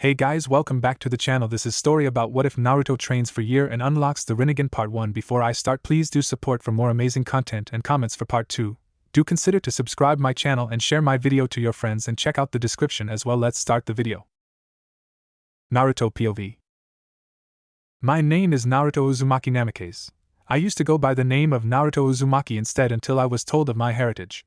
Hey guys, welcome back to the channel. This is story about what if Naruto trains for year and unlocks the Rinnegan part 1. Before I start, please do support for more amazing content and comments for part 2. Do consider to subscribe my channel and share my video to your friends and check out the description as well. Let's start the video. Naruto POV. My name is Naruto Uzumaki Namikaze. I used to go by the name of Naruto Uzumaki instead until I was told of my heritage.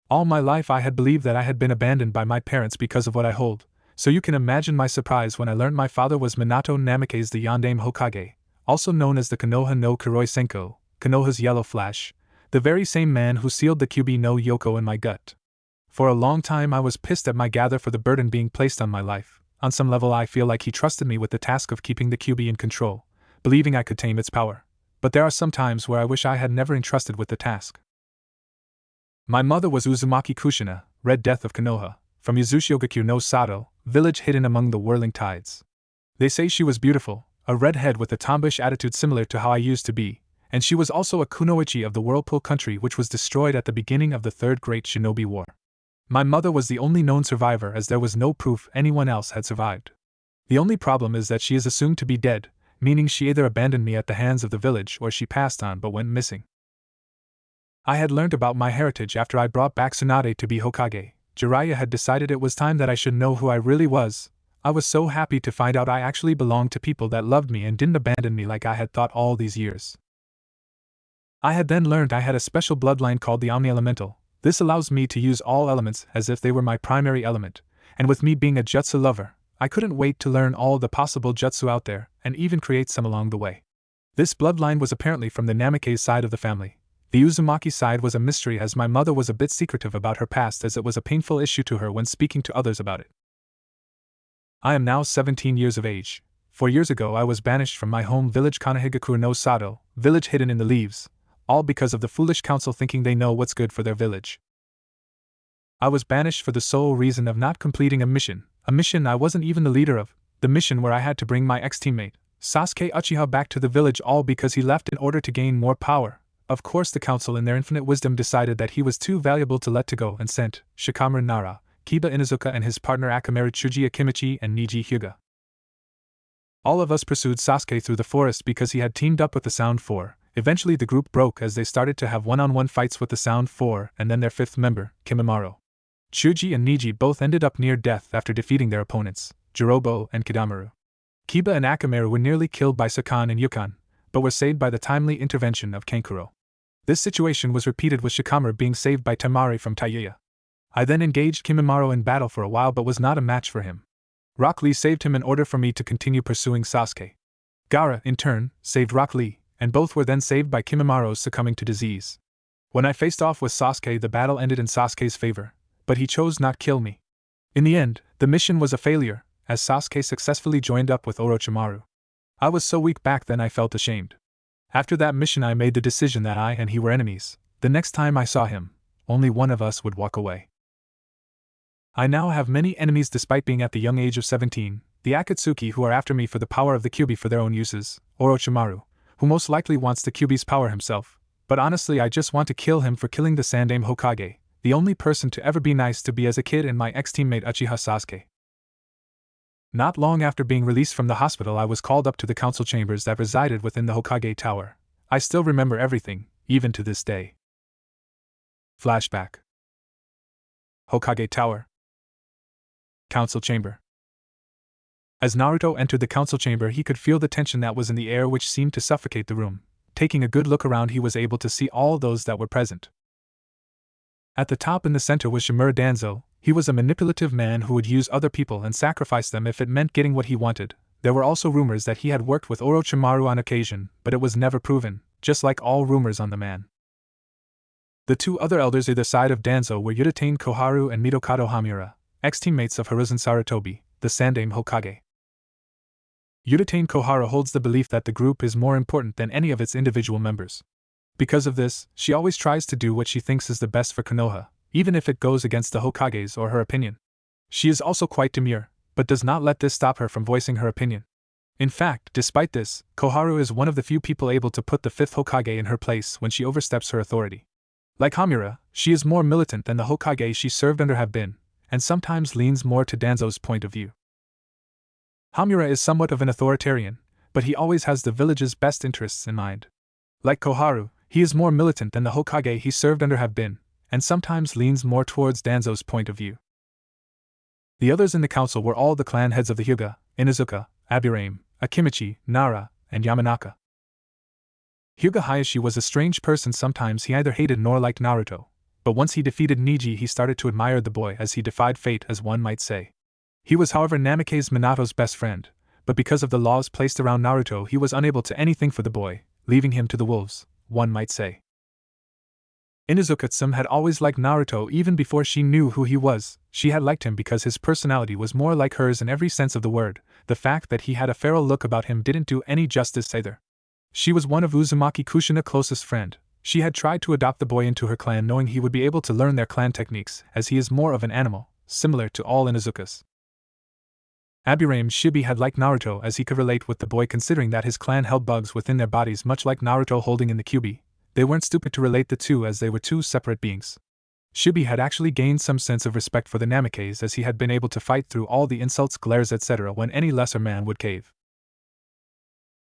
All my life I had believed that I had been abandoned by my parents because of what I hold. So you can imagine my surprise when I learned my father was Minato Namikaze, the Yondaime Hokage, also known as the Konoha no Kuroi Senko, Konoha's Yellow Flash, the very same man who sealed the Kyuubi no Yoko in my gut. For a long time I was pissed at my gather for the burden being placed on my life. On some level I feel like he trusted me with the task of keeping the Kyuubi in control, believing I could tame its power. But there are some times where I wish I had never entrusted with the task. My mother was Uzumaki Kushina, Red Death of Konoha, from Yuzushiogakyu no Sato, village hidden among the whirling tides. They say she was beautiful, a redhead with a tomboyish attitude similar to how I used to be, and she was also a kunoichi of the Whirlpool country, which was destroyed at the beginning of the Third Great Shinobi War. My mother was the only known survivor, as there was no proof anyone else had survived. The only problem is that she is assumed to be dead, meaning she either abandoned me at the hands of the village or she passed on but went missing. I had learned about my heritage after I brought back Tsunade to be Hokage. Jiraiya had decided it was time that I should know who I really was. I was so happy to find out I actually belonged to people that loved me and didn't abandon me like I had thought all these years. I had then learned I had a special bloodline called the Omni Elemental. This allows me to use all elements as if they were my primary element, and with me being a jutsu lover, I couldn't wait to learn all the possible jutsu out there, and even create some along the way. This bloodline was apparently from the Namikaze side of the family. The Uzumaki side was a mystery, as my mother was a bit secretive about her past, as it was a painful issue to her when speaking to others about it. I am now 17 years of age. 4 years ago I was banished from my home village Konohagakure no Sato, village hidden in the leaves, all because of the foolish council thinking they know what's good for their village. I was banished for the sole reason of not completing a mission I wasn't even the leader of, the mission where I had to bring my ex-teammate, Sasuke Uchiha, back to the village, all because he left in order to gain more power. Of course the council in their infinite wisdom decided that he was too valuable to let go and sent Shikamaru Nara, Kiba Inuzuka and his partner Akamaru Tsuji Akimichi and Niji Hyuga. All of us pursued Sasuke through the forest because he had teamed up with the Sound Four. Eventually the group broke as they started to have one-on-one fights with the Sound Four and then their fifth member, Kimimaro. Tsuji and Niji both ended up near death after defeating their opponents, Jirobo and Kidamaru. Kiba and Akamaru were nearly killed by Sakan and Yukon, but were saved by the timely intervention of Kankuro. This situation was repeated with Shikamaru being saved by Temari from Taiyuya. I then engaged Kimimaro in battle for a while but was not a match for him. Rock Lee saved him in order for me to continue pursuing Sasuke. Gaara, in turn, saved Rock Lee, and both were then saved by Kimimaro's succumbing to disease. When I faced off with Sasuke, the battle ended in Sasuke's favor, but he chose not kill me. In the end, the mission was a failure, as Sasuke successfully joined up with Orochimaru. I was so weak back then I felt ashamed. After that mission I made the decision that I and he were enemies. The next time I saw him, only one of us would walk away. I now have many enemies despite being at the young age of 17, the Akatsuki, who are after me for the power of the Kyuubi for their own uses, Orochimaru, who most likely wants the Kyuubi's power himself, but honestly I just want to kill him for killing the Sandaime Hokage, the only person to ever be nice to be as a kid, and my ex-teammate Uchiha Sasuke. Not long after being released from the hospital I was called up to the council chambers that resided within the Hokage Tower. I still remember everything, even to this day. Flashback. Hokage Tower. Council chamber. As Naruto entered the council chamber he could feel the tension that was in the air, which seemed to suffocate the room. Taking a good look around he was able to see all those that were present. At the top in the center was Shimura Danzo. He was a manipulative man who would use other people and sacrifice them if it meant getting what he wanted. There were also rumors that he had worked with Orochimaru on occasion, but it was never proven, just like all rumors on the man. The two other elders either side of Danzo were Udatain Koharu and Mitokado Hamura, ex-teammates of Hiruzen Sarutobi, the Sandaime Hokage. Udatain Koharu holds the belief that the group is more important than any of its individual members. Because of this, she always tries to do what she thinks is the best for Konoha, even if it goes against the Hokage's or her opinion. She is also quite demure, but does not let this stop her from voicing her opinion. In fact, despite this, Koharu is one of the few people able to put the fifth Hokage in her place when she oversteps her authority. Like Hamura, she is more militant than the Hokage she served under have been, and sometimes leans more to Danzo's point of view. Hamura is somewhat of an authoritarian, but he always has the village's best interests in mind. Like Koharu, he is more militant than the Hokage he served under have been, and sometimes leans more towards Danzo's point of view. The others in the council were all the clan heads of the Hyuga: Inuzuka, Aburame, Akimichi, Nara, and Yamanaka. Hyuga Hayashi was a strange person. Sometimes he either hated nor liked Naruto, but once he defeated Niji he started to admire the boy as he defied fate, as one might say. He was however Namikaze Minato's best friend, but because of the laws placed around Naruto he was unable to anything for the boy, leaving him to the wolves, one might say. Inuzuka-tsum had always liked Naruto even before she knew who he was. She had liked him because his personality was more like hers in every sense of the word. The fact that he had a feral look about him didn't do any justice either. She was one of Uzumaki Kushina's closest friend. She had tried to adopt the boy into her clan knowing he would be able to learn their clan techniques, as he is more of an animal, similar to all Inuzukas. Aburame Shibi had liked Naruto as he could relate with the boy considering that his clan held bugs within their bodies much like Naruto holding in the Kyuubi. They weren't stupid to relate the two as they were two separate beings. Shibi had actually gained some sense of respect for the Namikaze as he had been able to fight through all the insults, glares, etc. when any lesser man would cave.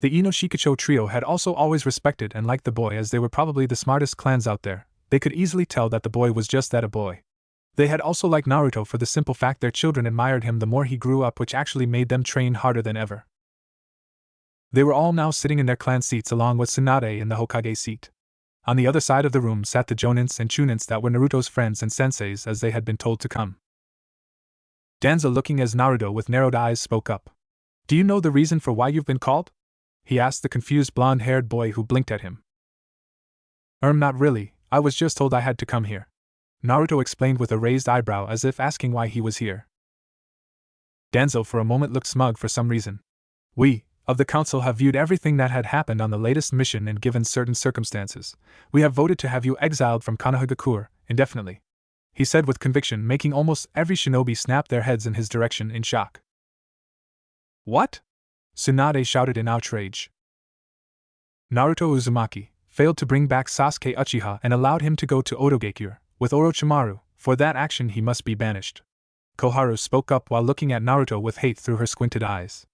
The Ino Shikacho trio had also always respected and liked the boy as they were probably the smartest clans out there. They could easily tell that the boy was just that, a boy. They had also liked Naruto for the simple fact their children admired him the more he grew up, which actually made them train harder than ever. They were all now sitting in their clan seats along with Tsunade in the Hokage seat. On the other side of the room sat the Jonins and Chunins that were Naruto's friends and senseis as they had been told to come. Danzo, looking as Naruto with narrowed eyes, spoke up. "Do you know the reason for why you've been called?" he asked the confused blonde-haired boy who blinked at him. Not really, I was just told I had to come here," Naruto explained with a raised eyebrow as if asking why he was here. Danzo for a moment looked smug for some reason. "We, of the council, have viewed everything that had happened on the latest mission, and given certain circumstances, we have voted to have you exiled from Konohagakure, indefinitely," he said with conviction, making almost every shinobi snap their heads in his direction in shock. "What?" Tsunade shouted in outrage. "Naruto Uzumaki failed to bring back Sasuke Uchiha and allowed him to go to Otogakure with Orochimaru. For that action he must be banished," Koharu spoke up while looking at Naruto with hate through her squinted eyes.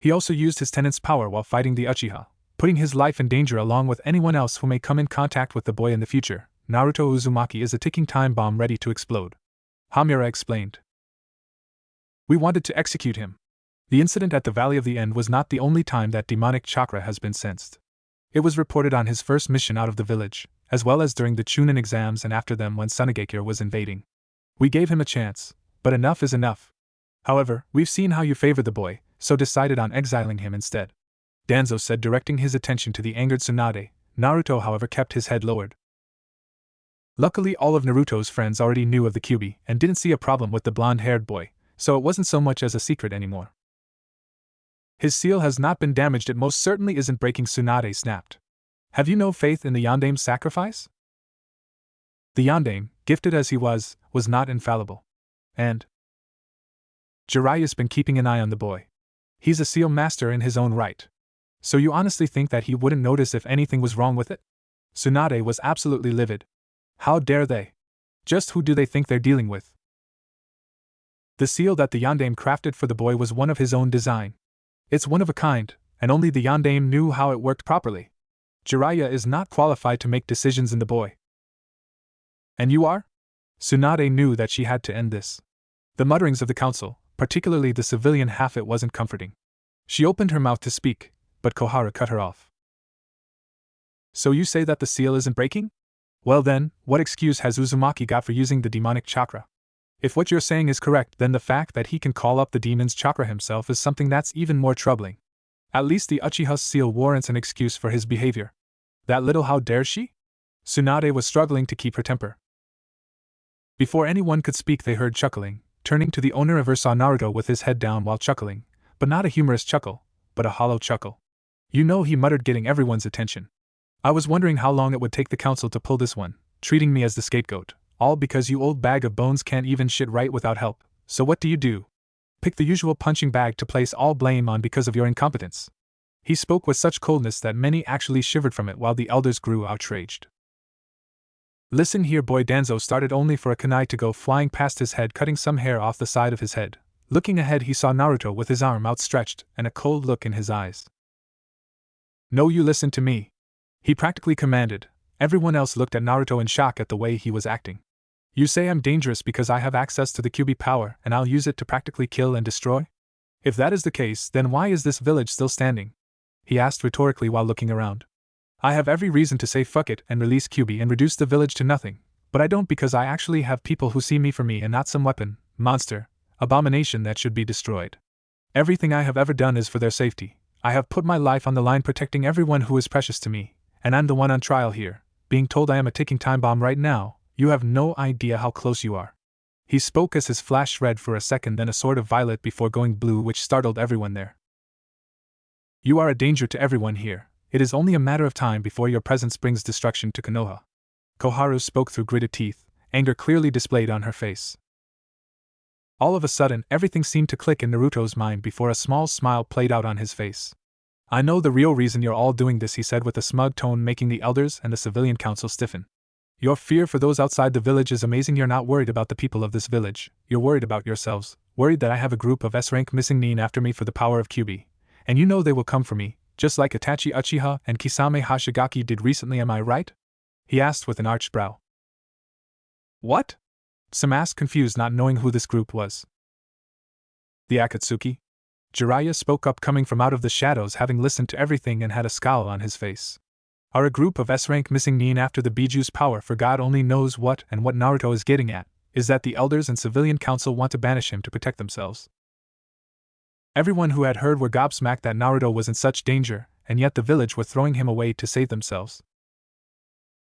"He also used his tenant's power while fighting the Uchiha, putting his life in danger along with anyone else who may come in contact with the boy in the future. Naruto Uzumaki is a ticking time bomb ready to explode," Hamura explained. "We wanted to execute him. The incident at the Valley of the End was not the only time that demonic chakra has been sensed. It was reported on his first mission out of the village, as well as during the Chunin exams and after them when Sunagakure was invading. We gave him a chance, but enough is enough. However, we've seen how you favor the boy, so decided on exiling him instead," Danzo said, directing his attention to the angered Tsunade. Naruto, however, kept his head lowered. Luckily, all of Naruto's friends already knew of the Kyuubi and didn't see a problem with the blonde-haired boy, so it wasn't so much as a secret anymore. "His seal has not been damaged, it most certainly isn't breaking," Tsunade snapped. "Have you no faith in the Yandame's sacrifice?" The Yandame, gifted as he was not infallible. And Jiraiya's been keeping an eye on the boy. He's a seal master in his own right. So you honestly think that he wouldn't notice if anything was wrong with it? Tsunade was absolutely livid. How dare they? Just who do they think they're dealing with? The seal that the Yandame crafted for the boy was one of his own design. It's one of a kind, and only the Yandame knew how it worked properly. Jiraiya is not qualified to make decisions in the boy. And you are? Tsunade knew that she had to end this. The mutterings of the council, particularly the civilian half, it wasn't comforting. She opened her mouth to speak, but Koharu cut her off. "So you say that the seal isn't breaking? Well then, what excuse has Uzumaki got for using the demonic chakra? If what you're saying is correct, then the fact that he can call up the demon's chakra himself is something that's even more troubling. At least the Uchiha's seal warrants an excuse for his behavior. That little, how dare she?" Tsunade was struggling to keep her temper. Before anyone could speak, they heard chuckling. Turning to the owner of her, saw Naruto with his head down while chuckling, but not a humorous chuckle, but a hollow chuckle. "You know," he muttered, getting everyone's attention. "I was wondering how long it would take the council to pull this one, treating me as the scapegoat, all because you old bag of bones can't even shit right without help. So what do? Pick the usual punching bag to place all blame on because of your incompetence." He spoke with such coldness that many actually shivered from it while the elders grew outraged. "Listen here, boy," Danzo started only for a kunai to go flying past his head, cutting some hair off the side of his head. Looking ahead, he saw Naruto with his arm outstretched and a cold look in his eyes. "No, you listen to me," he practically commanded. Everyone else looked at Naruto in shock at the way he was acting. "You say I'm dangerous because I have access to the Kyuubi power and I'll use it to practically kill and destroy? If that is the case, then why is this village still standing?" he asked rhetorically while looking around. "I have every reason to say fuck it and release Kyuubi and reduce the village to nothing, but I don't because I actually have people who see me for me and not some weapon, monster, abomination that should be destroyed. Everything I have ever done is for their safety. I have put my life on the line protecting everyone who is precious to me, and I'm the one on trial here, being told I am a ticking time bomb right now. You have no idea how close you are." He spoke as his flashed red for a second, then a sort of violet before going blue, which startled everyone there. "You are a danger to everyone here. It is only a matter of time before your presence brings destruction to Konoha." Koharu spoke through gritted teeth, anger clearly displayed on her face. All of a sudden, everything seemed to click in Naruto's mind before a small smile played out on his face. "I know the real reason you're all doing this," he said with a smug tone, making the elders and the civilian council stiffen. "Your fear for those outside the village is amazing. You're not worried about the people of this village, you're worried about yourselves, worried that I have a group of S-rank missing nin after me for the power of Kyuubi. And you know they will come for me, just like Itachi Uchiha and Kisame Hashigaki did recently, am I right?" he asked with an arched brow. "What?" some asked, confused, not knowing who this group was. "The Akatsuki?" Jiraiya spoke up, coming from out of the shadows, having listened to everything and had a scowl on his face. "Are a group of S-rank missing nin after the Biju's power for God only knows what, and what Naruto is getting at is that the elders and civilian council want to banish him to protect themselves." Everyone who had heard were gobsmacked that Naruto was in such danger, and yet the village were throwing him away to save themselves.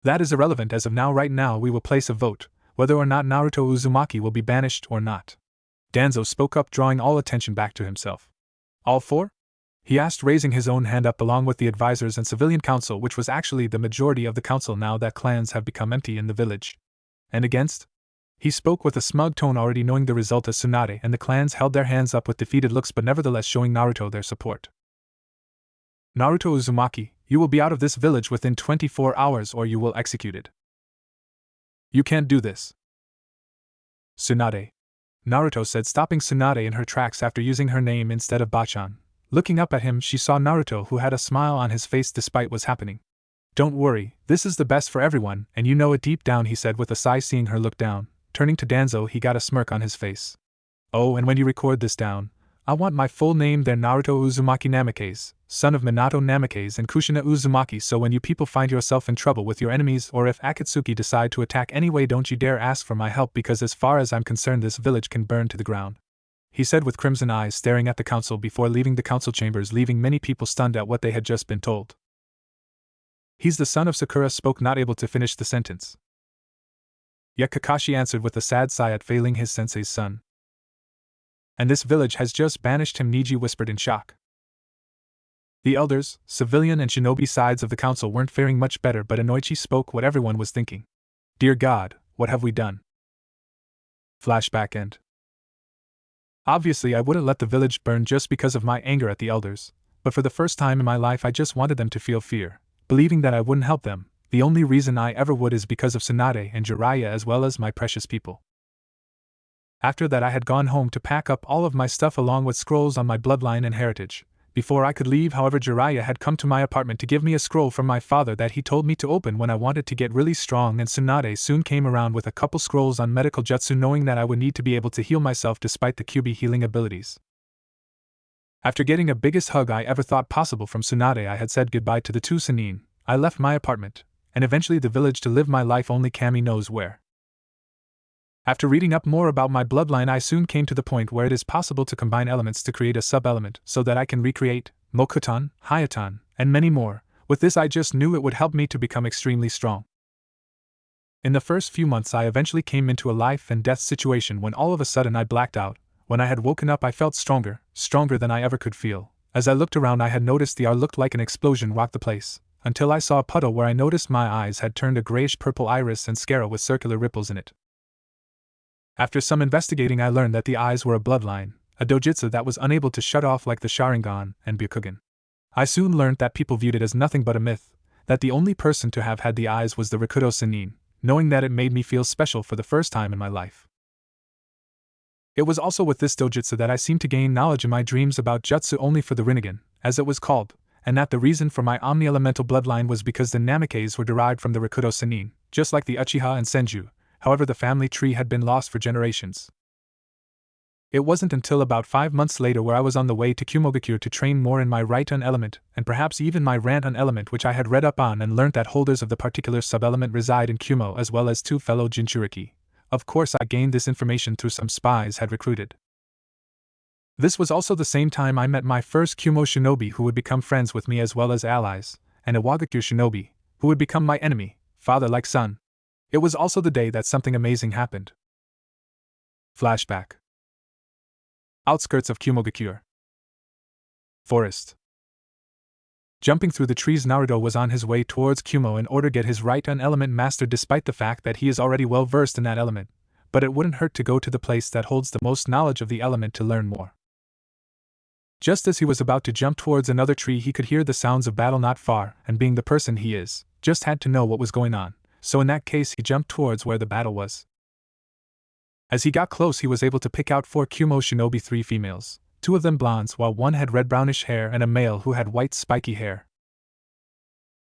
"That is irrelevant as of now. Right now we will place a vote, whether or not Naruto Uzumaki will be banished or not." Danzo spoke up, drawing all attention back to himself. "All for?" he asked, raising his own hand up along with the advisors and civilian council, which was actually the majority of the council now that clans have become empty in the village. "And against?" He spoke with a smug tone, already knowing the result, as Tsunade and the clans held their hands up with defeated looks but nevertheless showing Naruto their support. "Naruto Uzumaki, you will be out of this village within 24 hours or you will executed. You can't do this." "Tsunade," Naruto said, stopping Tsunade in her tracks after using her name instead of Bachan. Looking up at him, she saw Naruto, who had a smile on his face despite what's happening. "Don't worry, this is the best for everyone, and you know it deep down," he said with a sigh, seeing her look down. Turning to Danzo, he got a smirk on his face. "Oh, and when you record this down, I want my full name there, Naruto Uzumaki Namikaze, son of Minato Namikaze and Kushina Uzumaki, so when you people find yourself in trouble with your enemies or if Akatsuki decide to attack anyway, don't you dare ask for my help, because as far as I'm concerned this village can burn to the ground," he said with crimson eyes, staring at the council before leaving the council chambers, leaving many people stunned at what they had just been told. "He's the son of Sakura," spoke, not able to finish the sentence. Yet Kakashi answered with a sad sigh at failing his sensei's son. "And this village has just banished him," Niji whispered in shock. The elders, civilian and shinobi sides of the council weren't faring much better, but Inoichi spoke what everyone was thinking. "Dear God, what have we done?" Flashback end. Obviously I wouldn't let the village burn just because of my anger at the elders, but for the first time in my life I just wanted them to feel fear, believing that I wouldn't help them. The only reason I ever would is because of Tsunade and Jiraiya as well as my precious people. After that I had gone home to pack up all of my stuff along with scrolls on my bloodline and heritage. Before I could leave, however, Jiraiya had come to my apartment to give me a scroll from my father that he told me to open when I wanted to get really strong, and Tsunade soon came around with a couple scrolls on medical jutsu, knowing that I would need to be able to heal myself despite the Kyuubi healing abilities. After getting a biggest hug I ever thought possible from Tsunade, I had said goodbye to the two Sannin. I left my apartment, and eventually the village, to live my life only Kami knows where. After reading up more about my bloodline, I soon came to the point where it is possible to combine elements to create a sub-element so that I can recreate Mokuton, Hayatan, and many more. With this I just knew it would help me to become extremely strong. In the first few months I eventually came into a life and death situation when all of a sudden I blacked out. When I had woken up I felt stronger than I ever could feel. As I looked around I had noticed the air looked like an explosion rocked the place, until I saw a puddle where I noticed my eyes had turned a grayish-purple iris and sclera with circular ripples in it. After some investigating I learned that the eyes were a bloodline, a dojutsu that was unable to shut off like the Sharingan and Byakugan. I soon learned that people viewed it as nothing but a myth, that the only person to have had the eyes was the Rakuto Sannin. Knowing that, it made me feel special for the first time in my life. It was also with this dojutsu that I seemed to gain knowledge in my dreams about jutsu only for the Rinnegan, as it was called, and that the reason for my omni-elemental bloodline was because the Namikaze were derived from the Rakuto Sennin, just like the Uchiha and Senju. However, the family tree had been lost for generations. It wasn't until about 5 months later where I was on the way to Kumogakure to train more in my right-un element, and perhaps even my right-un element, which I had read up on and learnt that holders of the particular sub-element reside in Kumo as well as 2 fellow Jinchuriki. Of course, I gained this information through some spies had recruited. This was also the same time I met my first Kumo shinobi who would become friends with me as well as allies, and a Wagakure shinobi, who would become my enemy, father like son. It was also the day that something amazing happened. Flashback. Outskirts of Kumogakure. Forest. Jumping through the trees, Naruto was on his way towards Kumo in order to get his right-un element mastered, despite the fact that he is already well versed in that element, but it wouldn't hurt to go to the place that holds the most knowledge of the element to learn more. Just as he was about to jump towards another tree, he could hear the sounds of battle not far, and being the person he is, just had to know what was going on, so in that case he jumped towards where the battle was. As he got close, he was able to pick out 4 Kumo shinobi, 3 females, 2 of them blondes while 1 had red-brownish hair and a male who had white spiky hair.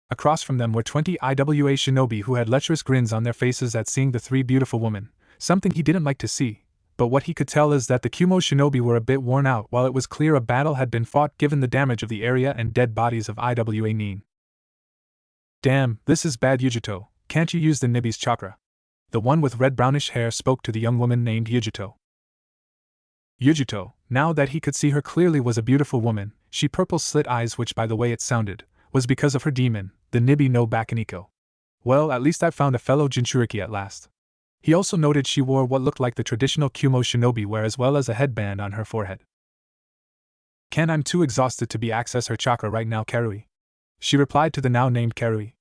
Across from them were 20 IWA shinobi who had lecherous grins on their faces at seeing the 3 beautiful women, something he didn't like to see, but what he could tell is that the Kumo shinobi were a bit worn out while it was clear a battle had been fought given the damage of the area and dead bodies of IWA nin. Damn, this is bad Yujito, can't you use the Nibi's chakra? The one with red-brownish hair spoke to the young woman named Yujito. Yujito, now that he could see her clearly, was a beautiful woman. She purple slit eyes, which by the way it sounded, was because of her demon, the Nibi no Bakaniko. Well, at least I found a fellow Jinchuriki at last. He also noted she wore what looked like the traditional Kumo shinobi wear as well as a headband on her forehead. I'm too exhausted to be access her chakra right now, Karui. She replied to the now named Karui.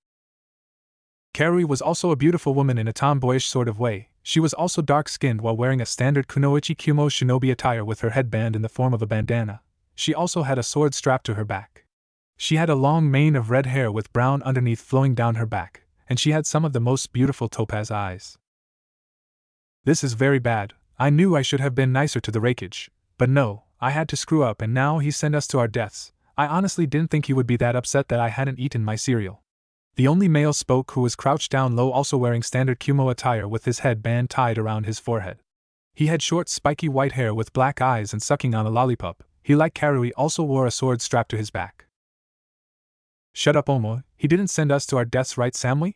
Karui was also a beautiful woman in a tomboyish sort of way. She was also dark-skinned while wearing a standard kunoichi Kumo shinobi attire with her headband in the form of a bandana. She also had a sword strapped to her back. She had a long mane of red hair with brown underneath flowing down her back, and she had some of the most beautiful topaz eyes. This is very bad. I knew I should have been nicer to the Raikage, but no, I had to screw up and now he sent us to our deaths. I honestly didn't think he would be that upset that I hadn't eaten my cereal. The only male spoke, who was crouched down low, also wearing standard Kumo attire with his headband tied around his forehead. He had short spiky white hair with black eyes and sucking on a lollipop. He, like Karui, also wore a sword strapped to his back. Shut up, Omo, he didn't send us to our deaths, right, Samui?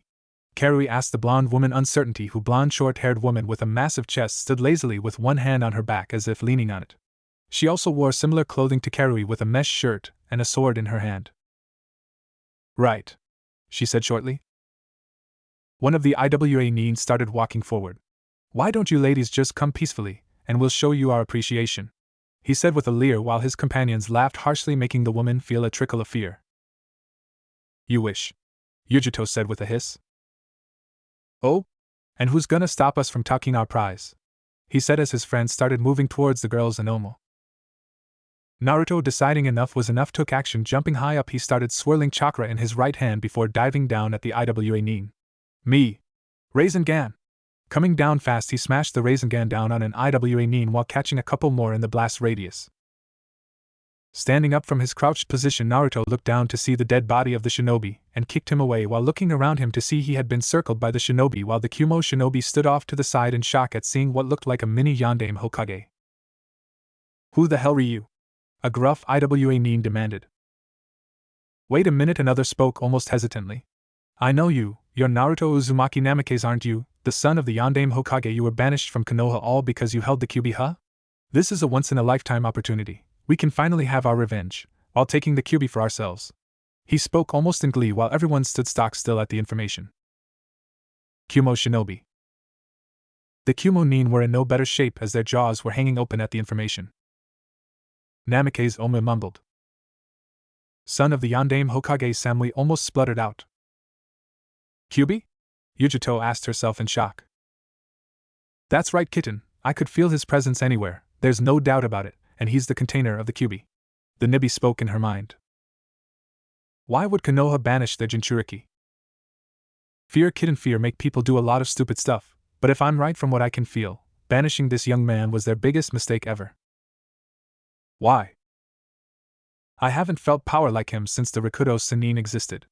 Karui asked the blonde woman uncertainty, who blonde short-haired woman with a massive chest stood lazily with one hand on her back as if leaning on it. She also wore similar clothing to Karui with a mesh shirt and a sword in her hand. Right, she said shortly. One of the IWA nin started walking forward. Why don't you ladies just come peacefully, and we'll show you our appreciation, he said with a leer while his companions laughed harshly, making the woman feel a trickle of fear. You wish, Yujito said with a hiss. Oh? And who's gonna stop us from taking our prize? He said as his friends started moving towards the girls and Omo. Naruto, deciding enough was enough, took action. Jumping high up, he started swirling chakra in his right hand before diving down at the IWA nin. Me! Rinnegan! Coming down fast, he smashed the Rinnegan down on an IWA nin while catching a couple more in the blast radius. Standing up from his crouched position, Naruto looked down to see the dead body of the shinobi, and kicked him away while looking around him to see he had been circled by the shinobi, while the Kumo shinobi stood off to the side in shock at seeing what looked like a mini Yondaime Hokage. Who the hell are you? A gruff IWA nin demanded. Wait a minute, another spoke almost hesitantly. I know you, you're Naruto Uzumaki Namikaze, aren't you, the son of the Yondaime Hokage? You were banished from Konoha all because you held the Kyuubi, huh? This is a once-in-a-lifetime opportunity. We can finally have our revenge, while taking the Kyuubi for ourselves. He spoke almost in glee while everyone stood stock still at the information. Kumo shinobi. The Kumo nin were in no better shape as their jaws were hanging open at the information. Namikaze Ome mumbled. Son of the Yondaime Hokage, Samui almost spluttered out. Kyuubi? Yujito asked herself in shock. That's right, kitten, I could feel his presence anywhere, there's no doubt about it, and he's the container of the Kyuubi. The Nibi spoke in her mind. Why would Konoha banish their Jinchuriki? Fear, kitten, fear make people do a lot of stupid stuff, but if I'm right from what I can feel, Banishing this young man was their biggest mistake ever. Why? I haven't felt power like him since the Rikudo Sannin existed.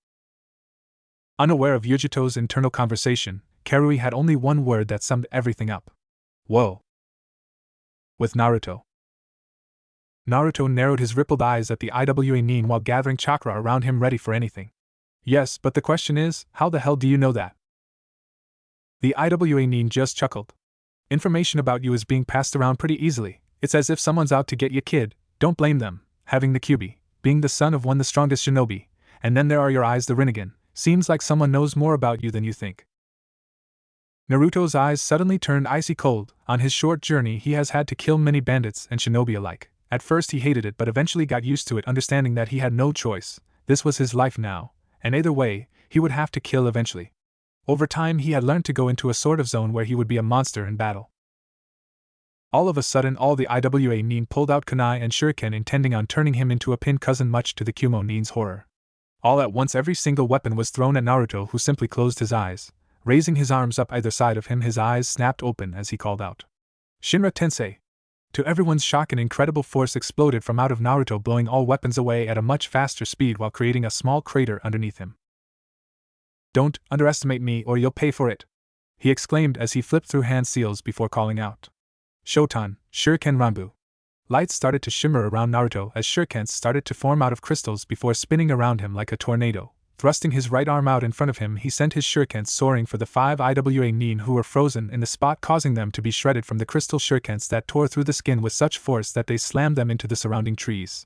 Unaware of Yujito's internal conversation, Karui had only one word that summed everything up. Whoa. With Naruto. Naruto narrowed his rippled eyes at the IWA Nin while gathering chakra around him ready for anything. Yes, but the question is, how the hell do you know that? The IWA Nin just chuckled. Information about you is being passed around pretty easily. It's as if someone's out to get you, kid. Don't blame them. Having the Kyuubi, being the son of one of the strongest shinobi, and then there are your eyes, the Rinnegan. Seems like someone knows more about you than you think. Naruto's eyes suddenly turned icy cold. On his short journey he has had to kill many bandits and shinobi alike. At first he hated it but eventually got used to it, understanding that he had no choice. This was his life now, and either way, he would have to kill eventually. Over time he had learned to go into a sort of zone where he would be a monster in battle. All of a sudden all the IWA Nin pulled out kunai and shuriken, intending on turning him into a pin cousin, much to the Kumo Nin's horror. All at once every single weapon was thrown at Naruto, who simply closed his eyes. Raising his arms up either side of him, his eyes snapped open as he called out, "Shinra Tensei!" To everyone's shock, an incredible force exploded from out of Naruto, blowing all weapons away at a much faster speed while creating a small crater underneath him. "Don't underestimate me or you'll pay for it!" he exclaimed as he flipped through hand seals before calling out, "Shotan, Shuriken Ranbu!" Lights started to shimmer around Naruto as shurikens started to form out of crystals before spinning around him like a tornado. Thrusting his right arm out in front of him, he sent his shurikens soaring for the 5 IWA Nin who were frozen in the spot, causing them to be shredded from the crystal shurikens that tore through the skin with such force that they slammed them into the surrounding trees.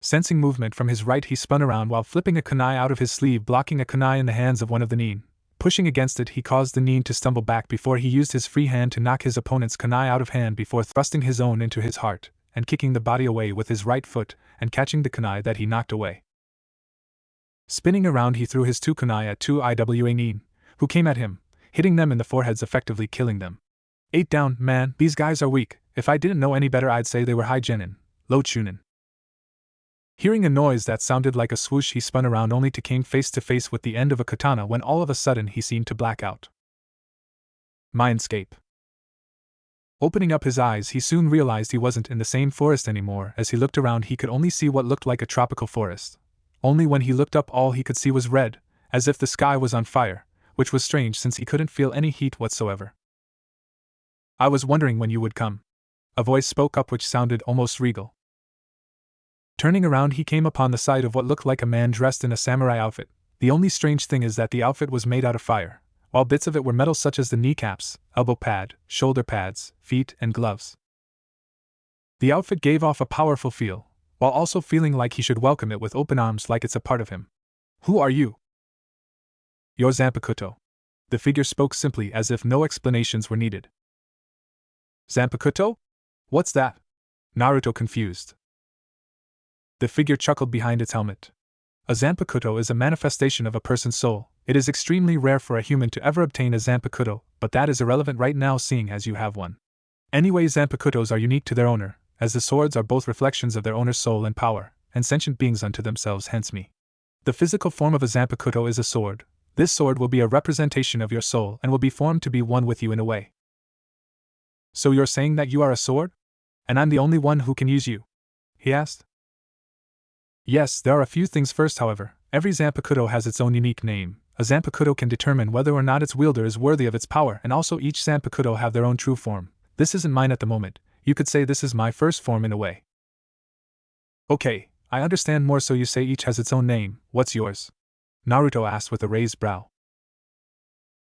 Sensing movement from his right, he spun around while flipping a kunai out of his sleeve, blocking a kunai in the hands of one of the Nin. Pushing against it, he caused the Nin to stumble back before he used his free hand to knock his opponent's kunai out of hand before thrusting his own into his heart, and kicking the body away with his right foot, and catching the kunai that he knocked away. Spinning around, he threw his 2 kunai at 2 IWA Nin, who came at him, hitting them in the foreheads, effectively killing them. 8 down, man, these guys are weak. If I didn't know any better, I'd say they were high genin, low chunin. Hearing a noise that sounded like a swoosh, he spun around only to came face to face with the end of a katana when all of a sudden he seemed to black out. Mindscape. Opening up his eyes, he soon realized he wasn't in the same forest anymore. As he looked around, he could only see what looked like a tropical forest. Only when he looked up, all he could see was red, as if the sky was on fire, which was strange since he couldn't feel any heat whatsoever. "I was wondering when you would come." A voice spoke up which sounded almost regal. Turning around, he came upon the sight of what looked like a man dressed in a samurai outfit. The only strange thing is that the outfit was made out of fire, while bits of it were metal, such as the kneecaps, elbow pad, shoulder pads, feet, and gloves. The outfit gave off a powerful feel, while also feeling like he should welcome it with open arms, like it's a part of him. "Who are you?" "You're Zanpakuto." The figure spoke simply, as if no explanations were needed. "Zanpakuto? What's that?" Naruto confused. The figure chuckled behind its helmet. A Zanpakuto is a manifestation of a person's soul. It is extremely rare for a human to ever obtain a Zanpakuto, but that is irrelevant right now, seeing as you have one. Anyway, Zanpakutos are unique to their owner, as the swords are both reflections of their owner's soul and power, and sentient beings unto themselves, hence me. The physical form of a Zanpakuto is a sword. This sword will be a representation of your soul and will be formed to be one with you in a way. "So you're saying that you are a sword? And I'm the only one who can use you?" he asked. "Yes, there are a few things first, however. Every Zanpakuto has its own unique name. A Zanpakuto can determine whether or not its wielder is worthy of its power, and also each Zanpakuto have their own true form. This isn't mine at the moment. You could say this is my first form in a way." "Okay, I understand more. So you say each has its own name. What's yours?" Naruto asked with a raised brow.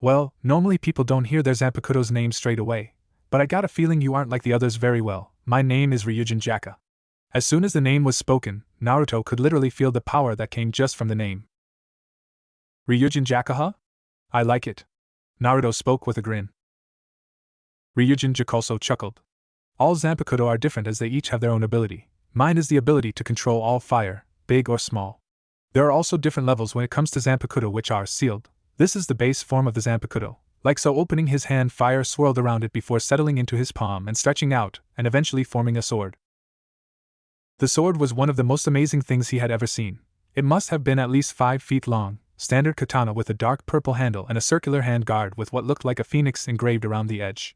"Well, normally people don't hear their Zanpakuto's name straight away, but I got a feeling you aren't like the others very well. My name is Ryujin Jaka." As soon as the name was spoken, Naruto could literally feel the power that came just from the name. "Ryujin Jaka, huh? I like it." Naruto spoke with a grin. Ryujin Jaka also chuckled. "All Zanpakuto are different, as they each have their own ability. Mine is the ability to control all fire, big or small. There are also different levels when it comes to Zanpakuto, which are sealed. This is the base form of the Zanpakuto. Like so, opening his hand, fire swirled around it before settling into his palm and stretching out, and eventually forming a sword. The sword was one of the most amazing things he had ever seen. It must have been at least 5 feet long, standard katana with a dark purple handle and a circular hand guard with what looked like a phoenix engraved around the edge.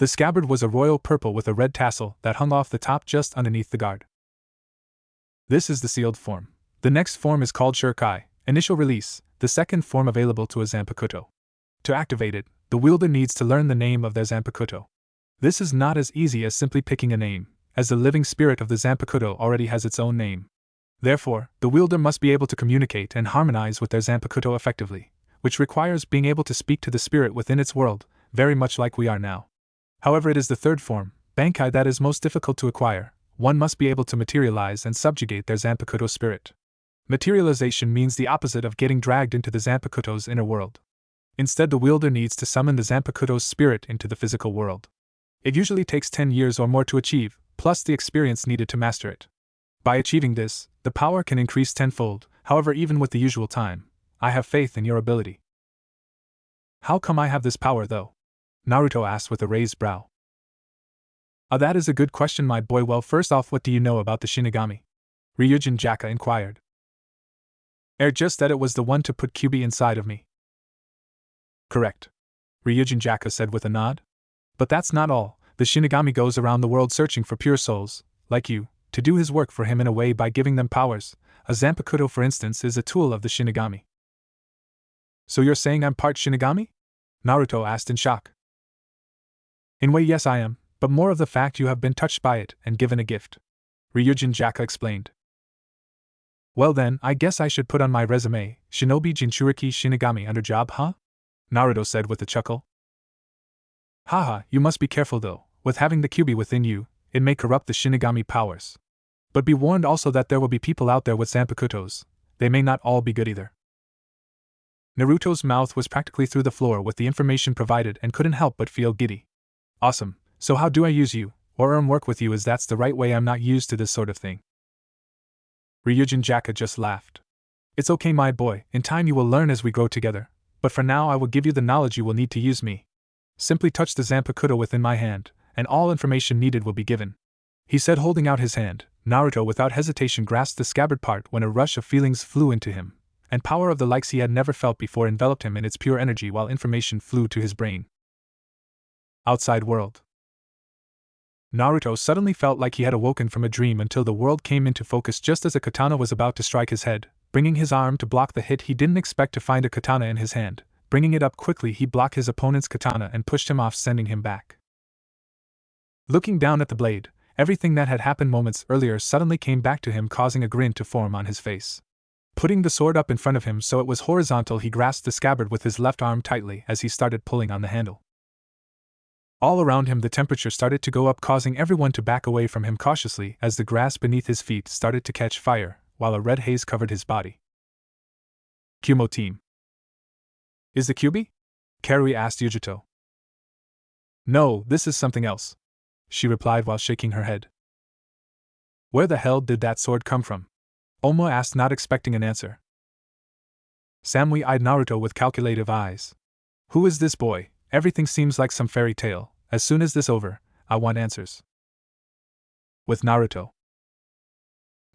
The scabbard was a royal purple with a red tassel that hung off the top just underneath the guard. This is the sealed form. The next form is called Shurikai, initial release, the second form available to a Zanpakuto. To activate it, the wielder needs to learn the name of their Zanpakuto. This is not as easy as simply picking a name, as the living spirit of the Zanpakuto already has its own name. Therefore, the wielder must be able to communicate and harmonize with their Zanpakuto effectively, which requires being able to speak to the spirit within its world, very much like we are now. However, it is the third form, Bankai, that is most difficult to acquire. One must be able to materialize and subjugate their Zanpakuto spirit. Materialization means the opposite of getting dragged into the Zanpakuto's inner world. Instead, the wielder needs to summon the Zanpakuto's spirit into the physical world. It usually takes 10 years or more to achieve, plus the experience needed to master it. By achieving this, the power can increase tenfold. However, even with the usual time, I have faith in your ability. How come I have this power, though? Naruto asked with a raised brow. That is a good question, my boy. Well, first off, what do you know about the Shinigami? Ryujin Jaka inquired. Just that it was the one to put Kyuubi inside of me. Correct. Ryujin Jaka said with a nod. But that's not all. The Shinigami goes around the world searching for pure souls, like you, to do his work for him in a way by giving them powers. A Zanpakuto, for instance, is a tool of the Shinigami. So you're saying I'm part Shinigami? Naruto asked in shock. In a way, yes, I am, but more of the fact you have been touched by it and given a gift. Ryujin Jaka explained. Well then, I guess I should put on my resume, Shinobi Jinchuriki Shinigami under job, huh? Naruto said with a chuckle. Haha, you must be careful though. With having the Kyuubi within you, it may corrupt the Shinigami powers. But be warned also that there will be people out there with Zanpakutos. They may not all be good either. Naruto's mouth was practically through the floor with the information provided and couldn't help but feel giddy. Awesome, so how do I use you, or earn work with you? Is that's the right way? I'm not used to this sort of thing. Ryujin Jaka just laughed. It's okay, my boy, in time you will learn as we grow together, but for now I will give you the knowledge you will need to use me. Simply touch the Zanpakuto within my hand, and all information needed will be given. He said, holding out his hand. Naruto without hesitation grasped the scabbard part when a rush of feelings flew into him, and power of the likes he had never felt before enveloped him in its pure energy while information flew to his brain. Outside world. Naruto suddenly felt like he had awoken from a dream until the world came into focus just as a katana was about to strike his head. Bringing his arm to block the hit, he didn't expect to find a katana in his hand. Bringing it up quickly, he blocked his opponent's katana and pushed him off, sending him back. Looking down at the blade, everything that had happened moments earlier suddenly came back to him, causing a grin to form on his face. Putting the sword up in front of him so it was horizontal, he grasped the scabbard with his left arm tightly as he started pulling on the handle. All around him the temperature started to go up, causing everyone to back away from him cautiously as the grass beneath his feet started to catch fire, while a red haze covered his body. Kumo team. Is the Kyuubi? Karui asked Yujito. No, this is something else, she replied while shaking her head. Where the hell did that sword come from? Omo asked, not expecting an answer. Samui eyed Naruto with calculative eyes. Who is this boy? Everything seems like some fairy tale. As soon as this over, I want answers. With Naruto.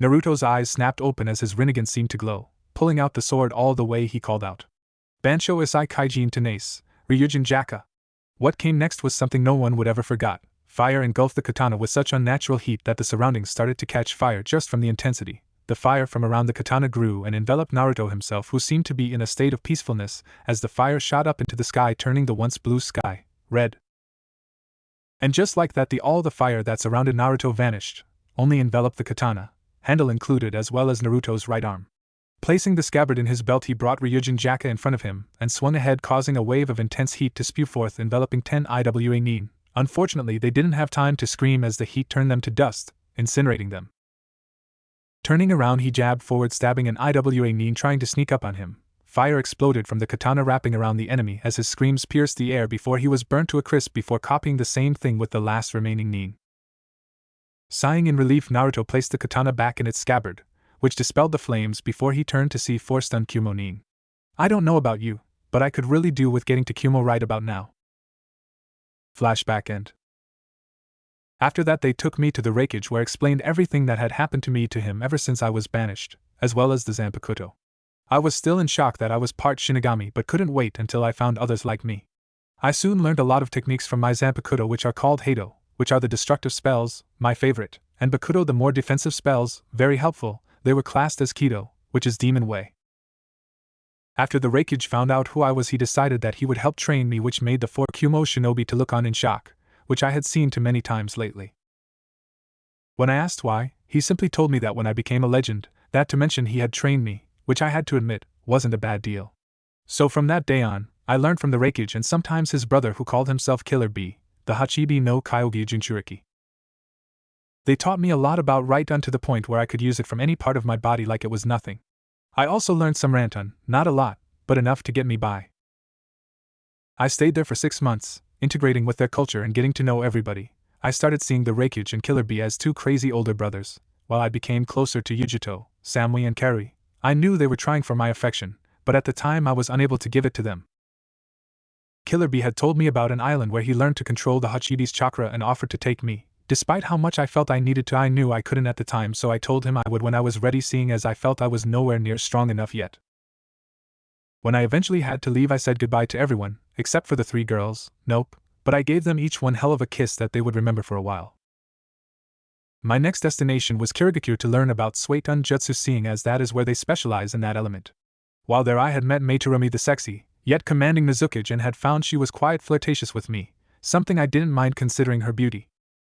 Naruto's eyes snapped open as his Rinnegan seemed to glow, pulling out the sword all the way. He called out, Bansho Isai Kaijin Tenace, Ryujin Jaka. What came next was something no one would ever forget. Fire engulfed the katana with such unnatural heat that the surroundings started to catch fire just from the intensity. The fire from around the katana grew and enveloped Naruto himself, who seemed to be in a state of peacefulness as the fire shot up into the sky, turning the once blue sky red. And just like that, all the fire that surrounded Naruto vanished, only enveloped the katana, handle included, as well as Naruto's right arm. Placing the scabbard in his belt, he brought Ryujin Jaka in front of him and swung ahead, causing a wave of intense heat to spew forth, enveloping 10 IWA Nin. Unfortunately, they didn't have time to scream as the heat turned them to dust, incinerating them. Turning around, he jabbed forward, stabbing an IWA Nin trying to sneak up on him. Fire exploded from the katana, wrapping around the enemy as his screams pierced the air before he was burnt to a crisp before copying the same thing with the last remaining Nin. Sighing in relief, Naruto placed the katana back in its scabbard, which dispelled the flames before he turned to see 4-stun Kumo Nin. I don't know about you, but I could really do with getting to Kumo right about now. Flashback end. After that, they took me to the Reikage, where explained everything that had happened to me to him ever since I was banished, as well as the Zanpakuto. I was still in shock that I was part Shinigami, but couldn't wait until I found others like me. I soon learned a lot of techniques from my Zanpakuto, which are called Hado, which are the destructive spells, my favorite, and Bakuto, the more defensive spells, very helpful. They were classed as Kido, which is Demon Way. After the Raikage found out who I was, he decided that he would help train me, which made the 4 Kumo shinobi to look on in shock, which I had seen too many times lately. When I asked why, he simply told me that when I became a legend, that to mention he had trained me, which I had to admit, wasn't a bad deal. So from that day on, I learned from the Raikage and sometimes his brother who called himself Killer Bee, the Hachibi no Kyogi Jinchuriki. They taught me a lot about right-on to the point where I could use it from any part of my body like it was nothing. I also learned some Ranton, not a lot, but enough to get me by. I stayed there for 6 months, integrating with their culture and getting to know everybody. I started seeing the Raikage and Killer Bee as 2 crazy older brothers, while I became closer to Yujito, Samui and Kari. I knew they were trying for my affection, but at the time I was unable to give it to them. Killer Bee had told me about an island where he learned to control the Hachibi's chakra and offered to take me. Despite how much I felt I needed to, I knew I couldn't at the time, so I told him I would when I was ready, seeing as I felt I was nowhere near strong enough yet. When I eventually had to leave, I said goodbye to everyone, except for the 3 girls. Nope, but I gave them each one hell of a kiss that they would remember for a while. My next destination was Kirigakure to learn about Suiton Jutsu, seeing as that is where they specialize in that element. While there I had met Meitorumi the sexy, yet commanding Nozukage, and had found she was quite flirtatious with me, something I didn't mind considering her beauty.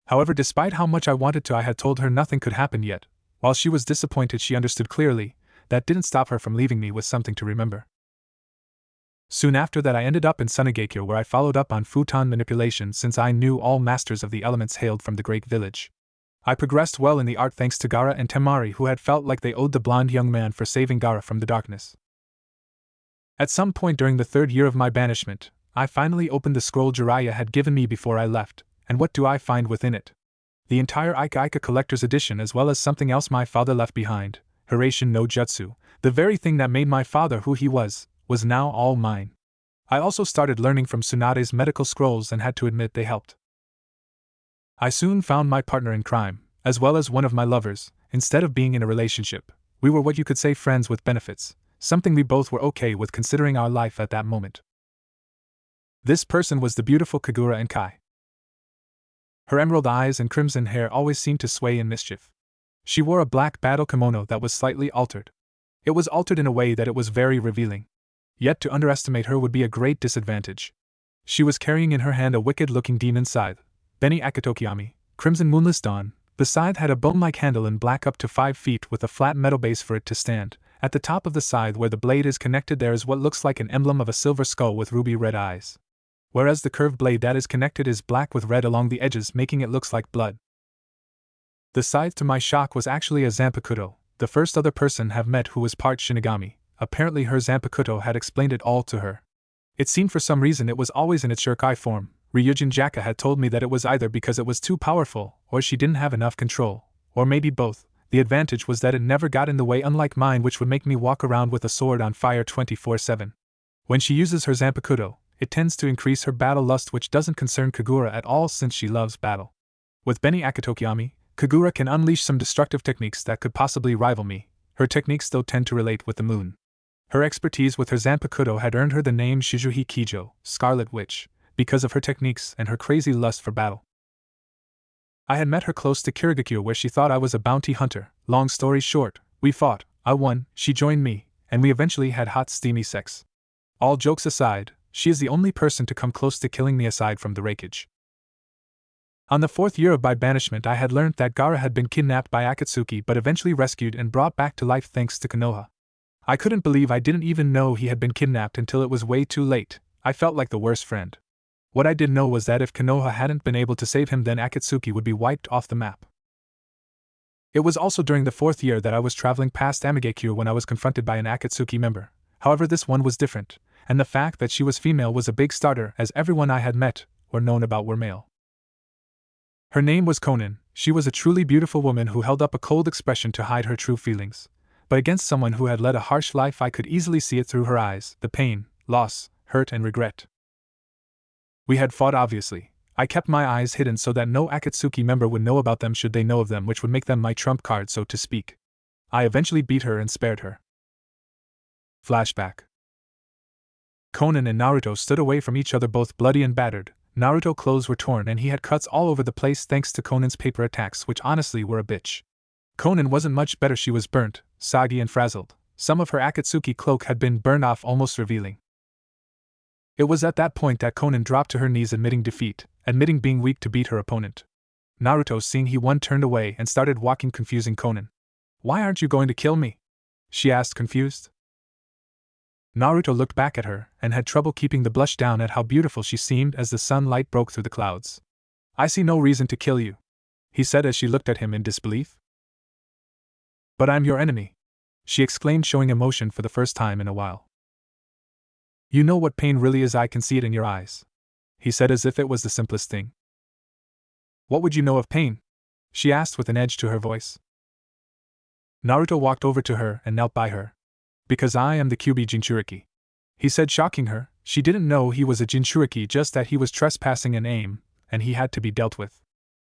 However, despite how much I wanted to, I had told her nothing could happen yet. While she was disappointed, she understood clearly. That didn't stop her from leaving me with something to remember. Soon after that I ended up in Sunigakure, where I followed up on futon manipulation, since I knew all masters of the elements hailed from the great village. I progressed well in the art thanks to Gaara and Temari, who had felt like they owed the blonde young man for saving Gaara from the darkness. At some point during the 3rd year of my banishment, I finally opened the scroll Jiraiya had given me before I left, and what do I find within it? The entire Ika Ika Collector's Edition, as well as something else my father left behind, Hirashin no Jutsu, the very thing that made my father who he was now all mine. I also started learning from Tsunade's medical scrolls and had to admit they helped. I soon found my partner in crime, as well as one of my lovers. Instead of being in a relationship, we were what you could say friends with benefits, something we both were okay with considering our life at that moment. This person was the beautiful Kagura and Kai. Her emerald eyes and crimson hair always seemed to sway in mischief. She wore a black battle kimono that was slightly altered. It was altered in a way that it was very revealing. Yet to underestimate her would be a great disadvantage. She was carrying in her hand a wicked-looking demon scythe, Beni Akatokiyami, Crimson Moonless Dawn. The scythe had a bone-like handle in black up to 5 feet with a flat metal base for it to stand. At the top of the scythe where the blade is connected there is what looks like an emblem of a silver skull with ruby red eyes. Whereas the curved blade that is connected is black with red along the edges, making it look like blood. The scythe, to my shock, was actually a Zanpakuto, the first other person have met who was part Shinigami. Apparently her Zanpakuto had explained it all to her. It seemed for some reason it was always in its Shurikai form. Ryujin Jaka had told me that it was either because it was too powerful, or she didn't have enough control, or maybe both. The advantage was that it never got in the way, unlike mine, which would make me walk around with a sword on fire 24/7. When she uses her Zanpakuto, it tends to increase her battle lust, which doesn't concern Kagura at all since she loves battle. With Beni Akatokiyami, Kagura can unleash some destructive techniques that could possibly rival me. Her techniques though tend to relate with the moon. Her expertise with her Zanpakuto had earned her the name Shizuhi Kijo, Scarlet Witch, because of her techniques and her crazy lust for battle. I had met her close to Kirigakure, where she thought I was a bounty hunter. Long story short, we fought, I won, she joined me, and we eventually had hot steamy sex. All jokes aside, she is the only person to come close to killing me aside from the Raikage. On the 4th year of my banishment I had learned that Gaara had been kidnapped by Akatsuki but eventually rescued and brought back to life thanks to Konoha. I couldn't believe I didn't even know he had been kidnapped until it was way too late. I felt like the worst friend. What I did know was that if Konoha hadn't been able to save him, then Akatsuki would be wiped off the map. It was also during the 4th year that I was traveling past Amigakure when I was confronted by an Akatsuki member. However, this one was different, and the fact that she was female was a big starter, as everyone I had met or known about were male. Her name was Konan. She was a truly beautiful woman who held up a cold expression to hide her true feelings. But against someone who had led a harsh life, I could easily see it through her eyes, the pain, loss, hurt and regret. We had fought, obviously. I kept my eyes hidden so that no Akatsuki member would know about them should they know of them, which would make them my trump card, so to speak. I eventually beat her and spared her. Flashback. Conan and Naruto stood away from each other, both bloody and battered. Naruto's clothes were torn and he had cuts all over the place thanks to Conan's paper attacks, which honestly were a bitch. Conan wasn't much better. She was burnt, soggy and frazzled. Some of her Akatsuki cloak had been burned off, almost revealing. It was at that point that Conan dropped to her knees, admitting defeat, admitting being weak to beat her opponent. Naruto, seeing he won, turned away and started walking, confusing Conan. "Why aren't you going to kill me?" she asked, confused. Naruto looked back at her and had trouble keeping the blush down at how beautiful she seemed as the sunlight broke through the clouds. "I see no reason to kill you," he said as she looked at him in disbelief. "But I'm your enemy," she exclaimed, showing emotion for the first time in a while. "You know what pain really is, I can see it in your eyes," he said as if it was the simplest thing. "What would you know of pain?" she asked with an edge to her voice. Naruto walked over to her and knelt by her. "Because I am the Kyuubi Jinchuriki," he said, shocking her. She didn't know he was a Jinchuriki, just that he was trespassing an aim, and he had to be dealt with.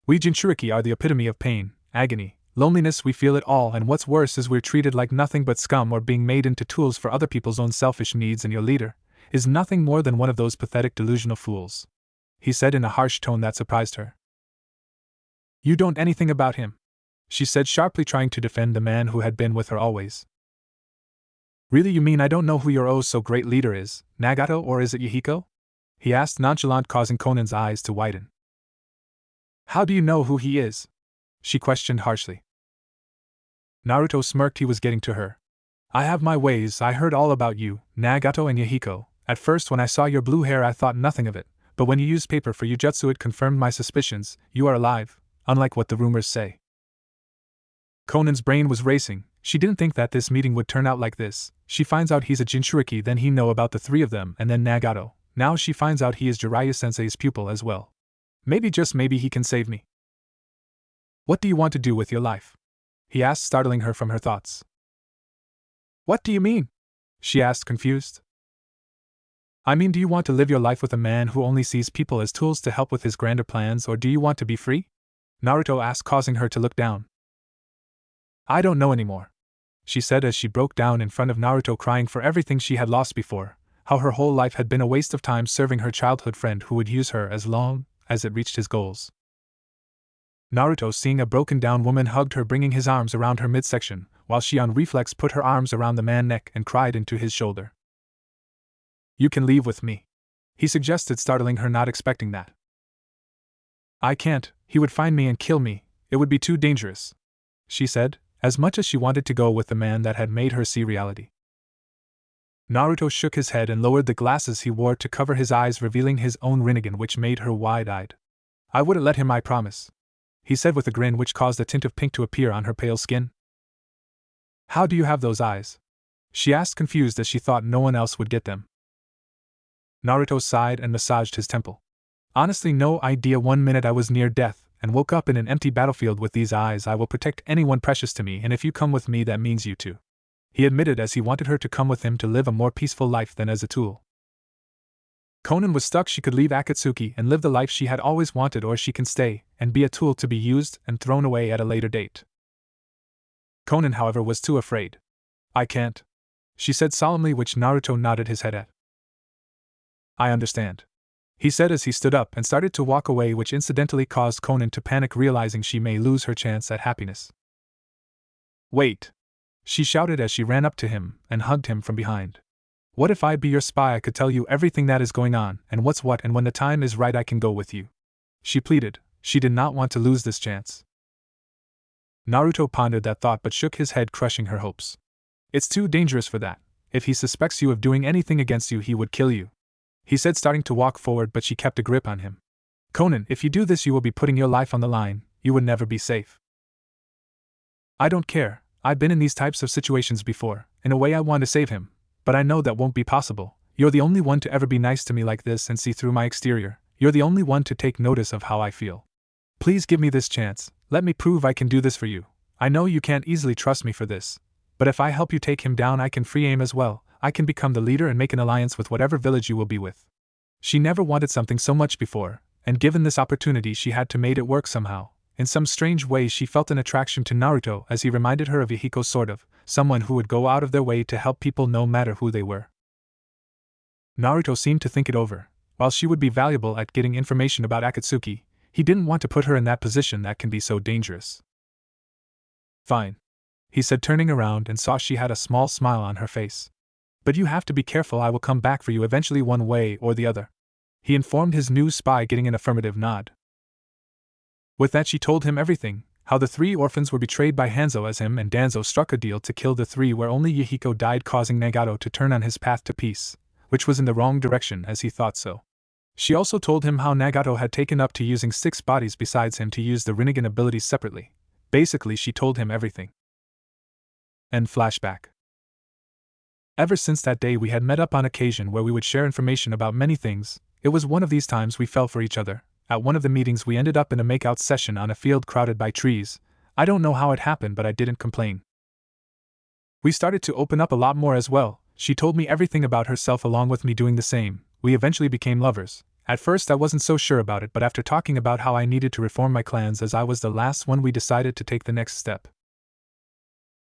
"We Jinchuriki are the epitome of pain, agony, loneliness. We feel it all, and what's worse is we're treated like nothing but scum or being made into tools for other people's own selfish needs, and your leader is nothing more than one of those pathetic delusional fools," he said in a harsh tone that surprised her. "You don't know anything about him," she said sharply, trying to defend the man who had been with her always. "Really, you mean I don't know who your oh so great leader is, Nagato, or is it Yahiko?" he asked, nonchalant, causing Conan's eyes to widen. "How do you know who he is?" she questioned harshly. Naruto smirked. He was getting to her. "I have my ways. I heard all about you, Nagato and Yahiko. At first, when I saw your blue hair, I thought nothing of it, but when you used paper for Jujutsu, it confirmed my suspicions. You are alive, unlike what the rumors say." Conan's brain was racing. She didn't think that this meeting would turn out like this. She finds out he's a Jinchuriki, then he know about the three of them, and then Nagato. Now she finds out he is Jiraiya-sensei's pupil as well. Maybe, just maybe, he can save me. "What do you want to do with your life?" he asked, startling her from her thoughts. "What do you mean?" she asked, confused. "I mean, do you want to live your life with a man who only sees people as tools to help with his grander plans, or do you want to be free?" Naruto asked, causing her to look down. "I don't know anymore," she said as she broke down in front of Naruto, crying for everything she had lost before, how her whole life had been a waste of time serving her childhood friend who would use her as long as it reached his goals. Naruto, seeing a broken-down woman, hugged her, bringing his arms around her midsection, while she on reflex put her arms around the man's neck and cried into his shoulder. "You can leave with me," he suggested, startling her, not expecting that. "I can't. He would find me and kill me. It would be too dangerous," she said, as much as she wanted to go with the man that had made her see reality. Naruto shook his head and lowered the glasses he wore to cover his eyes, revealing his own Rinnegan, which made her wide-eyed. "I wouldn't let him, I promise," he said with a grin which caused a tint of pink to appear on her pale skin. "How do you have those eyes?" she asked, confused, as she thought no one else would get them. Naruto sighed and massaged his temple. "Honestly, no idea. One minute I was near death and woke up in an empty battlefield with these eyes. I will protect anyone precious to me, and if you come with me, that means you too," he admitted, as he wanted her to come with him to live a more peaceful life than as a tool. Conan was stuck. She could leave Akatsuki and live the life she had always wanted, or she can stay and be a tool to be used and thrown away at a later date. Conan, however, was too afraid. "I can't," she said solemnly, which Naruto nodded his head at. "I understand," he said as he stood up and started to walk away, which incidentally caused Conan to panic, realizing she may lose her chance at happiness. "Wait!" she shouted as she ran up to him and hugged him from behind. "What if I be your spy? I could tell you everything that is going on and what's what, and when the time is right I can go with you," she pleaded. She did not want to lose this chance. Naruto pondered that thought but shook his head, crushing her hopes. "It's too dangerous for that. If he suspects you of doing anything against you, he would kill you," he said, starting to walk forward, but she kept a grip on him. "Conan, if you do this, you will be putting your life on the line. You would never be safe." "I don't care. I've been in these types of situations before. In a way, I want to save him, but I know that won't be possible. You're the only one to ever be nice to me like this and see through my exterior. You're the only one to take notice of how I feel. Please give me this chance. Let me prove I can do this for you. I know you can't easily trust me for this, but if I help you take him down, I can free aim as well. I can become the leader and make an alliance with whatever village you will be with." She never wanted something so much before, and given this opportunity she had to make it work somehow. In some strange way she felt an attraction to Naruto, as he reminded her of Yahiko, sort of, someone who would go out of their way to help people no matter who they were. Naruto seemed to think it over. While she would be valuable at getting information about Akatsuki, he didn't want to put her in that position that can be so dangerous. Fine, he said, turning around and saw she had a small smile on her face. But you have to be careful, I will come back for you eventually one way or the other, he informed his new spy, getting an affirmative nod. With that she told him everything, how the 3 orphans were betrayed by Hanzo as him and Danzo struck a deal to kill the 3, where only Yahiko died, causing Nagato to turn on his path to peace, which was in the wrong direction as he thought so. She also told him how Nagato had taken up to using 6 bodies besides him to use the Rinnegan abilities separately. Basically she told him everything. End flashback. Ever since that day we had met up on occasion where we would share information about many things. It was one of these times we fell for each other. At one of the meetings we ended up in a makeout session on a field crowded by trees. I don't know how it happened, but I didn't complain. We started to open up a lot more as well. She told me everything about herself along with me doing the same. We eventually became lovers. At first I wasn't so sure about it, but after talking about how I needed to reform my clans as I was the last one, we decided to take the next step.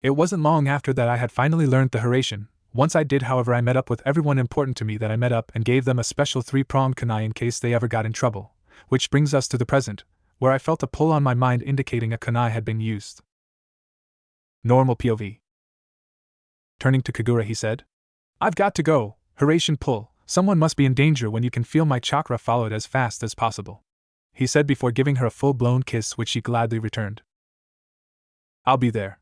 It wasn't long after that I had finally learned the Hiraishin. Once I did, however, I met up with everyone important to me that I met up and gave them a special 3-pronged kunai in case they ever got in trouble. Which brings us to the present, where I felt a pull on my mind indicating a kunai had been used. Normal POV. Turning to Kagura he said, "I've got to go, Hiraishin pull, someone must be in danger when you can feel my chakra followed as fast as possible," he said before giving her a full-blown kiss which she gladly returned. "I'll be there,"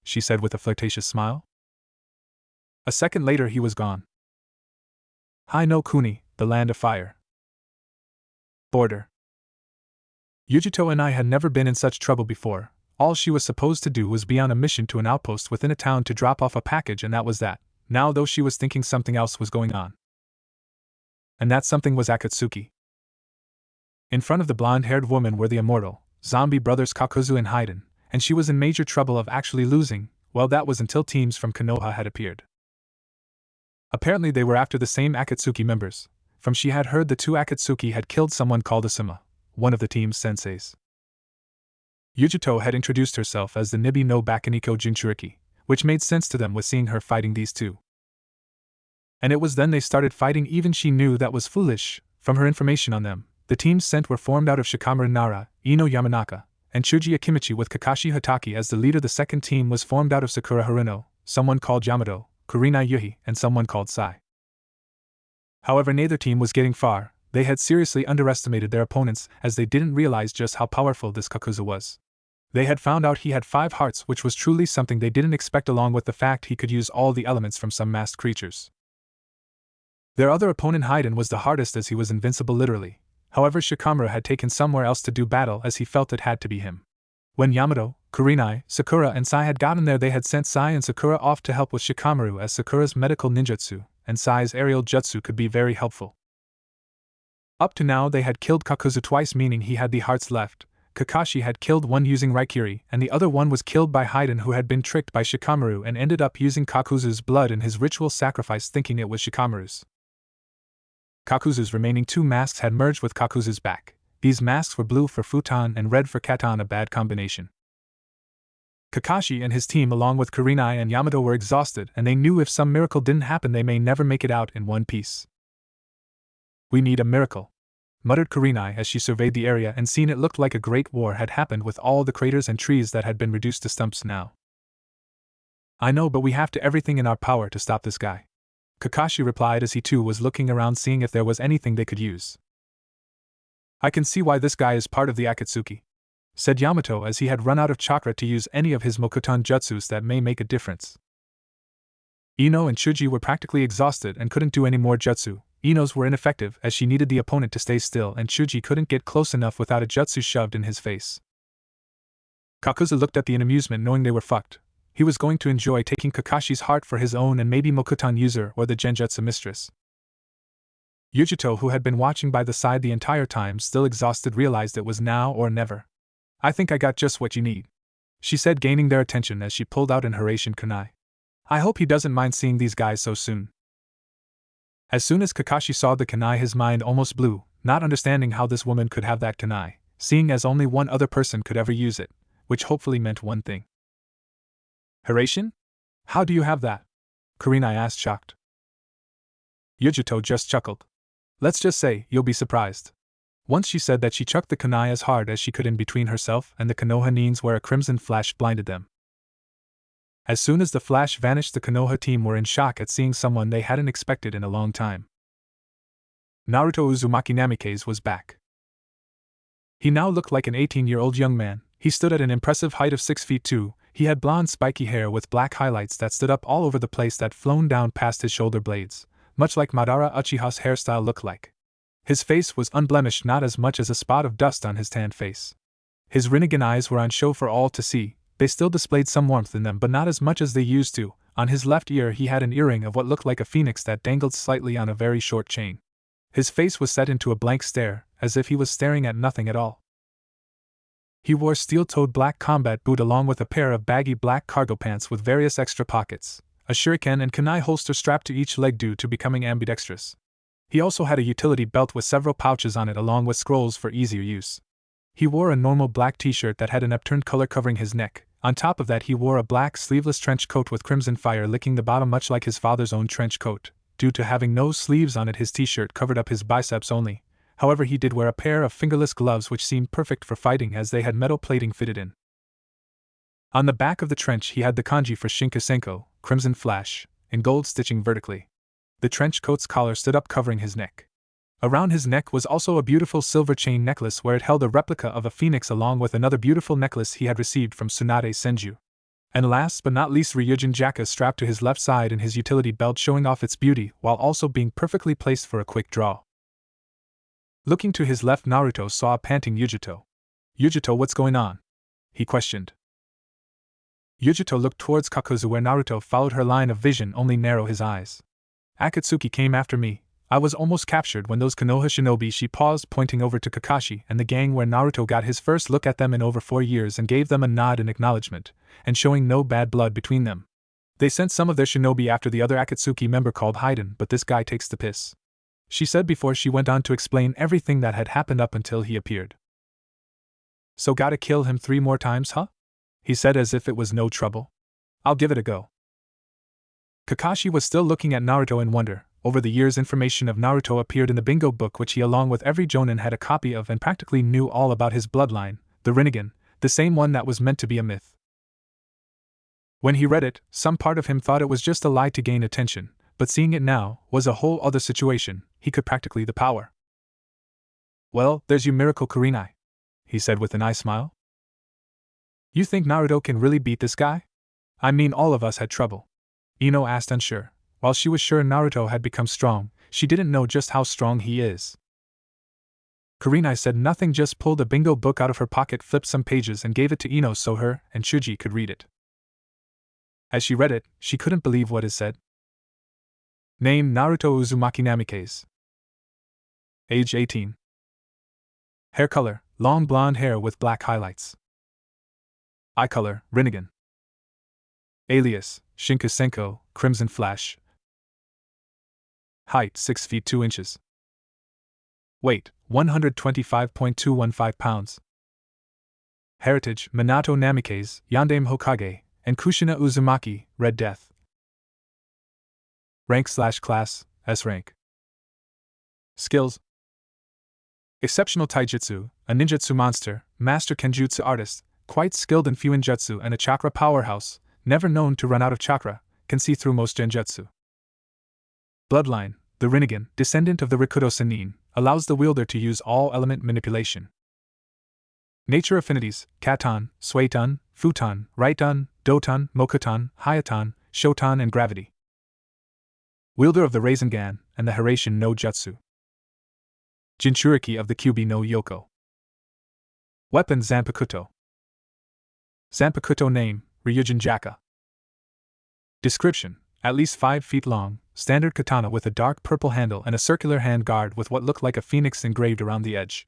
she said with a flirtatious smile. A second later he was gone. Hai no Kuni, the land of fire. Border. Yujito and I had never been in such trouble before. All she was supposed to do was be on a mission to an outpost within a town to drop off a package, and that was that. Now though she was thinking something else was going on. And that something was Akatsuki. In front of the blonde-haired woman were the immortal, zombie brothers Kakuzu and Haiden, and she was in major trouble of actually losing. Well, that was until teams from Konoha had appeared. Apparently they were after the same Akatsuki members. From she had heard the 2 Akatsuki had killed someone called Asuma, one of the team's senseis. Yujito had introduced herself as the Nibi no Bakaniko Jinchuriki, which made sense to them with seeing her fighting these 2. And it was then they started fighting. Even she knew that was foolish. From her information on them, the teams sent were formed out of Shikamaru Nara, Ino Yamanaka, and Chuji Akimichi with Kakashi Hataki as the leader. The second team was formed out of Sakura Haruno, someone called Yamato, Kurinai Yuhi, and someone called Sai. However, neither team was getting far. They had seriously underestimated their opponents as they didn't realize just how powerful this Kakuzu was. They had found out he had 5 hearts, which was truly something they didn't expect, along with the fact he could use all the elements from some masked creatures. Their other opponent Haiden was the hardest as he was invincible literally. However, Shikamaru had taken somewhere else to do battle as he felt it had to be him. When Yamato, Kurinai, Sakura and Sai had gotten there, they had sent Sai and Sakura off to help with Shikamaru, as Sakura's medical ninjutsu and Sai's aerial jutsu could be very helpful. Up to now they had killed Kakuzu twice, meaning he had the hearts left. Kakashi had killed one using Raikiri, and the other one was killed by Haiden, who had been tricked by Shikamaru and ended up using Kakuzu's blood in his ritual sacrifice, thinking it was Shikamaru's. Kakuzu's remaining 2 masks had merged with Kakuzu's back. These masks were blue for Futon and red for Katon, a bad combination. Kakashi and his team along with Kurinai and Yamato were exhausted, and they knew if some miracle didn't happen they may never make it out in one piece. "We need a miracle," muttered Kurinai as she surveyed the area and seen it looked like a great war had happened with all the craters and trees that had been reduced to stumps now. "I know, but we have to everything in our power to stop this guy," Kakashi replied as he too was looking around seeing if there was anything they could use. "I can see why this guy is part of the Akatsuki," said Yamato as he had run out of chakra to use any of his Mokuton jutsus that may make a difference. Ino and Chuji were practically exhausted and couldn't do any more jutsu. Ino's were ineffective as she needed the opponent to stay still, and Chuji couldn't get close enough without a jutsu shoved in his face. Kakuzu looked at the in amusement, knowing they were fucked. He was going to enjoy taking Kakashi's heart for his own and maybe Mokuton user or the Genjutsu mistress. Yujito, who had been watching by the side the entire time, still exhausted, realized it was now or never. "I think I got just what you need," she said, gaining their attention as she pulled out an Hiraishin kunai. "I hope he doesn't mind seeing these guys so soon." As soon as Kakashi saw the kunai, his mind almost blew, not understanding how this woman could have that kunai, seeing as only one other person could ever use it, which hopefully meant one thing. "Hiraishin? How do you have that?" Kurinai asked, shocked. Yujito just chuckled. Let's just say, you'll be surprised. Once she said that she chucked the kunai as hard as she could in between herself and the Konoha nines where a crimson flash blinded them. As soon as the flash vanished, the Konoha team were in shock at seeing someone they hadn't expected in a long time. Naruto Uzumaki Namikaze was back. He now looked like an 18-year-old young man. He stood at an impressive height of 6 feet 2, he had blonde spiky hair with black highlights that stood up all over the place that flown down past his shoulder blades, much like Madara Uchiha's hairstyle looked like. His face was unblemished, not as much as a spot of dust on his tanned face. His Rinnegan eyes were on show for all to see. They still displayed some warmth in them, but not as much as they used to. On his left ear he had an earring of what looked like a phoenix that dangled slightly on a very short chain. His face was set into a blank stare, as if he was staring at nothing at all. He wore steel-toed black combat boot along with a pair of baggy black cargo pants with various extra pockets, a shuriken and kunai holster strapped to each leg due to becoming ambidextrous. He also had a utility belt with several pouches on it along with scrolls for easier use. He wore a normal black t-shirt that had an upturned collar covering his neck. On top of that he wore a black sleeveless trench coat with crimson fire licking the bottom, much like his father's own trench coat. Due to having no sleeves on it, his t-shirt covered up his biceps only. However, he did wear a pair of fingerless gloves which seemed perfect for fighting as they had metal plating fitted in. On the back of the trench he had the kanji for Shinkasenko, Crimson Flash, in gold stitching vertically. The trench coat's collar stood up covering his neck. Around his neck was also a beautiful silver chain necklace where it held a replica of a phoenix along with another beautiful necklace he had received from Tsunade Senju. And last but not least, Ryujin Jaka strapped to his left side in his utility belt, showing off its beauty while also being perfectly placed for a quick draw. Looking to his left, Naruto saw a panting Yujito. "Yujito, what's going on?" he questioned. Yujito looked towards Kakuzu where Naruto followed her line of vision, only narrow his eyes. "Akatsuki came after me. I was almost captured when those Konoha shinobi," she paused, pointing over to Kakashi and the gang where Naruto got his first look at them in over 4 years and gave them a nod in acknowledgement, and showing no bad blood between them. "They sent some of their shinobi after the other Akatsuki member called Haiden, but this guy takes the piss," she said before she went on to explain everything that had happened up until he appeared. "So gotta kill him 3 more times, huh?" he said as if it was no trouble. "I'll give it a go." Kakashi was still looking at Naruto in wonder. Over the years, information of Naruto appeared in the bingo book which he along with every jonin had a copy of and practically knew all about his bloodline, the Rinnegan, the same one that was meant to be a myth. When he read it, some part of him thought it was just a lie to gain attention, but seeing it now was a whole other situation. He could practically the power. "Well, there's you miracle Kurenai," he said with an eye smile. "You think Naruto can really beat this guy? I mean, all of us had trouble." Ino asked, unsure. While she was sure Naruto had become strong, she didn't know just how strong he is. Kurenai said nothing, just pulled a bingo book out of her pocket, flipped some pages and gave it to Ino so her and Shuji could read it. As she read it, she couldn't believe what it said. Name: Naruto Uzumaki Namikaze. Age 18. Hair color: long blonde hair with black highlights. Eye color: Rinnegan. Alias: Shinkasenko, Crimson Flash. Height: 6 feet 2 inches. Weight: 125.215 pounds. Heritage: Minato Namikaze, Yandame Hokage, and Kushina Uzumaki, Red Death. Rank/class: S rank. Skills: exceptional taijutsu, a ninjutsu monster, master kenjutsu artist, quite skilled in fuinjutsu and a chakra powerhouse, never known to run out of chakra, can see through most genjutsu. Bloodline: the Rinnegan, descendant of the Rikudo Sennin, allows the wielder to use all element manipulation. Nature affinities: Katon, Suiton, Futon, Raiton, Doton, Mokuton, Hayaton, Shoton, and Gravity. Wielder of the Rasengan and the Hiraishin no Jutsu. Jinchuriki of the Kyubi no Yoko. Weapon: Zanpakuto. Zanpakuto name: Ryujin Jaka. Description: at least 5 feet long, standard katana with a dark purple handle and a circular hand guard with what looked like a phoenix engraved around the edge.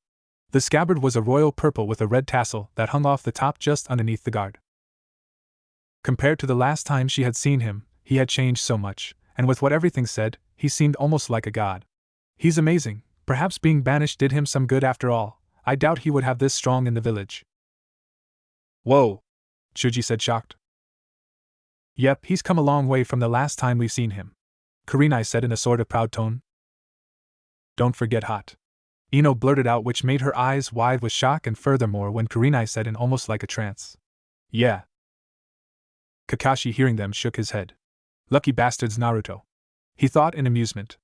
The scabbard was a royal purple with a red tassel that hung off the top just underneath the guard. Compared to the last time she had seen him, he had changed so much, and with what everything said, he seemed almost like a god. He's amazing. Perhaps being banished did him some good after all. I doubt he would have this strong in the village. Whoa! Shuji said, shocked. Yep, he's come a long way from the last time we've seen him. Kurenai said in a sort of proud tone. Don't forget hot. Ino blurted out, which made her eyes wide with shock, and furthermore when Kurenai said in almost like a trance. Yeah. Kakashi, hearing them, shook his head. Lucky bastards, Naruto. He thought in amusement.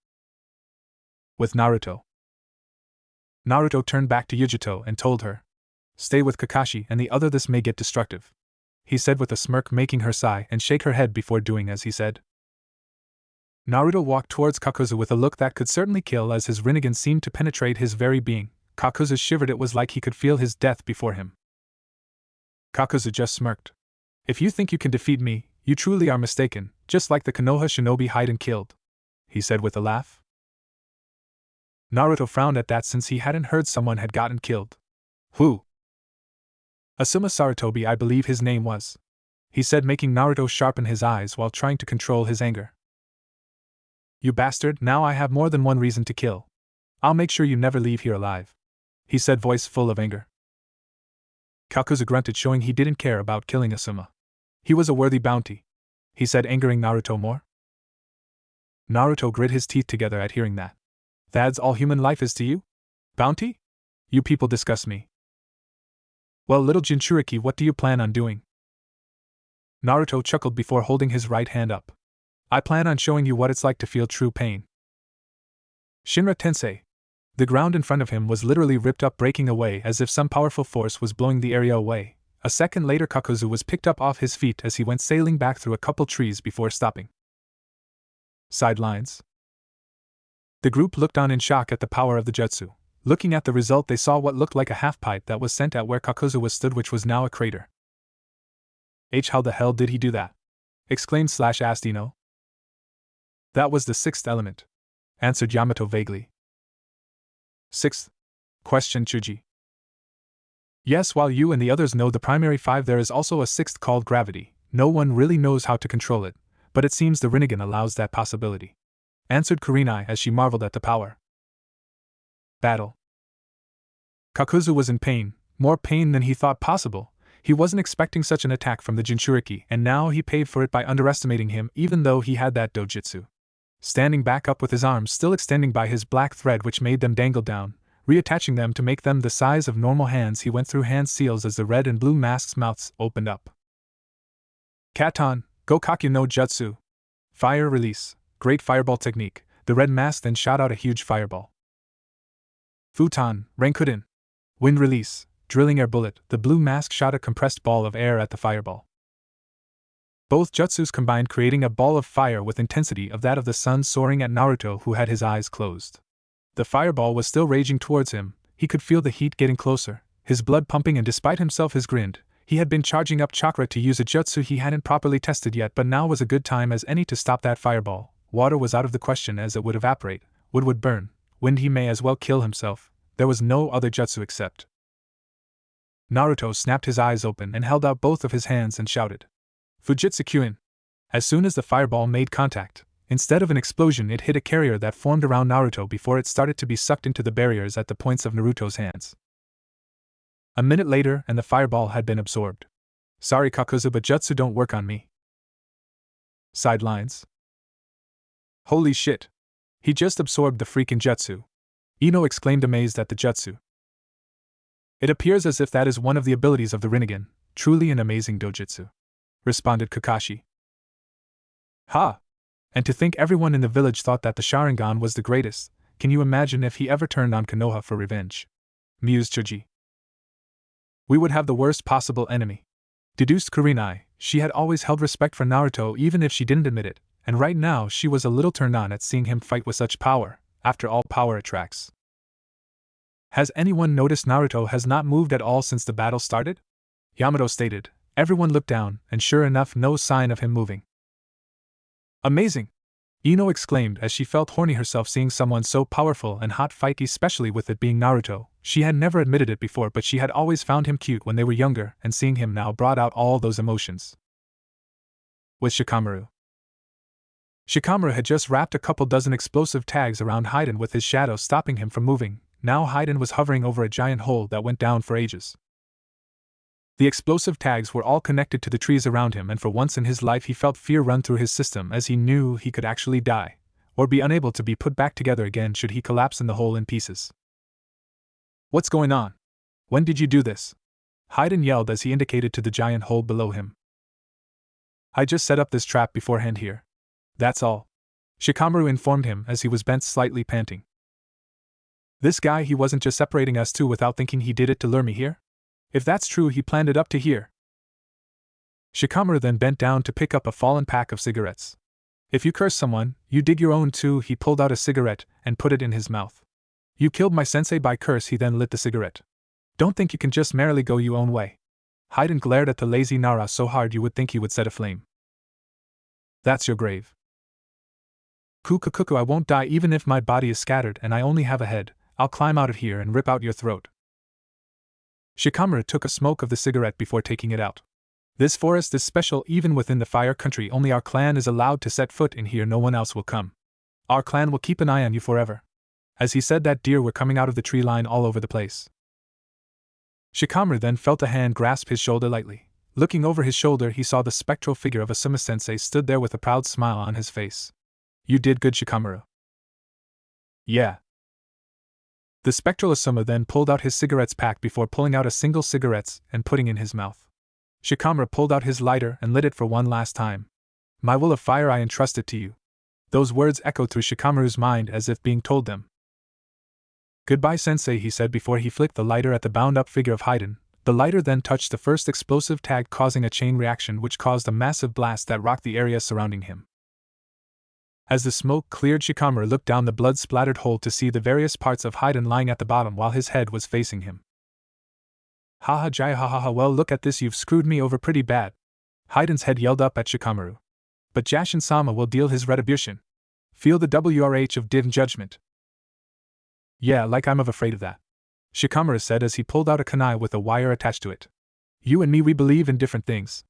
With Naruto. Naruto turned back to Yujito and told her. Stay with Kakashi and the other, this may get destructive. He said with a smirk, making her sigh and shake her head before doing as he said. Naruto walked towards Kakuzu with a look that could certainly kill, as his Rinnegan seemed to penetrate his very being. Kakuzu shivered, it was like he could feel his death before him. Kakuzu just smirked. If you think you can defeat me, you truly are mistaken, just like the Konoha shinobi Haiden killed, he said with a laugh. Naruto frowned at that, since he hadn't heard someone had gotten killed. Who? Asuma Sarutobi, I believe his name was, he said, making Naruto sharpen his eyes while trying to control his anger. You bastard, now I have more than one reason to kill. I'll make sure you never leave here alive, he said, voice full of anger. Kakuzu grunted, showing he didn't care about killing Asuma. He was a worthy bounty, he said, angering Naruto more. Naruto grit his teeth together at hearing that. That's all human life is to you? Bounty? You people disgust me. Well, little Jinchuriki, what do you plan on doing? Naruto chuckled before holding his right hand up. I plan on showing you what it's like to feel true pain. Shinra Tensei. The ground in front of him was literally ripped up, breaking away as if some powerful force was blowing the area away. A second later, Kakuzu was picked up off his feet as he went sailing back through a couple trees before stopping. Sidelines. The group looked on in shock at the power of the jutsu. Looking at the result, they saw what looked like a half-pipe that was sent at where Kakuzu was stood, which was now a crater. How the hell did he do that? Exclaimed / asked Ino. That was the sixth element, answered Yamato vaguely. Sixth? Questioned Chuji. Yes, while you and the others know the primary five, there is also a sixth called gravity. No one really knows how to control it, but it seems the Rinnegan allows that possibility, answered Kurenai as she marveled at the power. Battle. Kakuzu was in pain, more pain than he thought possible. He wasn't expecting such an attack from the Jinchuriki, and now he paid for it by underestimating him, even though he had that dojutsu. Standing back up with his arms still extending by his black thread, which made them dangle down, reattaching them to make them the size of normal hands, he went through hand seals as the red and blue masks' mouths opened up. Katon, Gokakyu no Jutsu. Fire release, great fireball technique. The red mask then shot out a huge fireball. Futon, Rankuden. Wind release, drilling air bullet. The blue mask shot a compressed ball of air at the fireball. Both jutsus combined, creating a ball of fire with intensity of that of the sun, soaring at Naruto, who had his eyes closed. The fireball was still raging towards him. He could feel the heat getting closer, his blood pumping, and despite himself his grinned. He had been charging up chakra to use a jutsu he hadn't properly tested yet, but now was a good time as any to stop that fireball. Water was out of the question, as it would evaporate, wood would burn, wind he may as well kill himself. There was no other jutsu except. Naruto snapped his eyes open and held out both of his hands and shouted, Fujitsu Kyuin! As soon as the fireball made contact, instead of an explosion, it hit a carrier that formed around Naruto before it started to be sucked into the barriers at the points of Naruto's hands. A minute later, and the fireball had been absorbed. Sorry Kakuzu, but jutsu don't work on me. Sidelines. Holy shit! He just absorbed the freaking jutsu! Ino exclaimed, amazed at the jutsu. It appears as if that is one of the abilities of the Rinnegan. Truly an amazing dojutsu, responded Kakashi. Ha! And to think everyone in the village thought that the Sharingan was the greatest. Can you imagine if he ever turned on Konoha for revenge? Mused Chuji. We would have the worst possible enemy. Deduced Kurenai. She had always held respect for Naruto even if she didn't admit it, and right now she was a little turned on at seeing him fight with such power. After all, power attracts. Has anyone noticed Naruto has not moved at all since the battle started? Yamato stated. Everyone looked down, and sure enough, no sign of him moving. Amazing! Ino exclaimed as she felt horny herself seeing someone so powerful and hot fight, especially with it being Naruto. She had never admitted it before, but she had always found him cute when they were younger, and seeing him now brought out all those emotions. With Shikamaru. Shikamaru had just wrapped a couple dozen explosive tags around Haiden with his shadow stopping him from moving. Now Haiden was hovering over a giant hole that went down for ages. The explosive tags were all connected to the trees around him, and for once in his life he felt fear run through his system as he knew he could actually die. or be unable to be put back together again should he collapse in the hole in pieces. What's going on? When did you do this? Haiden yelled as he indicated to the giant hole below him. I just set up this trap beforehand here. That's all. Shikamaru informed him as he was bent slightly panting. This guy, he wasn't just separating us two without thinking he did it to lure me here? If that's true, he planned it up to here. Shikamaru then bent down to pick up a fallen pack of cigarettes. If you curse someone, you dig your own too. He pulled out a cigarette and put it in his mouth. You killed my sensei by curse. He then lit the cigarette. Don't think you can just merrily go your own way. Haiden glared at the lazy Nara so hard you would think he would set aflame. That's your grave. Kukukuku, I won't die even if my body is scattered and I only have a head. I'll climb out of here and rip out your throat. Shikamaru took a smoke of the cigarette before taking it out. This forest is special even within the fire country. Only our clan is allowed to set foot in here. No one else will come. Our clan will keep an eye on you forever. As he said that, deer were coming out of the tree line all over the place. Shikamaru then felt a hand grasp his shoulder lightly. Looking over his shoulder, he saw the spectral figure of Asuma sensei stood there with a proud smile on his face. You did good, Shikamaru. Yeah. The spectral Asuma then pulled out his cigarettes pack before pulling out a single cigarette and putting in his mouth. Shikamaru pulled out his lighter and lit it for one last time. My will of fire I entrust it to you. Those words echoed through Shikamaru's mind as if being told them. Goodbye, sensei, he said before he flicked the lighter at the bound-up figure of Haiden. The lighter then touched the first explosive tag, causing a chain reaction which caused a massive blast that rocked the area surrounding him. As the smoke cleared, Shikamaru looked down the blood-splattered hole to see the various parts of Haiden lying at the bottom while his head was facing him. Haha, Jai, ha, well, look at this, you've screwed me over pretty bad. Haiden's head yelled up at Shikamaru. But Jashin-sama will deal his retribution. Feel the WRH of Divine Judgment. Yeah, like I'm afraid of that. Shikamaru said as he pulled out a kunai with a wire attached to it. You and me, we believe in different things.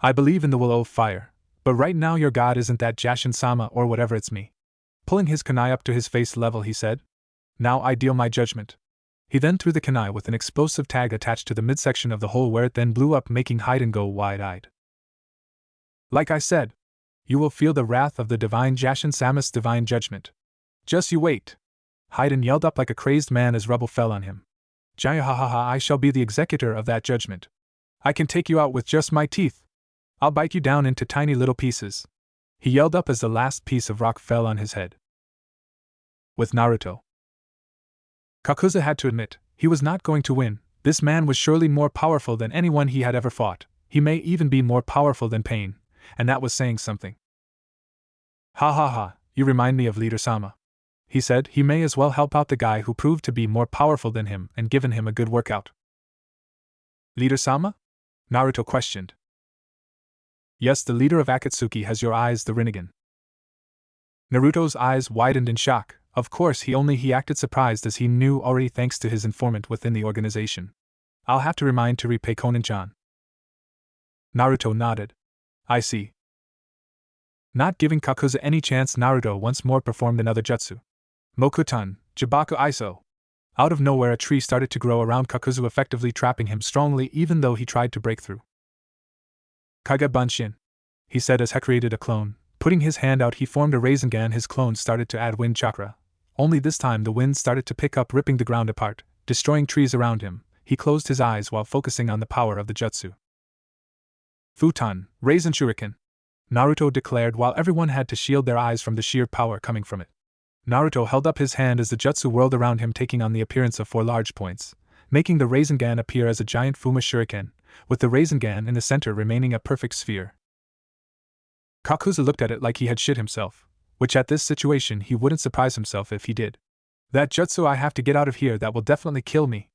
I believe in the will of fire, but right now your god isn't that Jashin-sama or whatever, it's me. Pulling his kunai up to his face level, he said. Now I deal my judgment. He then threw the kunai with an explosive tag attached to the midsection of the hole where it then blew up, making Haiden go wide-eyed. Like I said, you will feel the wrath of the divine Jashin-sama's divine judgment. Just you wait. Haiden yelled up like a crazed man as rubble fell on him. Jaya, ha, I shall be the executor of that judgment. I can take you out with just my teeth. I'll bite you down into tiny little pieces. He yelled up as the last piece of rock fell on his head. With Naruto. Kakuza had to admit, he was not going to win. This man was surely more powerful than anyone he had ever fought. He may even be more powerful than Pain, and that was saying something. Ha, you remind me of Leader-sama. He said he may as well help out the guy who proved to be more powerful than him and given him a good workout. Leader-sama? Naruto questioned. Yes, the leader of Akatsuki has your eyes, the Rinnegan. Naruto's eyes widened in shock. Of course, he acted surprised as he knew already thanks to his informant within the organization. I'll have to remind to repay Konan-chan. Naruto nodded. I see. Not giving Kakuza any chance, Naruto once more performed another jutsu. Mokutan, Jibaku Iso. Out of nowhere, a tree started to grow around Kakuzu, effectively trapping him strongly even though he tried to break through. Kage Bunshin, he said as he created a clone. Putting his hand out, he formed a Rasengan. His clone started to add wind chakra. Only this time the wind started to pick up, ripping the ground apart, destroying trees around him. He closed his eyes while focusing on the power of the jutsu. Futon, Rasen Shuriken, Naruto declared while everyone had to shield their eyes from the sheer power coming from it. Naruto held up his hand as the jutsu whirled around him, taking on the appearance of 4 large points, making the Rasengan appear as a giant Fuma Shuriken, with the Rasengan in the center remaining a perfect sphere. Kakuza looked at it like he had shit himself, which at this situation he wouldn't surprise himself if he did. That jutsu, I have to get out of here, that will definitely kill me.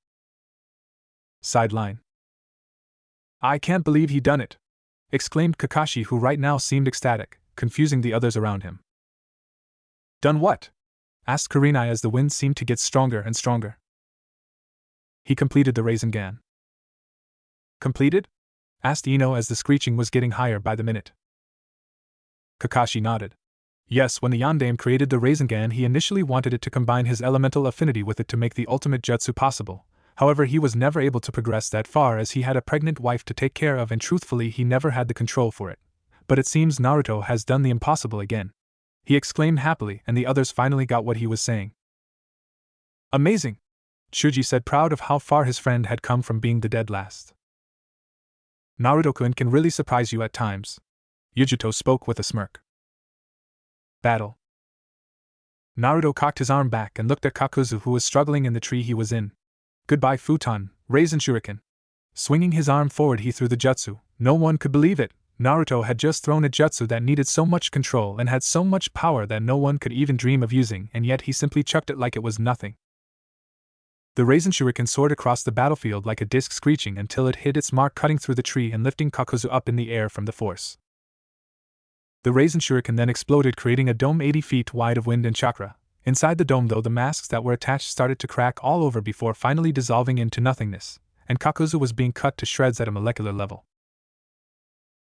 Sideline. I can't believe he done it, exclaimed Kakashi, who right now seemed ecstatic, confusing the others around him. Done what? Asked Kurenai as the wind seemed to get stronger and stronger. He completed the Rasengan. Completed? Asked Ino as the screeching was getting higher by the minute. Kakashi nodded. Yes, when the Yondaime created the Rasengan, he initially wanted it to combine his elemental affinity with it to make the ultimate jutsu possible. However, he was never able to progress that far as he had a pregnant wife to take care of, and truthfully he never had the control for it. But it seems Naruto has done the impossible again. he exclaimed happily, and the others finally got what he was saying. Amazing! Chuji said, proud of how far his friend had come from being the dead last. Naruto-kun can really surprise you at times. Yujito spoke with a smirk. Battle. Naruto cocked his arm back and looked at Kakuzu, who was struggling in the tree he was in. Goodbye, futon, Raisin Shuriken. Swinging his arm forward, he threw the jutsu. No one could believe it. Naruto had just thrown a jutsu that needed so much control and had so much power that no one could even dream of using, and yet he simply chucked it like it was nothing. The Raisin Shuriken soared across the battlefield like a disc, screeching until it hit its mark, cutting through the tree and lifting Kakuzu up in the air from the force. The Raisin Shuriken then exploded, creating a dome 80 feet wide of wind and chakra. Inside the dome, though, the masks that were attached started to crack all over before finally dissolving into nothingness, and Kakuzu was being cut to shreds at a molecular level.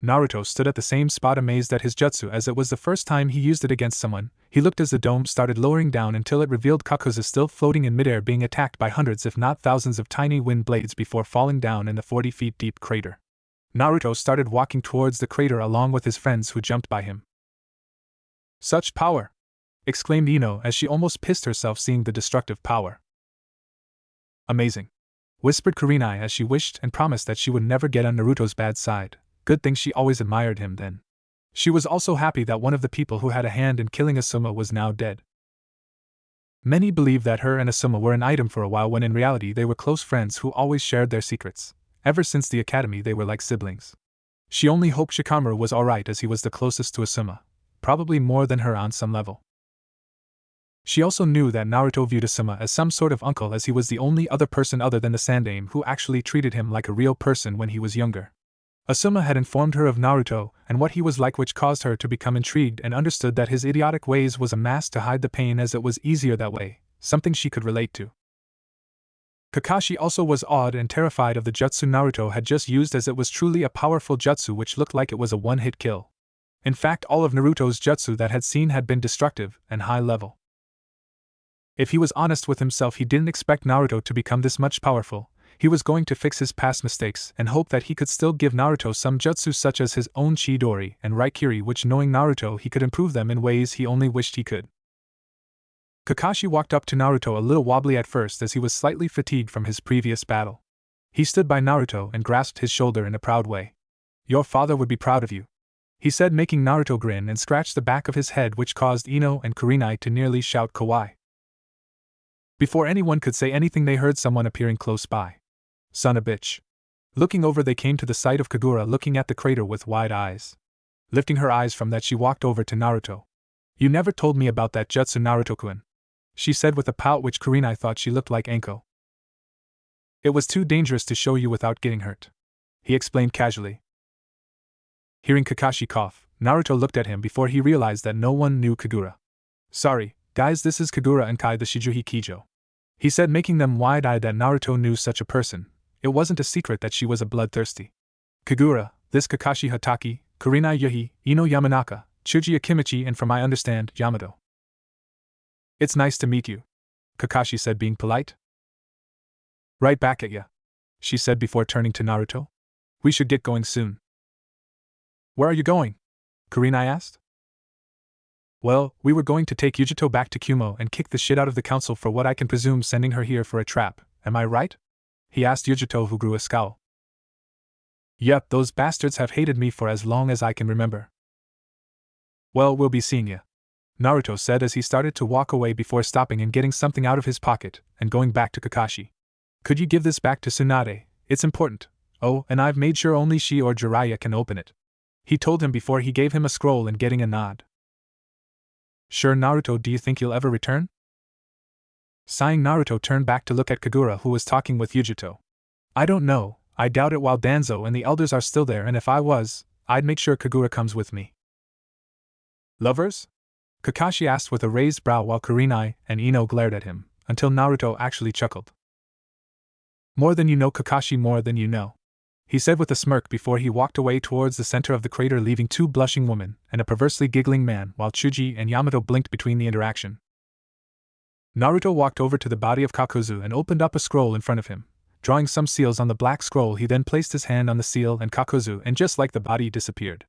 Naruto stood at the same spot, amazed at his jutsu, as it was the first time he used it against someone. He looked as the dome started lowering down until it revealed Kakuzu still floating in midair, being attacked by hundreds if not thousands of tiny wind blades before falling down in the 40 feet deep crater. Naruto started walking towards the crater along with his friends, who jumped by him. Such power! Exclaimed Ino as she almost pissed herself seeing the destructive power. Amazing! Whispered Kurenai as she wished and promised that she would never get on Naruto's bad side. Good thing she always admired him then. She was also happy that one of the people who had a hand in killing Asuma was now dead. Many believed that her and Asuma were an item for a while, when in reality they were close friends who always shared their secrets. Ever since the academy they were like siblings. She only hoped Shikamaru was alright, as he was the closest to Asuma, probably more than her on some level. She also knew that Naruto viewed Asuma as some sort of uncle, as he was the only other person other than the Sandaime who actually treated him like a real person when he was younger. Asuma had informed her of Naruto and what he was like, which caused her to become intrigued and understood that his idiotic ways was a mask to hide the pain, as it was easier that way, something she could relate to. Kakashi also was awed and terrified of the jutsu Naruto had just used, as it was truly a powerful jutsu which looked like it was a one-hit kill. In fact, all of Naruto's jutsu that had seen had been destructive and high level. If he was honest with himself, he didn't expect Naruto to become this much powerful. He was going to fix his past mistakes and hope that he could still give Naruto some jutsu such as his own Chidori and Raikiri, which, knowing Naruto, he could improve them in ways he only wished he could. Kakashi walked up to Naruto, a little wobbly at first as he was slightly fatigued from his previous battle. He stood by Naruto and grasped his shoulder in a proud way. "Your father would be proud of you," he said, making Naruto grin and scratch the back of his head, which caused Ino and Kurenai to nearly shout kawaii. Before anyone could say anything, they heard someone appearing close by. Son of a bitch. Looking over, they came to the sight of Kagura looking at the crater with wide eyes. Lifting her eyes from that, she walked over to Naruto. "You never told me about that jutsu, Naruto-kun," she said with a pout, which Kurenai thought she looked like Anko. "It was too dangerous to show you without getting hurt," he explained casually. Hearing Kakashi cough, Naruto looked at him before he realized that no one knew Kagura. "Sorry, guys, this is Kagura and Kai the Shijuhi Kijo," he said, making them wide-eyed that Naruto knew such a person. It wasn't a secret that she was a bloodthirsty. "Kagura, this Kakashi Hatake, Kurenai Yuhi, Ino Yamanaka, Chuji Akimichi, and from I understand, Yamato." "It's nice to meet you," Kakashi said, being polite. "Right back at ya," she said before turning to Naruto. "We should get going soon." "Where are you going?" Kurenai asked. "Well, we were going to take Yujito back to Kumo and kick the shit out of the council for what I can presume sending her here for a trap, am I right?" he asked Yujito, who grew a scowl. "Yep, those bastards have hated me for as long as I can remember." "Well, we'll be seeing ya," Naruto said as he started to walk away before stopping and getting something out of his pocket and going back to Kakashi. "Could you give this back to Tsunade? It's important. Oh, and I've made sure only she or Jiraiya can open it," he told him before he gave him a scroll and getting a nod. "Sure, Naruto, do you think you'll ever return?" Sighing, Naruto turned back to look at Kagura, who was talking with Yujito. "I don't know, I doubt it while Danzo and the elders are still there, and if I was, I'd make sure Kagura comes with me." "Lovers?" Kakashi asked with a raised brow while Kurenai and Ino glared at him, until Naruto actually chuckled. "More than you know, Kakashi, more than you know," he said with a smirk before he walked away towards the center of the crater, leaving two blushing women and a perversely giggling man, while Chuji and Yamato blinked between the interaction. Naruto walked over to the body of Kakuzu and opened up a scroll in front of him. Drawing some seals on the black scroll, he then placed his hand on the seal and Kakuzu, and just like the body disappeared.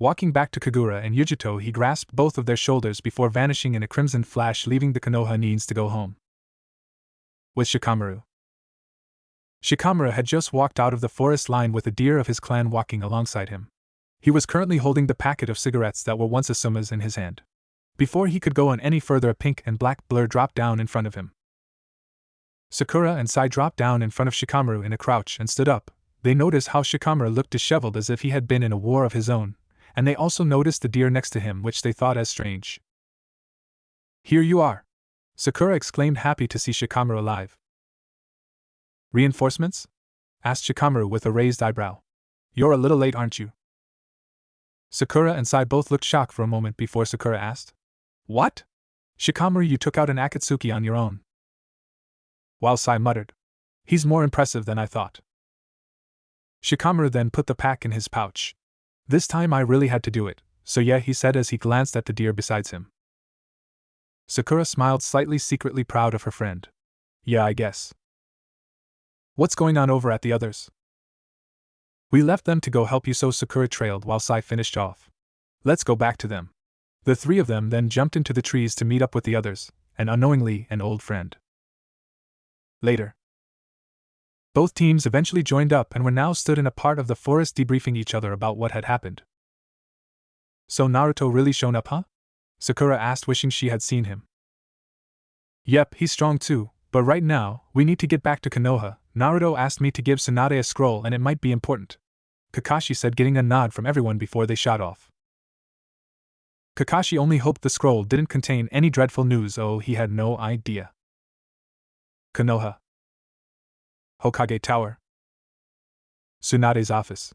Walking back to Kagura and Yujito, he grasped both of their shoulders before vanishing in a crimson flash, leaving the Konoha needs to go home. With Shikamaru. Shikamaru had just walked out of the forest line with a deer of his clan walking alongside him. He was currently holding the packet of cigarettes that were once Asuma's in his hand. Before he could go on any further, a pink and black blur dropped down in front of him. Sakura and Sai dropped down in front of Shikamaru in a crouch and stood up. They noticed how Shikamaru looked disheveled as if he had been in a war of his own, and they also noticed the deer next to him, which they thought as strange. "Here you are!" Sakura exclaimed, happy to see Shikamaru alive. "Reinforcements?" asked Shikamaru with a raised eyebrow. "You're a little late, aren't you?" Sakura and Sai both looked shocked for a moment before Sakura asked, "What?" "Shikamaru, you took out an Akatsuki on your own." While Sai muttered, "He's more impressive than I thought." Shikamaru then put the pack in his pouch. "This time I really had to do it, so yeah," he said as he glanced at the deer beside him. Sakura smiled slightly, secretly proud of her friend. "Yeah, I guess. What's going on over at the others?" "We left them to go help you," so Sakura trailed while Sai finished off. "Let's go back to them." The three of them then jumped into the trees to meet up with the others, and unknowingly an old friend. Later. Both teams eventually joined up and were now stood in a part of the forest debriefing each other about what had happened. "So Naruto really shown up, huh?" Sakura asked, wishing she had seen him. "Yep, he's strong too, but right now, we need to get back to Konoha. Naruto asked me to give Tsunade a scroll and it might be important," Kakashi said, getting a nod from everyone before they shot off. Kakashi only hoped the scroll didn't contain any dreadful news. Oh, he had no idea. Konoha. Hokage Tower. Tsunade's office.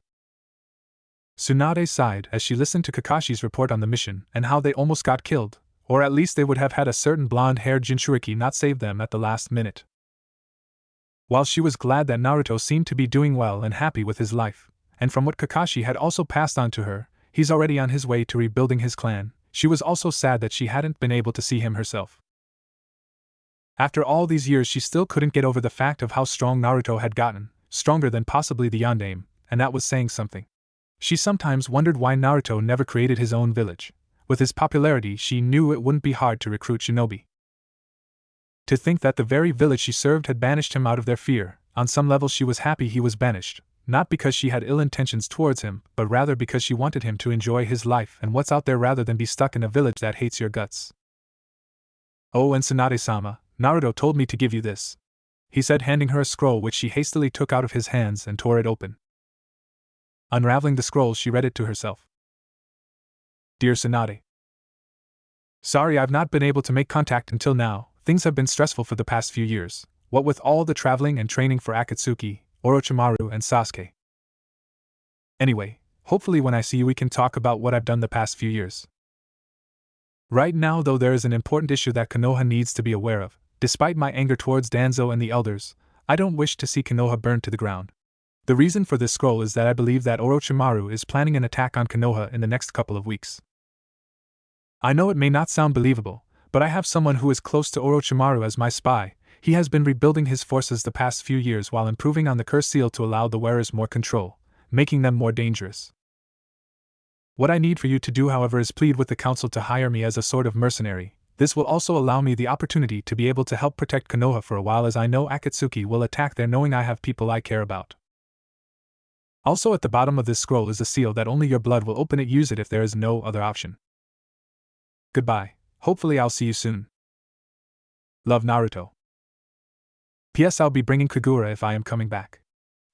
Tsunade sighed as she listened to Kakashi's report on the mission and how they almost got killed, or at least they would have had a certain blonde-haired Jinchuriki not save them at the last minute. While she was glad that Naruto seemed to be doing well and happy with his life, and from what Kakashi had also passed on to her, he's already on his way to rebuilding his clan, she was also sad that she hadn't been able to see him herself. After all these years, she still couldn't get over the fact of how strong Naruto had gotten, stronger than possibly the Yondaime, and that was saying something. She sometimes wondered why Naruto never created his own village. With his popularity, she knew it wouldn't be hard to recruit shinobi. To think that the very village she served had banished him out of their fear, on some level she was happy he was banished, not because she had ill intentions towards him, but rather because she wanted him to enjoy his life and what's out there rather than be stuck in a village that hates your guts. "Oh, and Tsunade-sama, Naruto told me to give you this," he said, handing her a scroll which she hastily took out of his hands and tore it open. Unraveling the scroll, she read it to herself. "Dear Tsunade, sorry I've not been able to make contact until now. Things have been stressful for the past few years, what with all the traveling and training for Akatsuki, Orochimaru and Sasuke. Anyway, hopefully when I see you we can talk about what I've done the past few years. Right now though there is an important issue that Konoha needs to be aware of. Despite my anger towards Danzo and the elders, I don't wish to see Konoha burned to the ground. The reason for this scroll is that I believe that Orochimaru is planning an attack on Konoha in the next couple of weeks. I know it may not sound believable, but I have someone who is close to Orochimaru as my spy. He has been rebuilding his forces the past few years while improving on the curse seal to allow the wearers more control, making them more dangerous. What I need for you to do, however, is plead with the council to hire me as a sort of mercenary. This will also allow me the opportunity to be able to help protect Konoha for a while, as I know Akatsuki will attack there, knowing I have people I care about. Also at the bottom of this scroll is a seal that only your blood will open it. Use it if there is no other option. Goodbye. Hopefully I'll see you soon. Love, Naruto. P.S. I'll be bringing Kagura if I am coming back.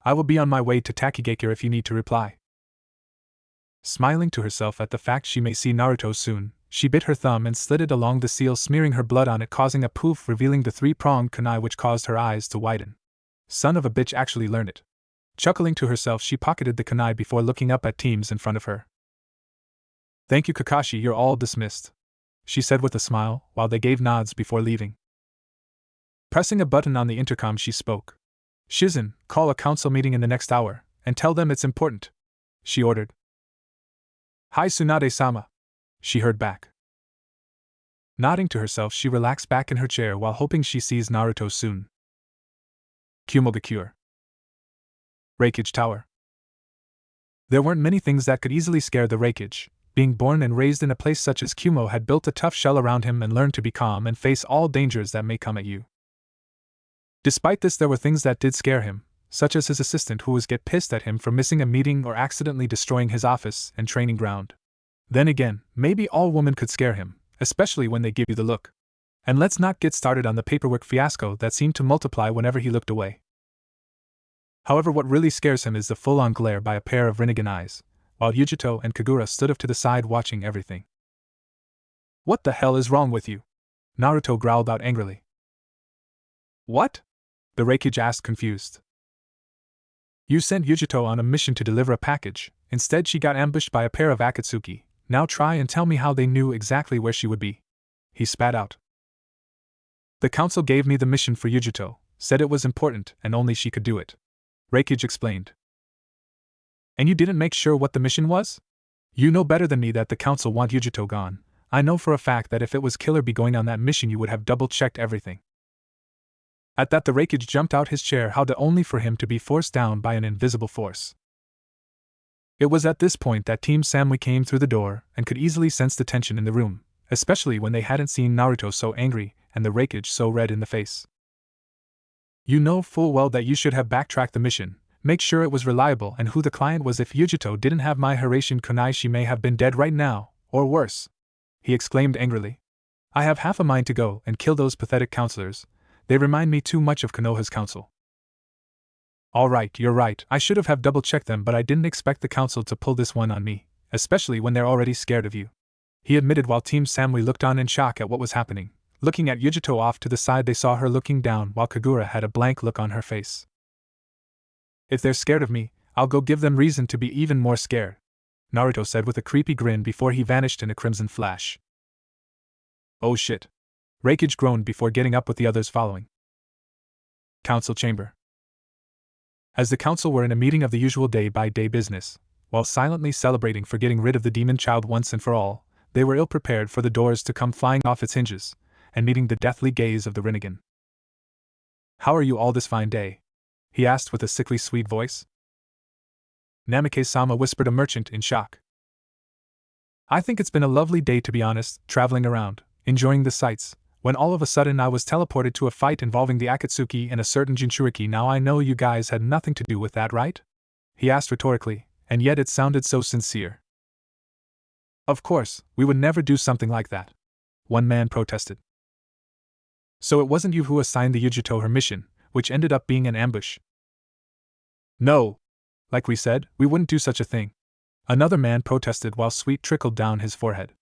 I will be on my way to Takigakure if you need to reply." Smiling to herself at the fact she may see Naruto soon, she bit her thumb and slid it along the seal, smearing her blood on it, causing a poof, revealing the three-pronged kunai which caused her eyes to widen. Son of a bitch actually learned it. Chuckling to herself, she pocketed the kunai before looking up at teams in front of her. "Thank you, Kakashi, you're all dismissed," she said with a smile, while they gave nods before leaving. Pressing a button on the intercom, she spoke. "Shizen, call a council meeting in the next hour, and tell them it's important," she ordered. "Hi Tsunade-sama," she heard back. Nodding to herself, she relaxed back in her chair while hoping she sees Naruto soon. Kumogakure. Reikage Tower. There weren't many things that could easily scare the Reikage. Being born and raised in a place such as Kumo had built a tough shell around him and learned to be calm and face all dangers that may come at you. Despite this, there were things that did scare him, such as his assistant who would get pissed at him for missing a meeting or accidentally destroying his office and training ground. Then again, maybe all women could scare him, especially when they give you the look. And let's not get started on the paperwork fiasco that seemed to multiply whenever he looked away. However, what really scares him is the full-on glare by a pair of Rinnegan eyes, while Yujito and Kagura stood off to the side watching everything. "What the hell is wrong with you?" Naruto growled out angrily. "What?" the Reikage asked, confused. "You sent Yujito on a mission to deliver a package. Instead she got ambushed by a pair of Akatsuki. Now try and tell me how they knew exactly where she would be," he spat out. "The council gave me the mission for Yujito, said it was important and only she could do it," Reikage explained. "And you didn't make sure what the mission was? You know better than me that the council want Yujito gone. I know for a fact that if it was Killer Bee going on that mission you would have double-checked everything." At that the Reikage jumped out his chair, howled only for him to be forced down by an invisible force. It was at this point that Team Samui came through the door and could easily sense the tension in the room, especially when they hadn't seen Naruto so angry and the Reikage so red in the face. "You know full well that you should have backtracked the mission, make sure it was reliable and who the client was. If Yujito didn't have my Hiraishin kunai she may have been dead right now, or worse," he exclaimed angrily. "I have half a mind to go and kill those pathetic counselors. They remind me too much of Konoha's council." "All right, you're right, I should have double-checked them, but I didn't expect the council to pull this one on me, especially when they're already scared of you," he admitted while Team Samui looked on in shock at what was happening. Looking at Yujito off to the side, they saw her looking down while Kagura had a blank look on her face. "If they're scared of me, I'll go give them reason to be even more scared," Naruto said with a creepy grin before he vanished in a crimson flash. "Oh shit," Reikage groaned before getting up with the others following. Council chamber. As the council were in a meeting of the usual day-by-day business, while silently celebrating for getting rid of the demon child once and for all, they were ill-prepared for the doors to come flying off its hinges, and meeting the deathly gaze of the Rinnegan. "How are you all this fine day?" he asked with a sickly sweet voice. "Namike-sama," whispered a merchant in shock. "I think it's been a lovely day, to be honest, traveling around, enjoying the sights, when all of a sudden I was teleported to a fight involving the Akatsuki and a certain Jinchuriki. Now I know you guys had nothing to do with that, right?" he asked rhetorically, and yet it sounded so sincere. "Of course, we would never do something like that," one man protested. "So it wasn't you who assigned the Yujito her mission, which ended up being an ambush?" "No. Like we said, we wouldn't do such a thing," another man protested while sweat trickled down his forehead.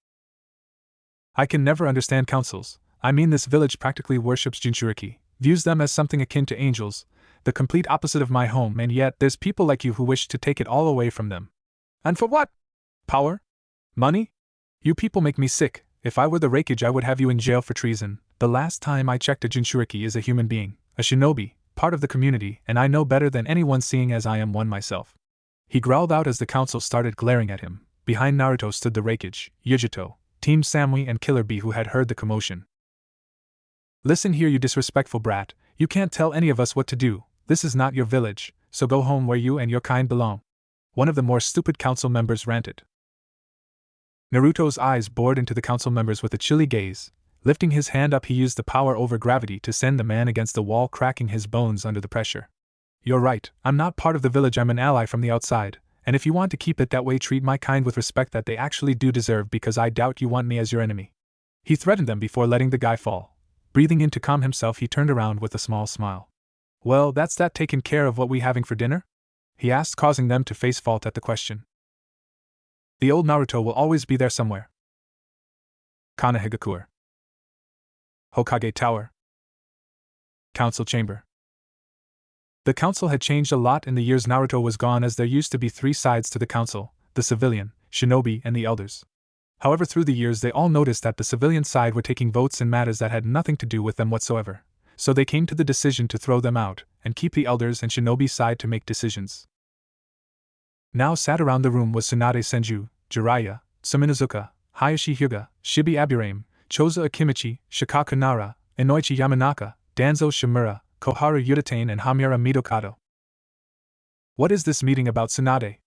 "I can never understand councils. I mean, this village practically worships Jinchuriki, views them as something akin to angels, the complete opposite of my home, and yet there's people like you who wish to take it all away from them. And for what? Power? Money? You people make me sick. If I were the Reikage I would have you in jail for treason. The last time I checked, a Jinchuriki is a human being, a shinobi, part of the community, and I know better than anyone, seeing as I am one myself," he growled out as the council started glaring at him. Behind Naruto stood the Reikage, Yujito, Team Samui and Killer Bee, who had heard the commotion. "Listen here, you disrespectful brat, you can't tell any of us what to do. This is not your village, so go home where you and your kind belong," one of the more stupid council members ranted. Naruto's eyes bored into the council members with a chilly gaze. Lifting his hand up, he used the power over gravity to send the man against the wall, cracking his bones under the pressure. "You're right, I'm not part of the village, I'm an ally from the outside, and if you want to keep it that way, treat my kind with respect that they actually do deserve, because I doubt you want me as your enemy," he threatened them before letting the guy fall. Breathing in to calm himself, he turned around with a small smile. "Well, that's that taken care of. What we having for dinner?" he asked, causing them to face fault at the question. "The old Naruto will always be there somewhere." Kanehigakure. Hokage Tower. Council Chamber. The council had changed a lot in the years Naruto was gone, as there used to be three sides to the council: the civilian, shinobi, and the elders. However, through the years they all noticed that the civilian side were taking votes in matters that had nothing to do with them whatsoever, so they came to the decision to throw them out, and keep the elders and shinobi side to make decisions. Now sat around the room was Tsunade Senju, Jiraiya, Suminazuka, Hayashi Hyuga, Shibi Aburame, Choza Akimichi, Shikaku Nara, Inoichi Yamanaka, Danzo Shimura, Koharu Udatane, and Hamiura Midokado. "What is this meeting about, Tsunade?"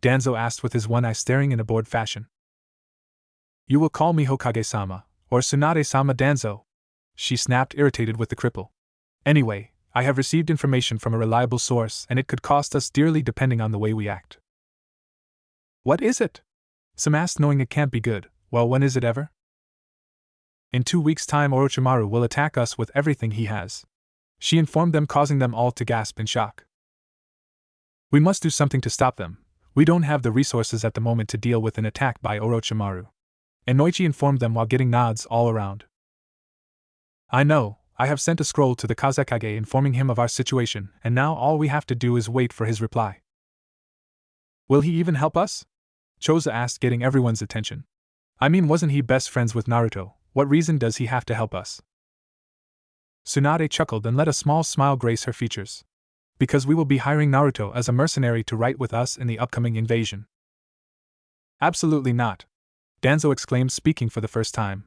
Danzo asked with his one eye staring in a bored fashion. You will call me Hokage-sama, or Tsunade-sama Danzo, she snapped, irritated with the cripple. Anyway, I have received information from a reliable source and it could cost us dearly depending on the way we act. What is it? Some asked, knowing it can't be good. Well, when is it ever? In 2 weeks' time Orochimaru will attack us with everything he has, she informed them, causing them all to gasp in shock. We must do something to stop them. We don't have the resources at the moment to deal with an attack by Orochimaru, Inoichi informed them while getting nods all around. I know, I have sent a scroll to the Kazekage informing him of our situation, and now all we have to do is wait for his reply. Will he even help us? Choza asked, getting everyone's attention. I mean, wasn't he best friends with Naruto? What reason does he have to help us? Tsunade chuckled and let a small smile grace her features. Because we will be hiring Naruto as a mercenary to fight with us in the upcoming invasion. Absolutely not, Danzo exclaimed, speaking for the first time.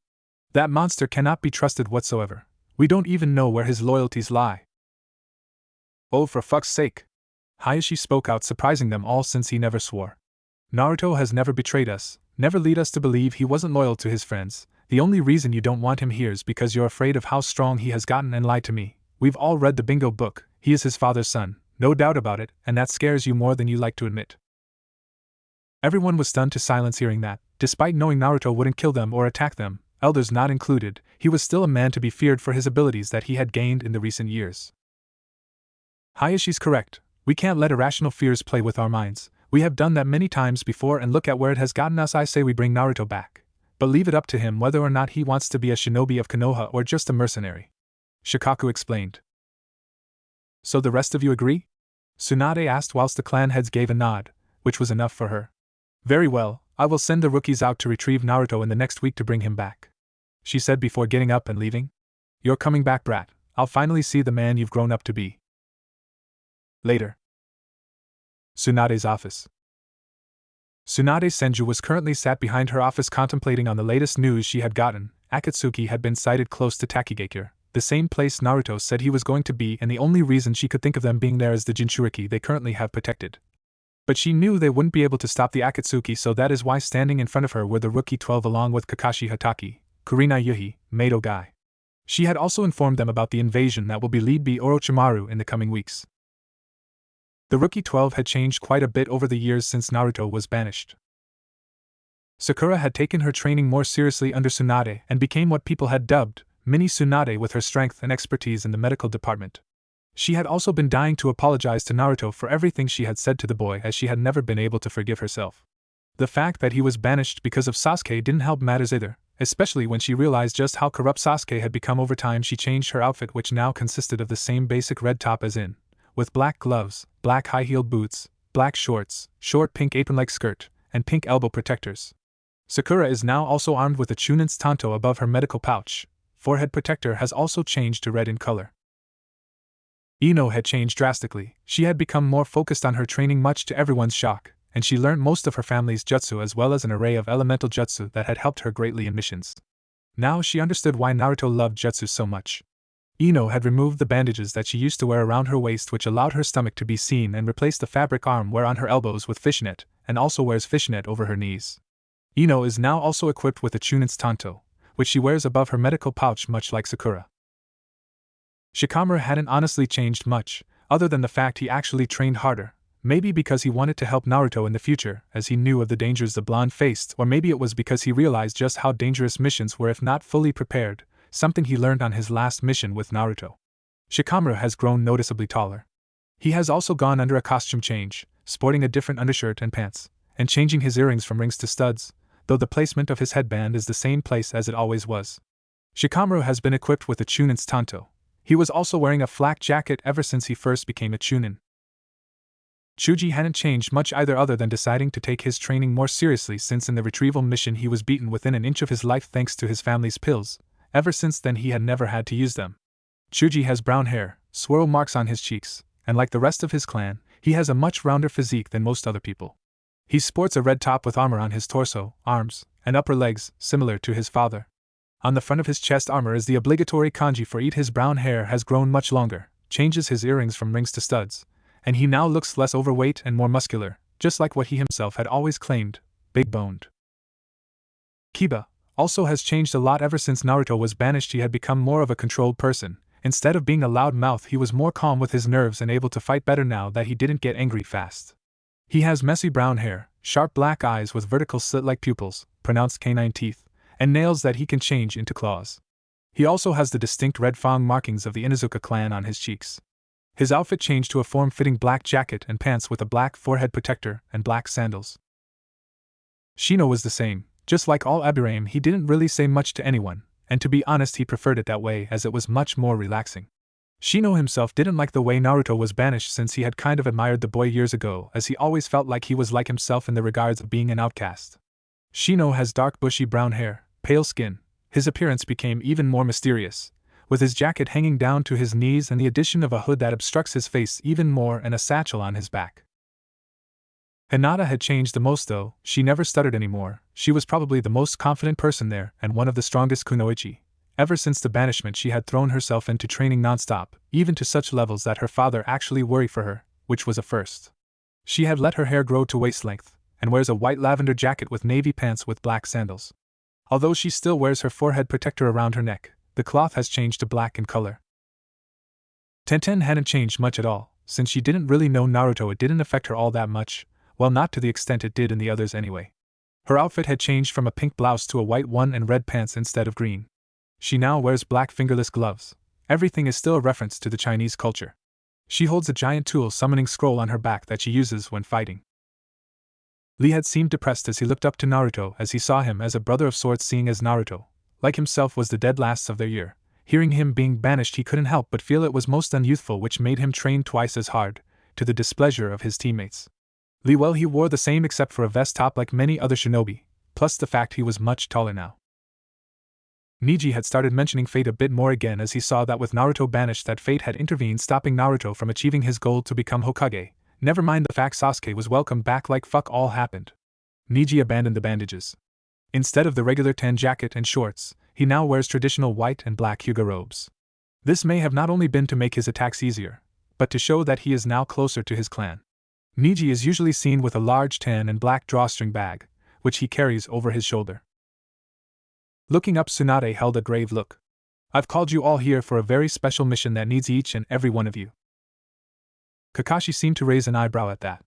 That monster cannot be trusted whatsoever. We don't even know where his loyalties lie. Oh, for fuck's sake! Hayashi spoke out, surprising them all since he never swore. Naruto has never betrayed us, never led us to believe he wasn't loyal to his friends. The only reason you don't want him here is because you're afraid of how strong he has gotten and lied to me. We've all read the bingo book, he is his father's son, no doubt about it, and that scares you more than you like to admit. Everyone was stunned to silence hearing that. Despite knowing Naruto wouldn't kill them or attack them, elders not included, he was still a man to be feared for his abilities that he had gained in the recent years. Hayashi's correct. We can't let irrational fears play with our minds. We have done that many times before and look at where it has gotten us. I say we bring Naruto back, but leave it up to him whether or not he wants to be a shinobi of Konoha or just a mercenary, Shikaku explained. So the rest of you agree? Tsunade asked whilst the clan heads gave a nod, which was enough for her. Very well, I will send the rookies out to retrieve Naruto in the next week to bring him back, she said before getting up and leaving. You're coming back, brat. I'll finally see the man you've grown up to be. Later. Tsunade's office. Tsunade Senju was currently sat behind her office contemplating on the latest news she had gotten. Akatsuki had been sighted close to Takigakure, the same place Naruto said he was going to be, and the only reason she could think of them being there is the Jinchuriki they currently have protected. But she knew they wouldn't be able to stop the Akatsuki, so that is why standing in front of her were the Rookie 12 along with Kakashi Hatake, Kurenai Yuhi, Mado Gai. She had also informed them about the invasion that will be led by Orochimaru in the coming weeks. The Rookie 12 had changed quite a bit over the years since Naruto was banished. Sakura had taken her training more seriously under Tsunade and became what people had dubbed Mini Tsunade with her strength and expertise in the medical department. She had also been dying to apologize to Naruto for everything she had said to the boy, as she had never been able to forgive herself. The fact that he was banished because of Sasuke didn't help matters either, especially when she realized just how corrupt Sasuke had become over time. She changed her outfit, which now consisted of the same basic red top as in, with black gloves, black high-heeled boots, black shorts, short pink apron-like skirt, and pink elbow protectors. Sakura is now also armed with a Chunin's Tanto above her medical pouch. Forehead protector has also changed to red in color. Ino had changed drastically. She had become more focused on her training, much to everyone's shock, and she learned most of her family's jutsu as well as an array of elemental jutsu that had helped her greatly in missions. Now she understood why Naruto loved jutsu so much. Ino had removed the bandages that she used to wear around her waist, which allowed her stomach to be seen, and replaced the fabric arm wear on her elbows with fishnet, and also wears fishnet over her knees. Ino is now also equipped with a Chunin's Tanto, which she wears above her medical pouch much like Sakura. Shikamaru hadn't honestly changed much, other than the fact he actually trained harder, maybe because he wanted to help Naruto in the future, as he knew of the dangers the blonde faced, or maybe it was because he realized just how dangerous missions were if not fully prepared, something he learned on his last mission with Naruto. Shikamaru has grown noticeably taller. He has also gone under a costume change, sporting a different undershirt and pants, and changing his earrings from rings to studs, though the placement of his headband is the same place as it always was. Shikamaru has been equipped with a Chunin's Tanto. He was also wearing a flak jacket ever since he first became a Chunin. Chuji hadn't changed much either, other than deciding to take his training more seriously, since in the retrieval mission he was beaten within an inch of his life thanks to his family's pills. Ever since then he had never had to use them. Chuji has brown hair, swirl marks on his cheeks, and like the rest of his clan, he has a much rounder physique than most other people. He sports a red top with armor on his torso, arms, and upper legs, similar to his father. On the front of his chest armor is the obligatory kanji for eat. His brown hair has grown much longer, changes his earrings from rings to studs, and he now looks less overweight and more muscular, just like what he himself had always claimed, big-boned. Kiba also has changed a lot ever since Naruto was banished. He had become more of a controlled person. Instead of being a loud mouth, he was more calm with his nerves and able to fight better now that he didn't get angry fast. He has messy brown hair, sharp black eyes with vertical slit-like pupils, pronounced canine teeth, and nails that he can change into claws. He also has the distinct red fang markings of the Inuzuka clan on his cheeks. His outfit changed to a form-fitting black jacket and pants with a black forehead protector and black sandals. Shino was the same. Just like all Aburaim, he didn't really say much to anyone, and to be honest he preferred it that way as it was much more relaxing. Shino himself didn't like the way Naruto was banished since he had kind of admired the boy years ago, as he always felt like he was like himself in the regards of being an outcast. Shino has dark bushy brown hair, pale skin. His appearance became even more mysterious, with his jacket hanging down to his knees and the addition of a hood that obstructs his face even more and a satchel on his back. Hinata had changed the most though. She never stuttered anymore. She was probably the most confident person there and one of the strongest kunoichi. Ever since the banishment she had thrown herself into training non-stop, even to such levels that her father actually worried for her, which was a first. She had let her hair grow to waist length, and wears a white lavender jacket with navy pants with black sandals. Although she still wears her forehead protector around her neck, the cloth has changed to black in color. Tenten hadn't changed much at all. Since she didn't really know Naruto, it didn't affect her all that much. Well, not to the extent it did in the others anyway. Her outfit had changed from a pink blouse to a white one and red pants instead of green. She now wears black fingerless gloves. Everything is still a reference to the Chinese culture. She holds a giant tool summoning scroll on her back that she uses when fighting. Lee had seemed depressed as he looked up to Naruto as he saw him as a brother of sorts, seeing as Naruto, like himself, was the dead last of their year. Hearing him being banished, he couldn't help but feel it was most unyouthful, which made him train twice as hard, to the displeasure of his teammates. Lee, well, he wore the same except for a vest top like many other shinobi, plus the fact he was much taller now. Niji had started mentioning fate a bit more again as he saw that with Naruto banished that fate had intervened, stopping Naruto from achieving his goal to become Hokage. Never mind the fact Sasuke was welcomed back like fuck all happened. Niji abandoned the bandages. Instead of the regular tan jacket and shorts, he now wears traditional white and black hyuga robes. This may have not only been to make his attacks easier, but to show that he is now closer to his clan. Niji is usually seen with a large tan and black drawstring bag, which he carries over his shoulder. Looking up, Tsunade held a grave look. I've called you all here for a very special mission that needs each and every one of you. Kakashi seemed to raise an eyebrow at that.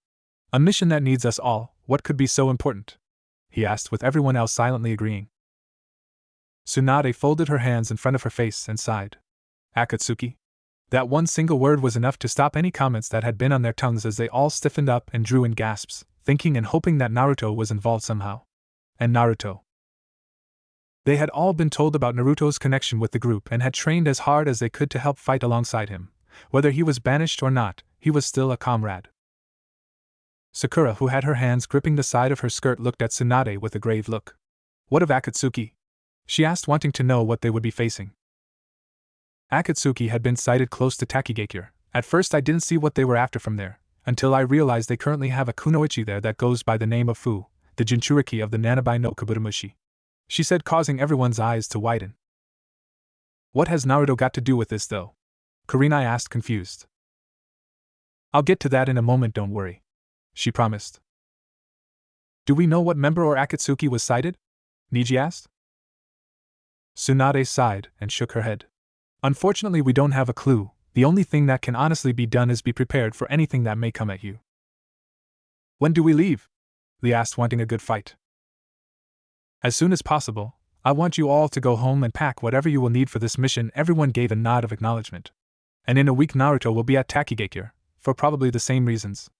A mission that needs us all, what could be so important? He asked, with everyone else silently agreeing. Tsunade folded her hands in front of her face and sighed. Akatsuki? That one single word was enough to stop any comments that had been on their tongues as they all stiffened up and drew in gasps, thinking and hoping that Naruto was involved somehow. And Naruto. They had all been told about Naruto's connection with the group and had trained as hard as they could to help fight alongside him. Whether he was banished or not, he was still a comrade. Sakura, who had her hands gripping the side of her skirt, looked at Tsunade with a grave look. What of Akatsuki? She asked, wanting to know what they would be facing. Akatsuki had been sighted close to Takigakure. At first I didn't see what they were after from there, until I realized they currently have a kunoichi there that goes by the name of Fu, the Jinchuriki of the Nanabai no Kabutomushi. She said, causing everyone's eyes to widen. What has Naruto got to do with this though? Kurenai asked, confused. I'll get to that in a moment, don't worry, she promised. Do we know what member or Akatsuki was sighted? Niji asked. Tsunade sighed and shook her head. Unfortunately, we don't have a clue. The only thing that can honestly be done is be prepared for anything that may come at you. When do we leave? Lee asked, wanting a good fight. As soon as possible. I want you all to go home and pack whatever you will need for this mission. Everyone gave a nod of acknowledgement. And in a week Naruto will be at Takigakure, for probably the same reasons.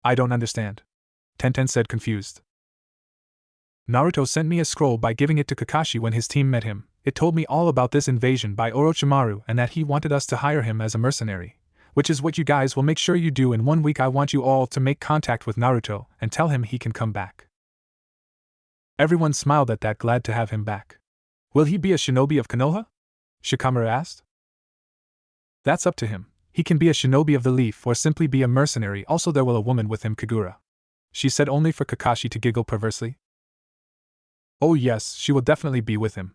I don't understand, Tenten said, confused. Naruto sent me a scroll by giving it to Kakashi when his team met him. It told me all about this invasion by Orochimaru and that he wanted us to hire him as a mercenary, which is what you guys will make sure you do in 1 week. I want you all to make contact with Naruto and tell him he can come back. Everyone smiled at that, glad to have him back. Will he be a shinobi of Konoha? Shikamaru asked. That's up to him. He can be a shinobi of the leaf or simply be a mercenary. Also there will a woman with him, Kagura. She said, only for Kakashi to giggle perversely. Oh yes, she will definitely be with him,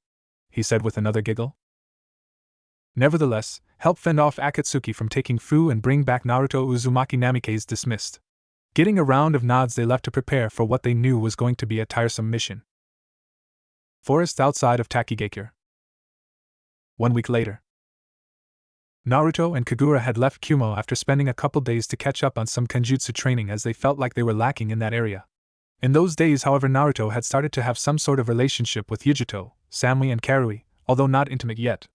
he said with another giggle. Nevertheless, help fend off Akatsuki from taking Fu and bring back Naruto. Uzumaki Namike is dismissed. Getting a round of nods, they left to prepare for what they knew was going to be a tiresome mission. Forest outside of Takigakure. 1 week later. Naruto and Kagura had left Kumo after spending a couple days to catch up on some kenjutsu training as they felt like they were lacking in that area. In those days, however, Naruto had started to have some sort of relationship with Yujito, Samui and Karui, although not intimate yet.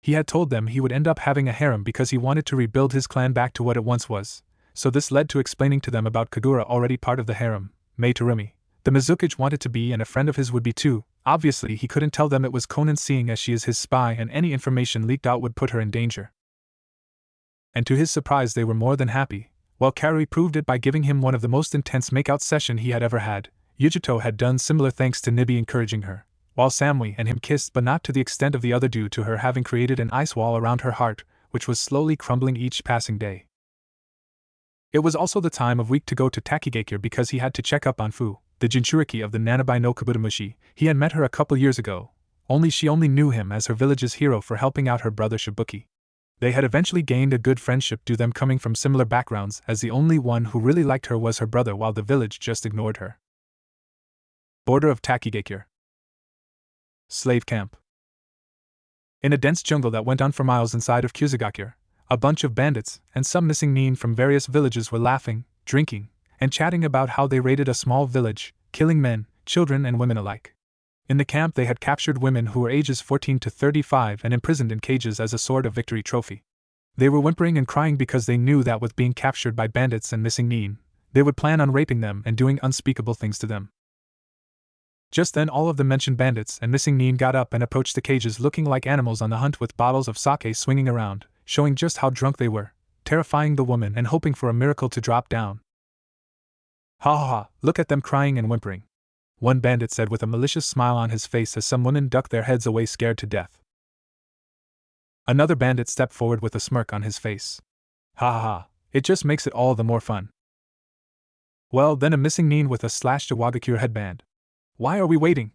He had told them he would end up having a harem because he wanted to rebuild his clan back to what it once was, so this led to explaining to them about Kagura already part of the harem, Mei Terumi. The Mizukage wanted to be and a friend of his would be too. Obviously he couldn't tell them it was Konan seeing as she is his spy and any information leaked out would put her in danger. And to his surprise they were more than happy. While Karui proved it by giving him one of the most intense makeout sessions he had ever had, Yujito had done similar thanks to Nibi encouraging her, while Samui and him kissed but not to the extent of the other due to her having created an ice wall around her heart, which was slowly crumbling each passing day. It was also the time of week to go to Takigakure because he had to check up on Fu, the Jinchuriki of the Nanabai no Kabutamushi. He had met her a couple years ago, only she only knew him as her village's hero for helping out her brother Shibuki. They had eventually gained a good friendship due to them coming from similar backgrounds, as the only one who really liked her was her brother while the village just ignored her. Border of Takigakure. Slave camp. In a dense jungle that went on for miles inside of Kusagakure, a bunch of bandits and some missing nin from various villages were laughing, drinking, and chatting about how they raided a small village, killing men, children and women alike. In the camp they had captured women who were ages 14 to 35 and imprisoned in cages as a sword of victory trophy. They were whimpering and crying because they knew that with being captured by bandits and missing nin, they would plan on raping them and doing unspeakable things to them. Just then all of the mentioned bandits and missing nin got up and approached the cages looking like animals on the hunt with bottles of sake swinging around, showing just how drunk they were, terrifying the woman and hoping for a miracle to drop down. Ha ha ha, look at them crying and whimpering, one bandit said with a malicious smile on his face as some women ducked their heads away scared to death. Another bandit stepped forward with a smirk on his face. Ha ha ha, it just makes it all the more fun. Well, then a missing nin with a slashed Iwagakure headband. Why are we waiting?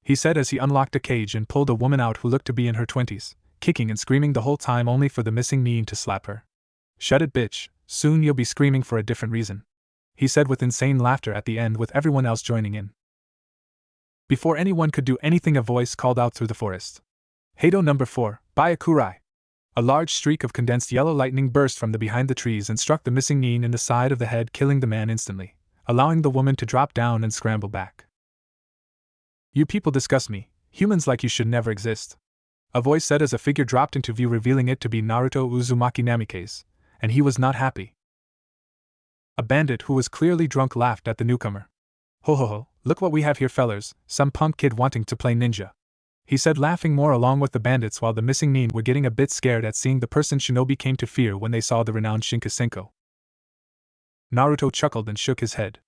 He said as he unlocked a cage and pulled a woman out who looked to be in her 20s, kicking and screaming the whole time only for the missing nin to slap her. Shut it, bitch, soon you'll be screaming for a different reason, he said with insane laughter at the end with everyone else joining in. Before anyone could do anything a voice called out through the forest. Heido number 4, Byakurai. A large streak of condensed yellow lightning burst from behind the trees and struck the missing nin in the side of the head, killing the man instantly, allowing the woman to drop down and scramble back. You people disgust me, humans like you should never exist, a voice said as a figure dropped into view revealing it to be Naruto Uzumaki Namikaze, and he was not happy. A bandit who was clearly drunk laughed at the newcomer. Ho ho ho, look what we have here fellers, some punk kid wanting to play ninja, he said laughing more along with the bandits while the missing nin were getting a bit scared at seeing the person Shinobi came to fear when they saw the renowned Shinkasenko. Naruto chuckled and shook his head.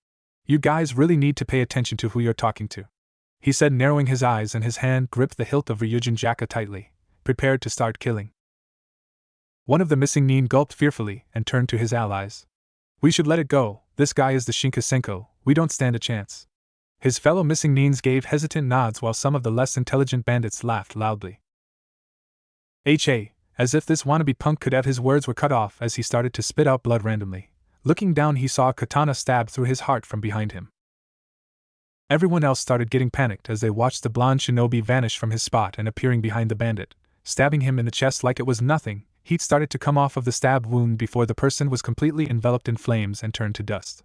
You guys really need to pay attention to who you're talking to, he said narrowing his eyes and his hand gripped the hilt of Ryujin Jaka tightly, prepared to start killing. One of the missing nin gulped fearfully and turned to his allies. We should let it go, this guy is the Shinkasenko, we don't stand a chance. His fellow missing nins gave hesitant nods while some of the less intelligent bandits laughed loudly. As if this wannabe punk could have. His words were cut off as he started to spit out blood randomly. Looking down he saw a katana stabbed through his heart from behind him. Everyone else started getting panicked as they watched the blonde shinobi vanish from his spot and appearing behind the bandit, stabbing him in the chest like it was nothing. Heat started to come off of the stab wound before the person was completely enveloped in flames and turned to dust.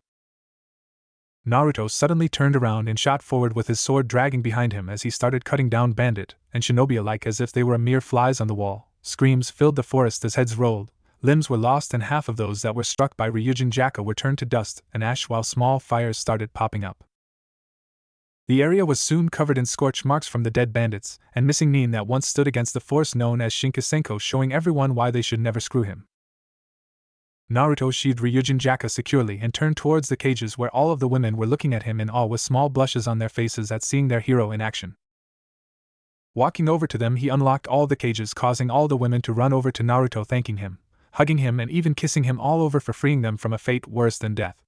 Naruto suddenly turned around and shot forward with his sword dragging behind him as he started cutting down bandit and shinobi alike as if they were mere flies on the wall. Screams filled the forest as heads rolled, limbs were lost and half of those that were struck by Ryujin Jaka were turned to dust and ash while small fires started popping up. The area was soon covered in scorch marks from the dead bandits and missing nin that once stood against the force known as Shinkasenko, showing everyone why they should never screw him. Naruto sheathed Ryujin Jaka securely and turned towards the cages where all of the women were looking at him in awe with small blushes on their faces at seeing their hero in action. Walking over to them he unlocked all the cages, causing all the women to run over to Naruto thanking him, hugging him and even kissing him all over for freeing them from a fate worse than death.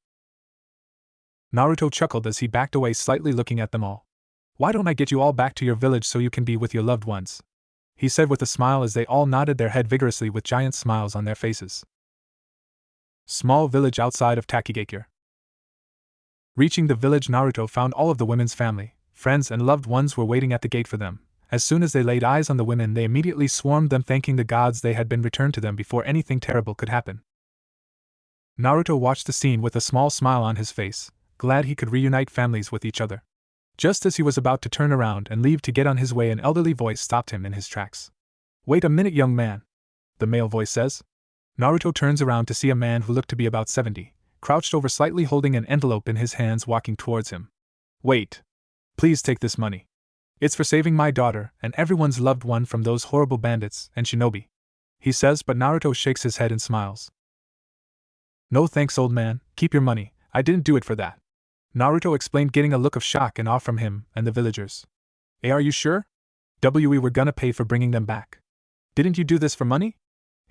Naruto chuckled as he backed away slightly looking at them all. Why don't I get you all back to your village so you can be with your loved ones? He said with a smile as they all nodded their head vigorously with giant smiles on their faces. Small village outside of Takigakure. Reaching the village, Naruto found all of the women's family, friends and loved ones were waiting at the gate for them. As soon as they laid eyes on the women, they immediately swarmed them, thanking the gods they had been returned to them before anything terrible could happen. Naruto watched the scene with a small smile on his face, glad he could reunite families with each other. Just as he was about to turn around and leave to get on his way, an elderly voice stopped him in his tracks. "Wait a minute, young man," the male voice says. Naruto turns around to see a man who looked to be about 70, crouched over slightly holding an envelope in his hands, walking towards him. "Wait. Please take this money. It's for saving my daughter and everyone's loved one from those horrible bandits and shinobi," he says, but Naruto shakes his head and smiles. "No thanks, old man, keep your money, I didn't do it for that," Naruto explained, getting a look of shock and awe from him and the villagers. "Hey, are you sure? We were gonna pay for bringing them back. Didn't you do this for money?"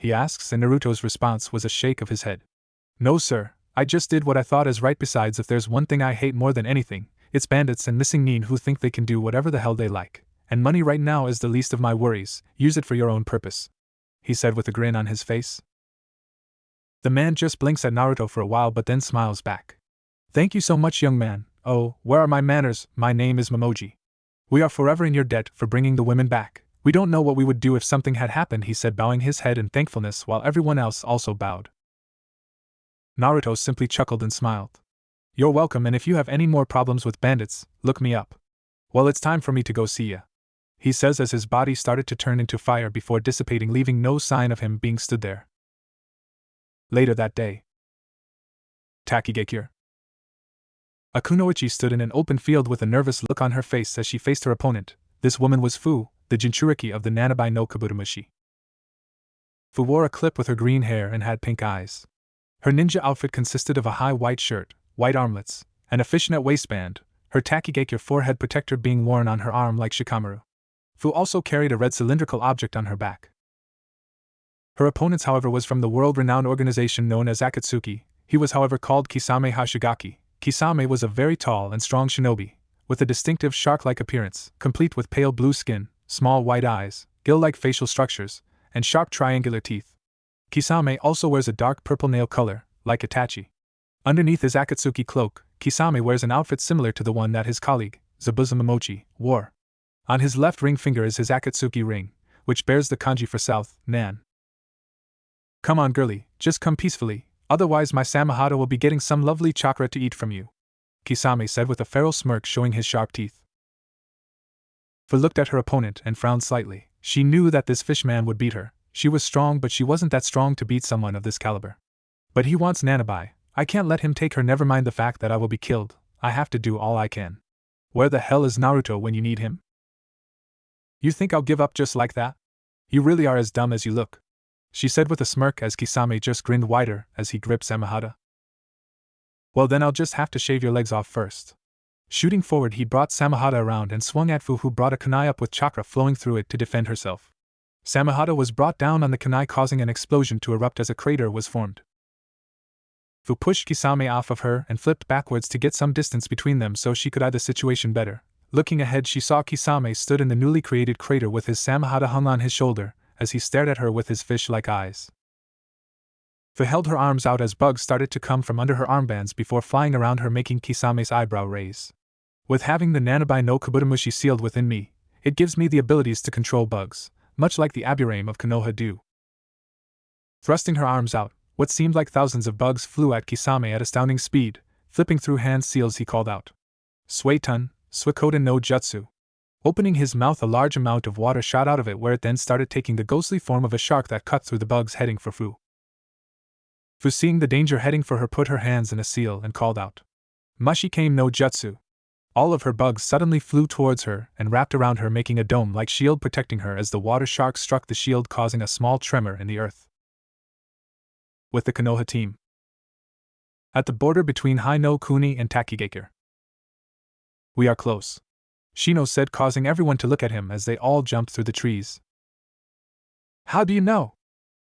he asks, and Naruto's response was a shake of his head. "No sir, I just did what I thought is right. Besides, if there's one thing I hate more than anything, it's bandits and missing Nin who think they can do whatever the hell they like, and money right now is the least of my worries. Use it for your own purpose," he said with a grin on his face. The man just blinks at Naruto for a while but then smiles back. "Thank you so much, young man. Oh, where are my manners? My name is Momoji. We are forever in your debt for bringing the women back. We don't know what we would do if something had happened," he said, bowing his head in thankfulness while everyone else also bowed. Naruto simply chuckled and smiled. "You're welcome, and if you have any more problems with bandits, look me up. Well, it's time for me to go see ya," he says as his body started to turn into fire before dissipating, leaving no sign of him being stood there. Later that day. Takigakure. Akunoichi stood in an open field with a nervous look on her face as she faced her opponent. This woman was Fu, the Jinchuriki of the Nanabai no Kabutomushi. Fu wore a clip with her green hair and had pink eyes. Her ninja outfit consisted of a high white shirt, white armlets, and a fishnet waistband, her Takigakure forehead protector being worn on her arm like Shikamaru. Fu also carried a red cylindrical object on her back. Her opponent, however, was from the world-renowned organization known as Akatsuki. He was, however, called Kisame Hashigaki. Kisame was a very tall and strong shinobi, with a distinctive shark-like appearance, complete with pale blue skin, small white eyes, gill-like facial structures, and sharp triangular teeth. Kisame also wears a dark purple nail color, like Itachi. Underneath his Akatsuki cloak, Kisame wears an outfit similar to the one that his colleague, Zabuza Momochi, wore. On his left ring finger is his Akatsuki ring, which bears the kanji for South, Nan. "Come on, girlie, just come peacefully, otherwise my Samahata will be getting some lovely chakra to eat from you," Kisame said with a feral smirk showing his sharp teeth. Fu looked at her opponent and frowned slightly. She knew that this fishman would beat her. She was strong, but she wasn't that strong to beat someone of this caliber. "But he wants Nanabai. I can't let him take her. Never mind the fact that I will be killed. I have to do all I can. Where the hell is Naruto when you need him? You think I'll give up just like that? You really are as dumb as you look," she said with a smirk as Kisame just grinned wider as he gripped Samahata. "Well, then I'll just have to shave your legs off first." Shooting forward, he brought Samahata around and swung at Fu, who brought a kunai up with chakra flowing through it to defend herself. Samahata was brought down on the kunai, causing an explosion to erupt as a crater was formed. Fu pushed Kisame off of her and flipped backwards to get some distance between them so she could eye the situation better. Looking ahead, she saw Kisame stood in the newly created crater with his Samahata hung on his shoulder, as he stared at her with his fish-like eyes. Fu held her arms out as bugs started to come from under her armbands before flying around her, making Kisame's eyebrow raise. "With having the Nanabai no Kabutomushi sealed within me, it gives me the abilities to control bugs, much like the Aburame of Konoha do." Thrusting her arms out, what seemed like thousands of bugs flew at Kisame at astounding speed. Flipping through hand seals, he called out, "Suetun, Suikoden no Jutsu." Opening his mouth, a large amount of water shot out of it, where it then started taking the ghostly form of a shark that cut through the bugs heading for Fu. Fu, seeing the danger heading for her, put her hands in a seal and called out, "Mashikame no Jutsu." All of her bugs suddenly flew towards her and wrapped around her, making a dome-like shield protecting her as the water shark struck the shield, causing a small tremor in the earth. With the Konoha team. At the border between Hino Kuni and Takigakure. "We are close," Shino said, causing everyone to look at him as they all jumped through the trees. "How do you know?"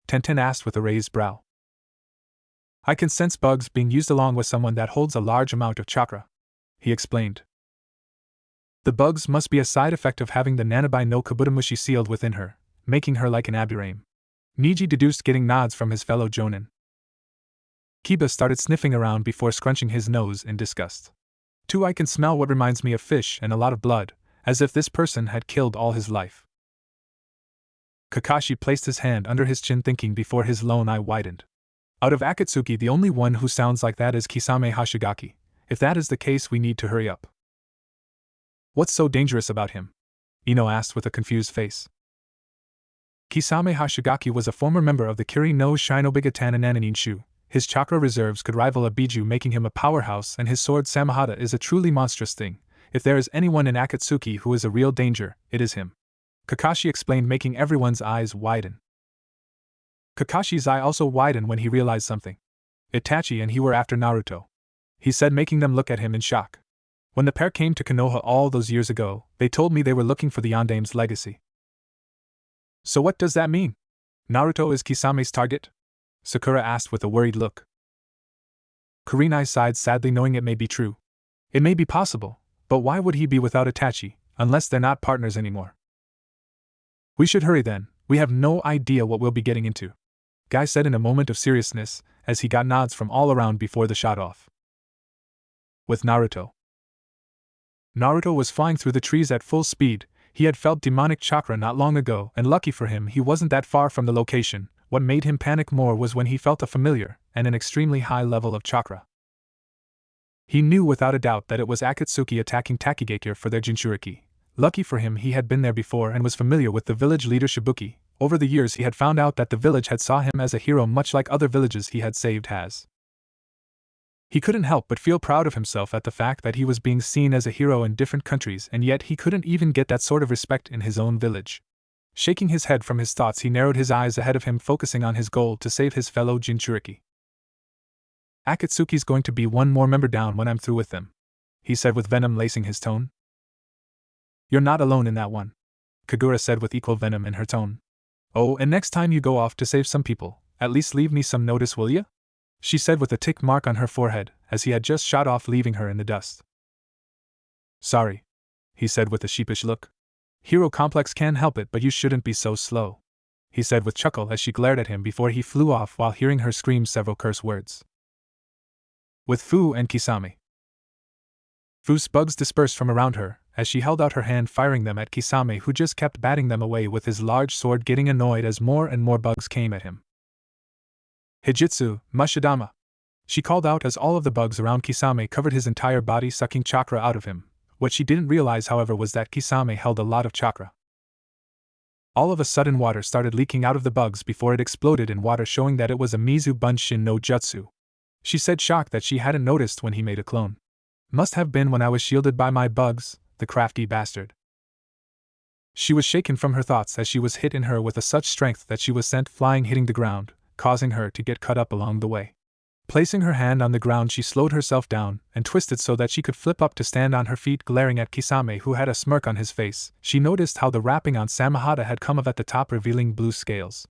Tenten asked with a raised brow. "I can sense bugs being used along with someone that holds a large amount of chakra," he explained. "The bugs must be a side effect of having the Nanabai no Kabutomushi sealed within her, making her like an Aburame," Niji deduced, getting nods from his fellow Jonin. Kiba started sniffing around before scrunching his nose in disgust. 2. I can smell what reminds me of fish and a lot of blood, as if this person had killed all his life. Kakashi placed his hand under his chin thinking before his lone eye widened. Out of Akatsuki, the only one who sounds like that is Kisame Hashigaki. If that is the case, we need to hurry up. What's so dangerous about him? Ino asked with a confused face. Kisame Hashigaki was a former member of the Kiri no Shinobigatan Ananin Shu. His chakra reserves could rival a Biju, making him a powerhouse, and his sword Samahata is a truly monstrous thing. If there is anyone in Akatsuki who is a real danger, it is him. Kakashi explained, making everyone's eyes widen. Kakashi's eye also widened when he realized something. Itachi and he were after Naruto, he said, making them look at him in shock. When the pair came to Konoha all those years ago, they told me they were looking for the Yandame's legacy. So what does that mean? Naruto is Kisame's target? Sakura asked with a worried look. Kurenai sighed sadly, knowing it may be true. It may be possible, but why would he be without Itachi, unless they're not partners anymore? We should hurry then, we have no idea what we'll be getting into, Guy said in a moment of seriousness, as he got nods from all around before the shot off. With Naruto. Naruto was flying through the trees at full speed. He had felt demonic chakra not long ago, and lucky for him he wasn't that far from the location. What made him panic more was when he felt a familiar, and an extremely high level of chakra. He knew without a doubt that it was Akatsuki attacking Takigakure for their Jinchuriki. Lucky for him he had been there before and was familiar with the village leader Shibuki. Over the years he had found out that the village had saw him as a hero, much like other villages he had saved has. He couldn't help but feel proud of himself at the fact that he was being seen as a hero in different countries, and yet he couldn't even get that sort of respect in his own village. Shaking his head from his thoughts, he narrowed his eyes ahead of him, focusing on his goal to save his fellow Jinchuriki. Akatsuki's going to be one more member down when I'm through with them, he said with venom lacing his tone. You're not alone in that one, Kagura said with equal venom in her tone. Oh, and next time you go off to save some people, at least leave me some notice, will ya? She said with a tick mark on her forehead, as he had just shot off, leaving her in the dust. Sorry, he said with a sheepish look. Hero complex can't help it, but you shouldn't be so slow, he said with chuckle as she glared at him before he flew off while hearing her scream several curse words. With Fu and Kisame. Fu's bugs dispersed from around her, as she held out her hand, firing them at Kisame, who just kept batting them away with his large sword, getting annoyed as more and more bugs came at him. Hijitsu, Mashidama, she called out as all of the bugs around Kisame covered his entire body, sucking chakra out of him. What she didn't realize, however, was that Kisame held a lot of chakra. All of a sudden water started leaking out of the bugs before it exploded in water, showing that it was a Mizu Bunshin no Jutsu. She said, shocked that she hadn't noticed when he made a clone. Must have been when I was shielded by my bugs, the crafty bastard. She was shaken from her thoughts as she was hit in her with such strength that she was sent flying, hitting the ground, causing her to get cut up along the way. Placing her hand on the ground, she slowed herself down and twisted so that she could flip up to stand on her feet, glaring at Kisame, who had a smirk on his face. She noticed how the wrapping on Samahata had come off at the top, revealing blue scales.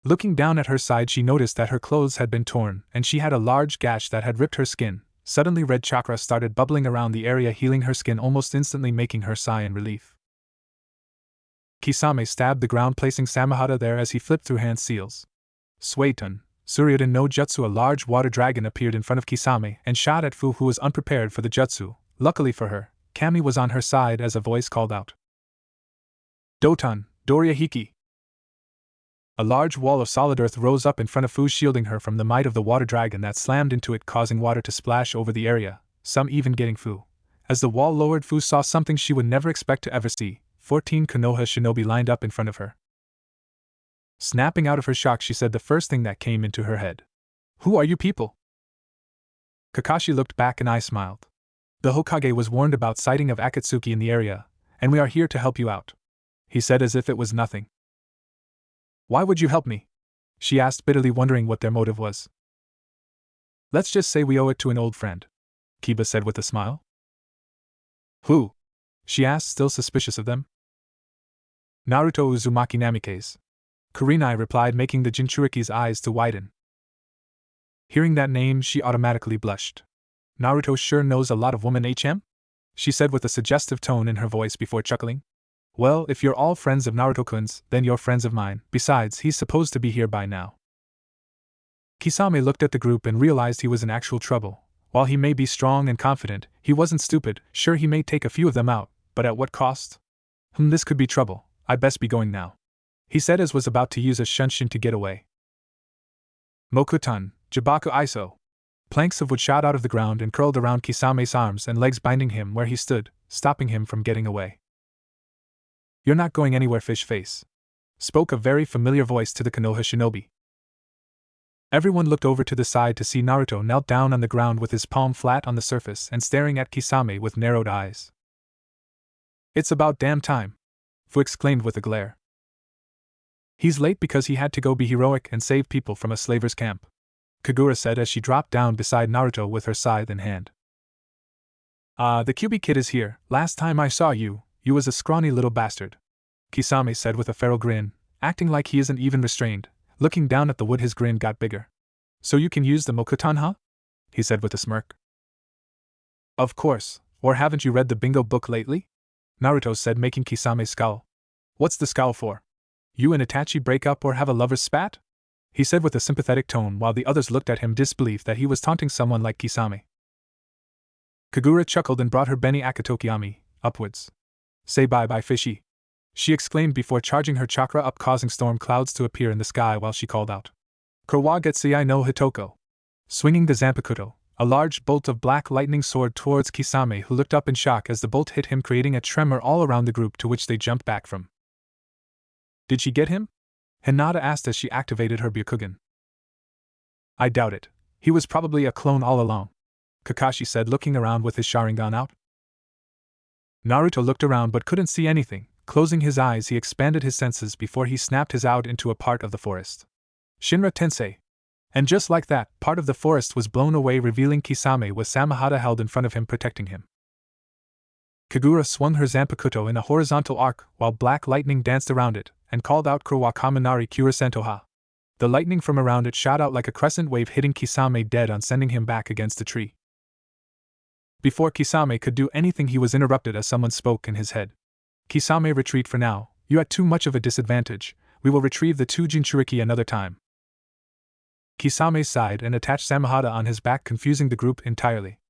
Looking down at her side, she noticed that her clothes had been torn, and she had a large gash that had ripped her skin. Suddenly red chakra started bubbling around the area, healing her skin almost instantly, making her sigh in relief. Kisame stabbed the ground, placing Samahata there as he flipped through hand seals. Suetun, Suryuden no Jutsu, a large water dragon, appeared in front of Kisame and shot at Fu, who was unprepared for the jutsu. Luckily for her, Kami was on her side as a voice called out. Doton, Doria Hiki. A large wall of solid earth rose up in front of Fu, shielding her from the might of the water dragon that slammed into it, causing water to splash over the area, some even getting Fu. As the wall lowered, Fu saw something she would never expect to ever see. 14 Konoha shinobi lined up in front of her. Snapping out of her shock, she said the first thing that came into her head. Who are you people? Kakashi looked back and I smiled. The Hokage was warned about sighting of Akatsuki in the area, and we are here to help you out, he said as if it was nothing. Why would you help me? She asked bitterly, wondering what their motive was. Let's just say we owe it to an old friend, Kiba said with a smile. Who? She asked, still suspicious of them. Naruto Uzumaki Namikaze, Kurenai replied, making the Jinchuriki's eyes to widen. Hearing that name, she automatically blushed. Naruto sure knows a lot of women, HM? She said with a suggestive tone in her voice before chuckling. Well, if you're all friends of Naruto-kun's, then you're friends of mine. Besides, he's supposed to be here by now. Kisame looked at the group and realized he was in actual trouble. While he may be strong and confident, he wasn't stupid. Sure, he may take a few of them out, but at what cost? This could be trouble. I'd best be going now, he said as was about to use a shunshin to get away. Mokutan, Jibaku Iso. Planks of wood shot out of the ground and curled around Kisame's arms and legs, binding him where he stood, stopping him from getting away. You're not going anywhere, fish face, spoke a very familiar voice to the Konoha shinobi. Everyone looked over to the side to see Naruto knelt down on the ground with his palm flat on the surface and staring at Kisame with narrowed eyes. It's about damn time, Fu exclaimed with a glare. He's late because he had to go be heroic and save people from a slaver's camp, Kagura said as she dropped down beside Naruto with her scythe in hand. The Kyuubi kid is here. Last time I saw you, you was a scrawny little bastard, Kisame said with a feral grin, acting like he isn't even restrained. Looking down at the wood, his grin got bigger. So you can use the Mokutan, huh? He said with a smirk. Of course, or haven't you read the bingo book lately? Naruto said, making Kisame scowl. What's the scowl for? You and Itachi break up or have a lover's spat? He said with a sympathetic tone while the others looked at him disbelief that he was taunting someone like Kisame. Kagura chuckled and brought her Beni Akatokiyami upwards. Say bye-bye, fishy, she exclaimed before charging her chakra up, causing storm clouds to appear in the sky while she called out, Kurwagetsuai no Hitoko. Swinging the Zanpakuto, a large bolt of black lightning soared towards Kisame, who looked up in shock as the bolt hit him, creating a tremor all around the group, to which they jumped back from. Did she get him? Hinata asked as she activated her Byakugan. I doubt it. He was probably a clone all along, Kakashi said, looking around with his Sharingan out. Naruto looked around but couldn't see anything. Closing his eyes, he expanded his senses before he snapped his out into a part of the forest. Shinra Tensei. And just like that, part of the forest was blown away, revealing Kisame with Samehada held in front of him, protecting him. Kagura swung her Zanpakuto in a horizontal arc while black lightning danced around it, and called out Kurwa Kaminari Kurasentoha. The lightning from around it shot out like a crescent wave, hitting Kisame dead on, sending him back against the tree. Before Kisame could do anything, he was interrupted as someone spoke in his head. Kisame, retreat for now. You at too much of a disadvantage. We will retrieve the 2 Jinchuriki another time. Kisame sighed and attached Samehada on his back, confusing the group entirely.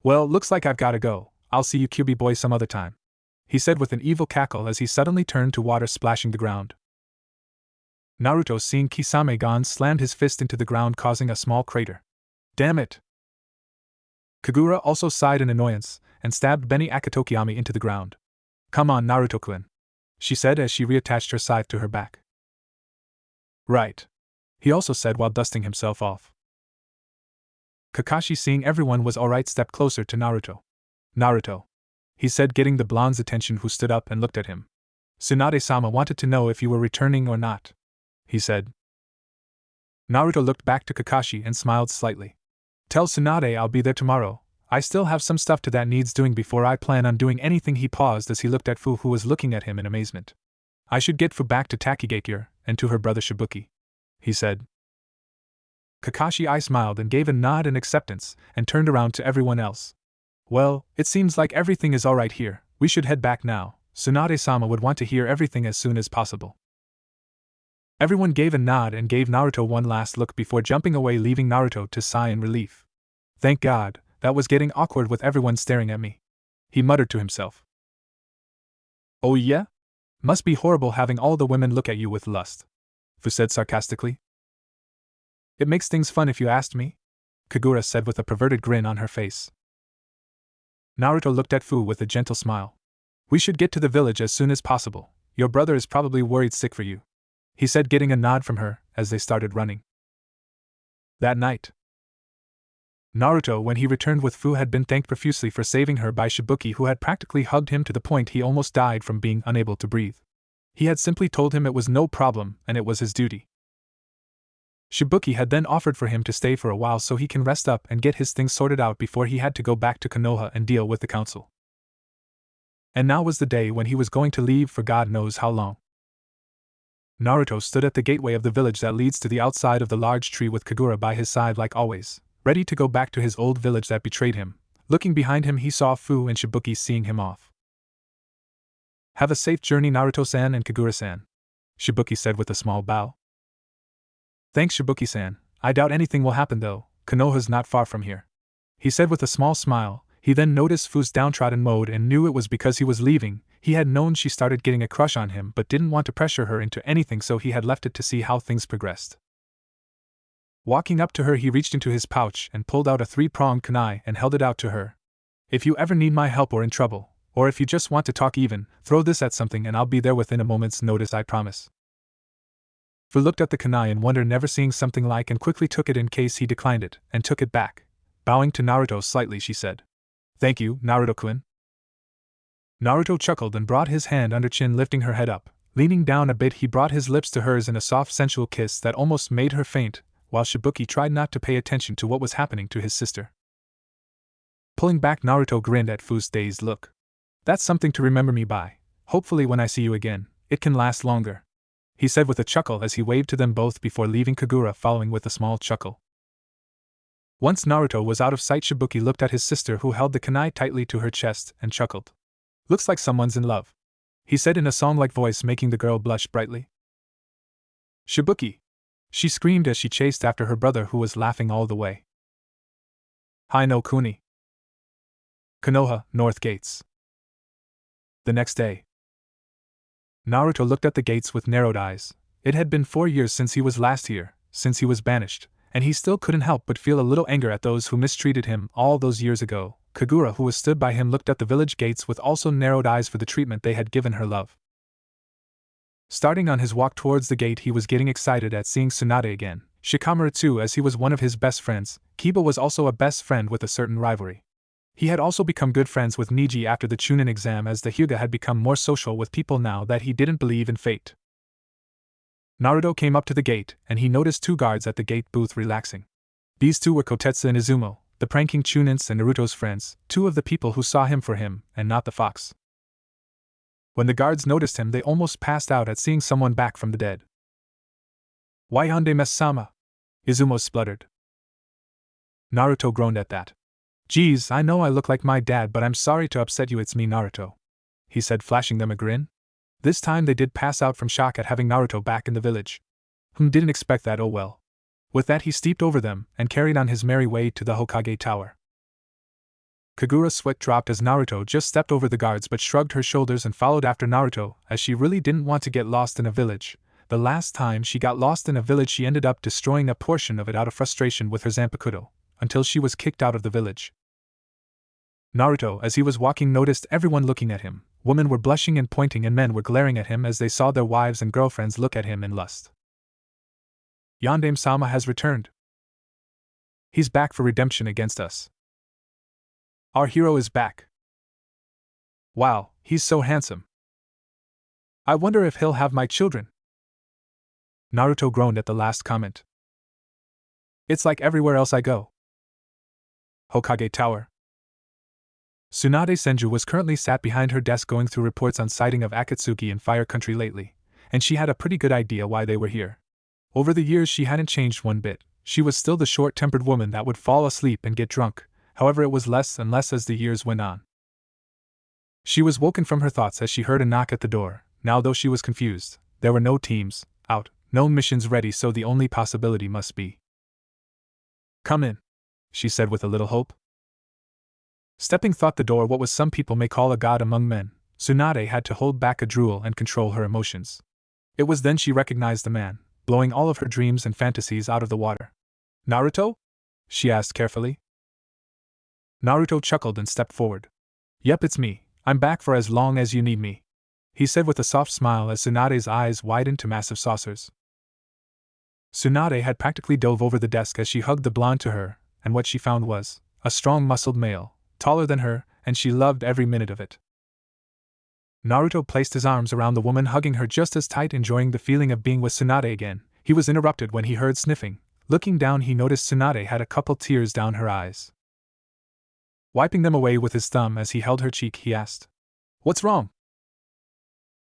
Well, looks like I've gotta go. I'll see you Kyuubi boy some other time, he said with an evil cackle as he suddenly turned to water splashing the ground. Naruto, seeing Kisame gone, slammed his fist into the ground, causing a small crater. Damn it! Kagura also sighed in annoyance and stabbed Beni Akatokiyami into the ground. Come on, Naruto-kun, she said as she reattached her scythe to her back. Right, he also said while dusting himself off. Kakashi, seeing everyone was alright, stepped closer to Naruto. Naruto, he said, getting the blonde's attention, who stood up and looked at him. Tsunade-sama wanted to know if you were returning or not, he said. Naruto looked back to Kakashi and smiled slightly. Tell Tsunade I'll be there tomorrow. I still have some stuff that needs doing before I plan on doing anything. He paused as he looked at Fu, who was looking at him in amazement. I should get Fu back to Takigakure and to her brother Shibuki, he said. Kakashi I smiled and gave a nod in acceptance and turned around to everyone else. Well, it seems like everything is alright here. We should head back now. Tsunade-sama would want to hear everything as soon as possible. Everyone gave a nod and gave Naruto one last look before jumping away, leaving Naruto to sigh in relief. Thank God, that was getting awkward with everyone staring at me, he muttered to himself. Oh yeah? Must be horrible having all the women look at you with lust, Fu said sarcastically. It makes things fun if you asked me, Kagura said with a perverted grin on her face. Naruto looked at Fu with a gentle smile. We should get to the village as soon as possible. Your brother is probably worried sick for you, he said, getting a nod from her as they started running. That night, Naruto, when he returned with Fu, had been thanked profusely for saving her by Shibuki, who had practically hugged him to the point he almost died from being unable to breathe. He had simply told him it was no problem and it was his duty. Shibuki had then offered for him to stay for a while so he can rest up and get his things sorted out before he had to go back to Konoha and deal with the council. And now was the day when he was going to leave for God knows how long. Naruto stood at the gateway of the village that leads to the outside of the large tree with Kagura by his side like always, ready to go back to his old village that betrayed him. Looking behind him, he saw Fu and Shibuki seeing him off. Have a safe journey, Naruto-san and Kagura-san, Shibuki said with a small bow. Thanks, Shibuki-san, I doubt anything will happen though, Konoha's not far from here. He said with a small smile. He then noticed Fu's downtrodden mode and knew it was because he was leaving. He had known she started getting a crush on him but didn't want to pressure her into anything, so he had left it to see how things progressed. Walking up to her, he reached into his pouch and pulled out a 3-pronged kunai and held it out to her. If you ever need my help or in trouble, or if you just want to talk even, throw this at something and I'll be there within a moment's notice, I promise. Fu looked at the kunai in wonder, never seeing something like, and quickly took it in case he declined it, and took it back. Bowing to Naruto slightly, she said, "Thank you, Naruto-kun." Naruto chuckled and brought his hand under chin, lifting her head up. Leaning down a bit, he brought his lips to hers in a soft sensual kiss that almost made her faint, while Shibuki tried not to pay attention to what was happening to his sister. Pulling back, Naruto grinned at Fu's dazed look. "That's something to remember me by. Hopefully when I see you again, it can last longer," he said with a chuckle as he waved to them both before leaving, Kagura following with a small chuckle. Once Naruto was out of sight, Shibuki looked at his sister, who held the kunai tightly to her chest, and chuckled. "Looks like someone's in love," he said in a song-like voice, making the girl blush brightly. "Shibuki!" she screamed as she chased after her brother, who was laughing all the way. Hai no Kuni. Konoha, North Gates. The next day, Naruto looked at the gates with narrowed eyes. It had been 4 years since he was last here, since he was banished, and he still couldn't help but feel a little anger at those who mistreated him all those years ago. Kagura, who was stood by him, looked at the village gates with also narrowed eyes for the treatment they had given her love. Starting on his walk towards the gate, he was getting excited at seeing Tsunade again. Shikamaru too, as he was one of his best friends. Kiba was also a best friend with a certain rivalry. He had also become good friends with Niji after the Chunin exam, as the Hyuga had become more social with people now that he didn't believe in fate. Naruto came up to the gate, and he noticed 2 guards at the gate booth relaxing. These 2 were Kotetsu and Izumo, the pranking Chunins and Naruto's friends, 2 of the people who saw him for him, and not the fox. When the guards noticed him, they almost passed out at seeing someone back from the dead. "Why Hyundai Mes-sama?" Izumo spluttered. Naruto groaned at that. "Geez, I know I look like my dad, but I'm sorry to upset you, it's me, Naruto," he said, flashing them a grin. This time they did pass out from shock at having Naruto back in the village. Didn't expect that, oh well. With that, he stepped over them and carried on his merry way to the Hokage Tower. Kagura's sweat dropped as Naruto just stepped over the guards, but shrugged her shoulders and followed after Naruto, as she really didn't want to get lost in a village. The last time she got lost in a village, she ended up destroying a portion of it out of frustration with her Zanpakuto, until she was kicked out of the village. Naruto, as he was walking, noticed everyone looking at him. Women were blushing and pointing, and men were glaring at him as they saw their wives and girlfriends look at him in lust. Yondaime-sama has returned. He's back for redemption against us. Our hero is back. Wow, he's so handsome. I wonder if he'll have my children. Naruto groaned at the last comment. It's like everywhere else I go. Hokage Tower. Tsunade Senju was currently sat behind her desk going through reports on sighting of Akatsuki in Fire Country lately, and she had a pretty good idea why they were here. Over the years she hadn't changed one bit. She was still the short-tempered woman that would fall asleep and get drunk. However, it was less and less as the years went on. She was woken from her thoughts as she heard a knock at the door. Now, though she was confused, there were no teams out, no missions ready, so the only possibility must be. "Come in," she said with a little hope. Stepping thought the door what was some people may call a god among men, Tsunade had to hold back a drool and control her emotions. It was then she recognized the man, blowing all of her dreams and fantasies out of the water. "Naruto?" she asked carefully. Naruto chuckled and stepped forward. "Yep, it's me. I'm back for as long as you need me," he said with a soft smile as Tsunade's eyes widened to massive saucers. Tsunade had practically dove over the desk as she hugged the blonde to her, and what she found was a strong muscled male, taller than her, and she loved every minute of it. Naruto placed his arms around the woman, hugging her just as tight, enjoying the feeling of being with Tsunade again. He was interrupted when he heard sniffing. Looking down, he noticed Tsunade had a couple tears down her eyes. Wiping them away with his thumb as he held her cheek, he asked, "What's wrong?"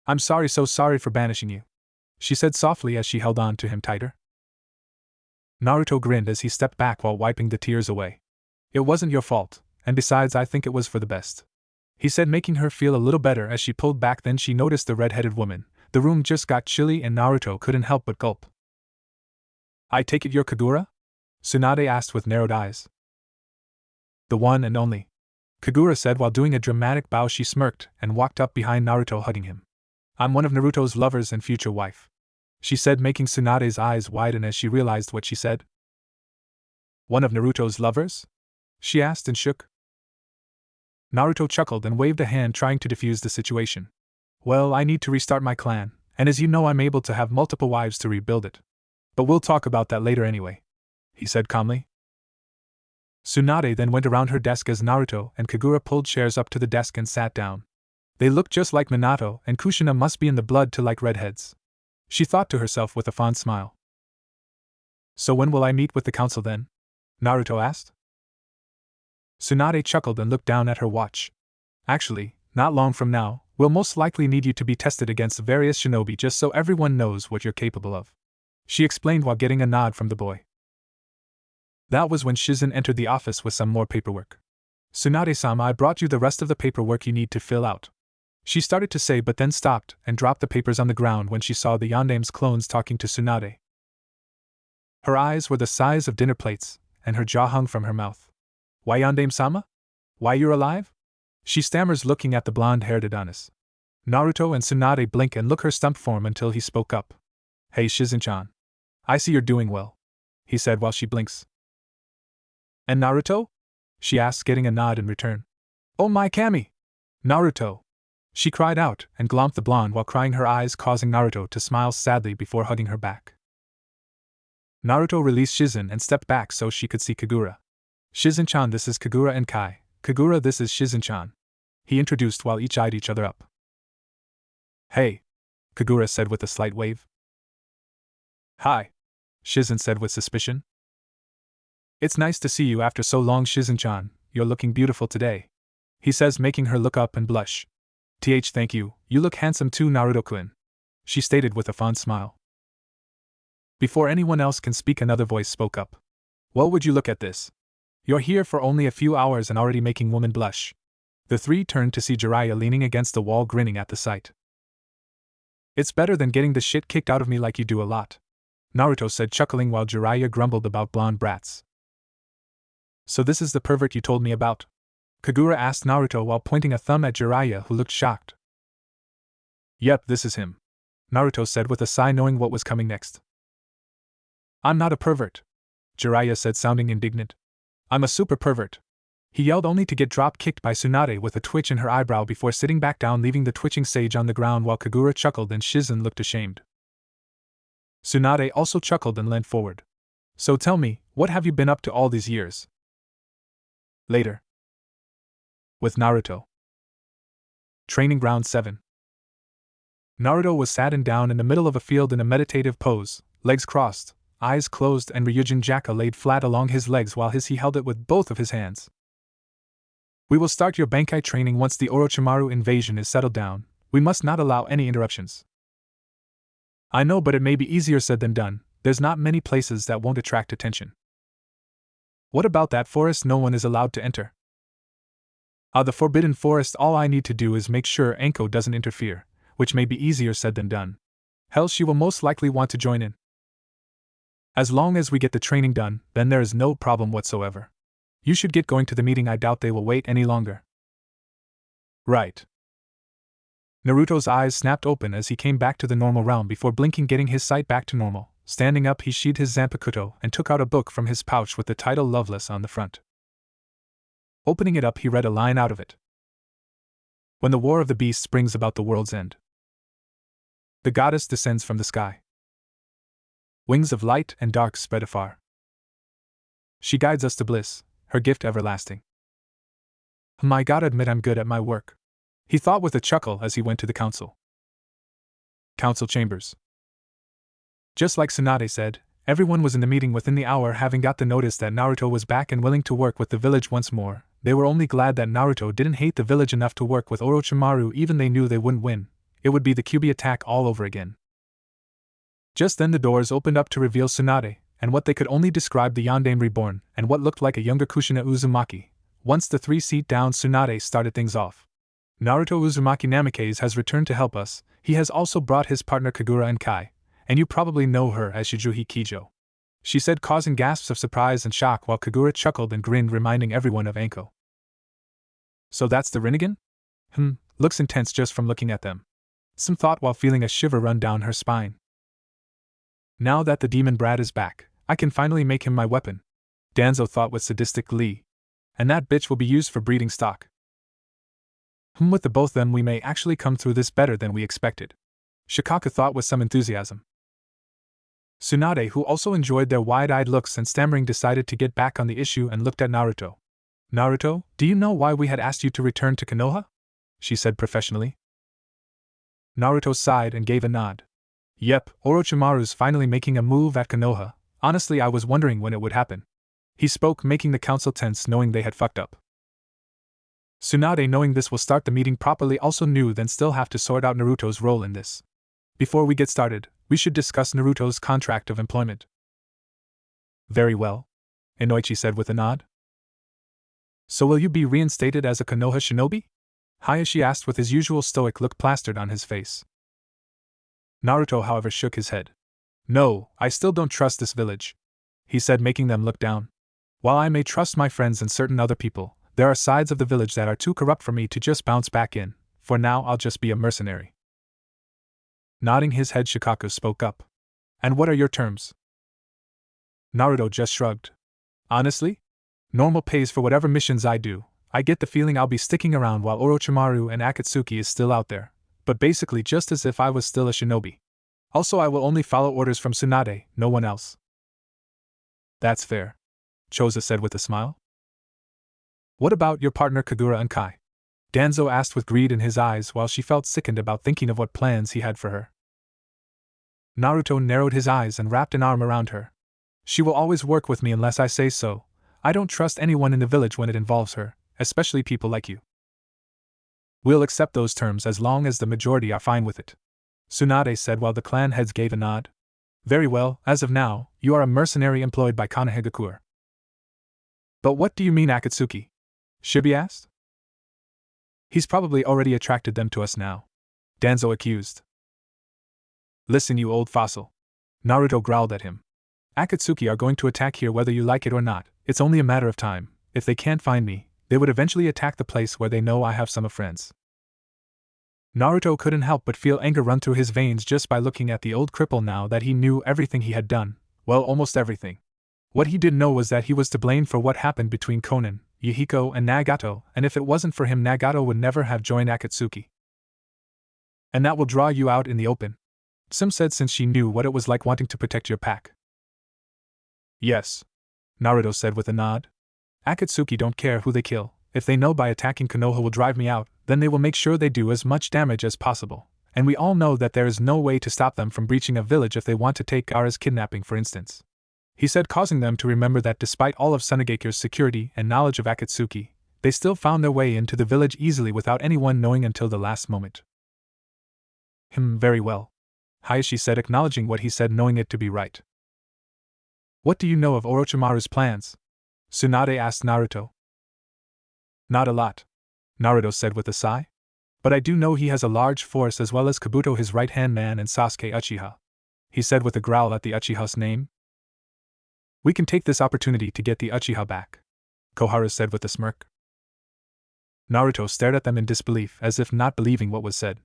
"I'm sorry, so sorry for banishing you," she said softly as she held on to him tighter. Naruto grinned as he stepped back while wiping the tears away. "It wasn't your fault, and besides, I think it was for the best," he said, making her feel a little better as she pulled back. Then she noticed the red-headed woman. The room just got chilly and Naruto couldn't help but gulp. "I take it you're Kagura?" Tsunade asked with narrowed eyes. The one and only, Kagura said while doing a dramatic bow. She smirked and walked up behind Naruto, hugging him. I'm one of Naruto's lovers and future wife, she said, making Tsunade's eyes widen as she realized what she said. One of Naruto's lovers? She asked and shook. Naruto chuckled and waved a hand, trying to defuse the situation. Well, I need to restart my clan, and as you know, I'm able to have multiple wives to rebuild it. But we'll talk about that later anyway, he said calmly. Tsunade then went around her desk as Naruto and Kagura pulled chairs up to the desk and sat down. They looked just like Minato, and Kushina must be in the blood to like redheads, she thought to herself with a fond smile. So when will I meet with the council then? Naruto asked. Tsunade chuckled and looked down at her watch. Actually, not long from now, we'll most likely need you to be tested against various shinobi just so everyone knows what you're capable of, she explained while getting a nod from the boy. That was when Shizen entered the office with some more paperwork. Tsunade-sama, I brought you the rest of the paperwork you need to fill out, she started to say, but then stopped and dropped the papers on the ground when she saw the Yandame's clones talking to Tsunade. Her eyes were the size of dinner plates, and her jaw hung from her mouth. Why, Yandame-sama? Why, you're alive? She stammers, looking at the blonde-haired Adonis. Naruto and Tsunade blink and look her stump form until he spoke up. Hey Shizen-chan. I see you're doing well, he said while she blinks. And Naruto? She asks, getting a nod in return. Oh my Kami! Naruto! She cried out and glomped the blonde while crying her eyes, causing Naruto to smile sadly before hugging her back. Naruto released Shizen and stepped back so she could see Kagura. Shizen-chan, this is Kagura, and Kai. Kagura, this is Shizen-chan, he introduced while each eyed each other up. Hey, Kagura said with a slight wave. Hi, Shizen said with suspicion. It's nice to see you after so long, Shizen-chan, you're looking beautiful today, he says, making her look up and blush. Thank you, you look handsome too, Naruto-kun, she stated with a fond smile. Before anyone else can speak, another voice spoke up. Well, would you look at this? You're here for only a few hours and already making women blush. The three turned to see Jiraiya leaning against the wall, grinning at the sight. It's better than getting the shit kicked out of me like you do a lot, Naruto said, chuckling while Jiraiya grumbled about blonde brats. So this is the pervert you told me about? Kagura asked Naruto while pointing a thumb at Jiraiya, who looked shocked. Yep, this is him, Naruto said with a sigh, knowing what was coming next. I'm not a pervert, Jiraiya said, sounding indignant. I'm a super pervert, he yelled, only to get drop-kicked by Tsunade with a twitch in her eyebrow before sitting back down, leaving the twitching sage on the ground while Kagura chuckled and Shizen looked ashamed. Tsunade also chuckled and leaned forward. So tell me, what have you been up to all these years? Later. With Naruto. Training Ground 7. Naruto was sat down in the middle of a field in a meditative pose, legs crossed, eyes closed, and Ryujin Jaka laid flat along his legs while he held it with both of his hands. We will start your Bankai training once the Orochimaru invasion is settled down. We must not allow any interruptions. I know, but it may be easier said than done. There's not many places that won't attract attention. What about that forest no one is allowed to enter? The Forbidden Forest. All I need to do is make sure Anko doesn't interfere, which may be easier said than done. Hell, she will most likely want to join in. As long as we get the training done, then there is no problem whatsoever. You should get going to the meeting. I doubt they will wait any longer. Right. Naruto's eyes snapped open as he came back to the normal realm before blinking, getting his sight back to normal. Standing up, he sheathed his Zanpakuto and took out a book from his pouch with the title Loveless on the front. Opening it up, he read a line out of it. When the war of the beasts brings about the world's end, the goddess descends from the sky. Wings of light and dark spread afar. She guides us to bliss, her gift everlasting. I gotta admit I'm good at my work, he thought with a chuckle as he went to the council. Council chambers. Just like Tsunade said, everyone was in the meeting within the hour, having got the notice that Naruto was back and willing to work with the village once more. They were only glad that Naruto didn't hate the village enough to work with Orochimaru, even they knew they wouldn't win. It would be the Kyuubi attack all over again. Just then the doors opened up to reveal Tsunade, and what they could only describe the Yandame reborn, and what looked like a younger Kushina Uzumaki. Once the three sat down, Tsunade started things off. Naruto Uzumaki Namikaze has returned to help us. He has also brought his partner Kagura and Kai, and you probably know her as Shijuhi Kijo. she said, causing gasps of surprise and shock while Kagura chuckled and grinned, reminding everyone of Anko. So that's the Rinnegan? Looks intense just from looking at them. Some thought while feeling a shiver run down her spine. Now that the demon brat is back, I can finally make him my weapon, Danzo thought with sadistic glee. And that bitch will be used for breeding stock. With the both of them we may actually come through this better than we expected, Shikaka thought with some enthusiasm. Tsunade, who also enjoyed their wide-eyed looks and stammering, decided to get back on the issue and looked at Naruto. Naruto, do you know why we had asked you to return to Konoha? She said professionally. Naruto sighed and gave a nod. Yep, Orochimaru's finally making a move at Konoha. Honestly, I was wondering when it would happen. He spoke, making the council tense, knowing they had fucked up. Tsunade, knowing this will start the meeting properly, also knew then still have to sort out Naruto's role in this. Before we get started, we should discuss Naruto's contract of employment. Very well, Inoichi said with a nod. So will you be reinstated as a Konoha shinobi? Hayashi asked with his usual stoic look plastered on his face. Naruto, however, shook his head. No, I still don't trust this village, he said, making them look down. While I may trust my friends and certain other people, there are sides of the village that are too corrupt for me to just bounce back in. For now, I'll just be a mercenary. Nodding his head, Shikaku spoke up. And what are your terms? Naruto just shrugged. Honestly? Normal pays for whatever missions I do. I get the feeling I'll be sticking around while Orochimaru and Akatsuki is still out there, but basically just as if I was still a shinobi. Also, I will only follow orders from Tsunade, no one else. That's fair, Choza said with a smile. What about your partner Kagura and Kai? Danzo asked with greed in his eyes while she felt sickened about thinking of what plans he had for her. Naruto narrowed his eyes and wrapped an arm around her. She will always work with me unless I say so. I don't trust anyone in the village when it involves her, especially people like you. We'll accept those terms as long as the majority are fine with it, Tsunade said while the clan heads gave a nod. Very well, as of now, you are a mercenary employed by Konohagakure. But what do you mean, Akatsuki? Shibi asked. He's probably already attracted them to us now, Danzo accused. Listen, you old fossil, Naruto growled at him. Akatsuki are going to attack here whether you like it or not. It's only a matter of time. If they can't find me, they would eventually attack the place where they know I have some friends. Naruto couldn't help but feel anger run through his veins just by looking at the old cripple now that he knew everything he had done. Well, almost everything. What he didn't know was that he was to blame for what happened between Konan, Yahiko, and Nagato, and if it wasn't for him, Nagato would never have joined Akatsuki. And that will draw you out in the open, Sim said, since she knew what it was like wanting to protect your pack. Yes, Naruto said with a nod. Akatsuki don't care who they kill. If they know by attacking Konoha will drive me out, then they will make sure they do as much damage as possible. And we all know that there is no way to stop them from breaching a village if they want to take Gaara's kidnapping, for instance. He said, causing them to remember that despite all of Sunegakure's security and knowledge of Akatsuki, they still found their way into the village easily without anyone knowing until the last moment. Very well, Hayashi said, acknowledging what he said, knowing it to be right. What do you know of Orochimaru's plans? Tsunade asked Naruto. Not a lot, Naruto said with a sigh. But I do know he has a large force as well as Kabuto, his right-hand man, and Sasuke Uchiha, he said with a growl at the Uchiha's name. We can take this opportunity to get the Uchiha back, Koharu said with a smirk. Naruto stared at them in disbelief, as if not believing what was said.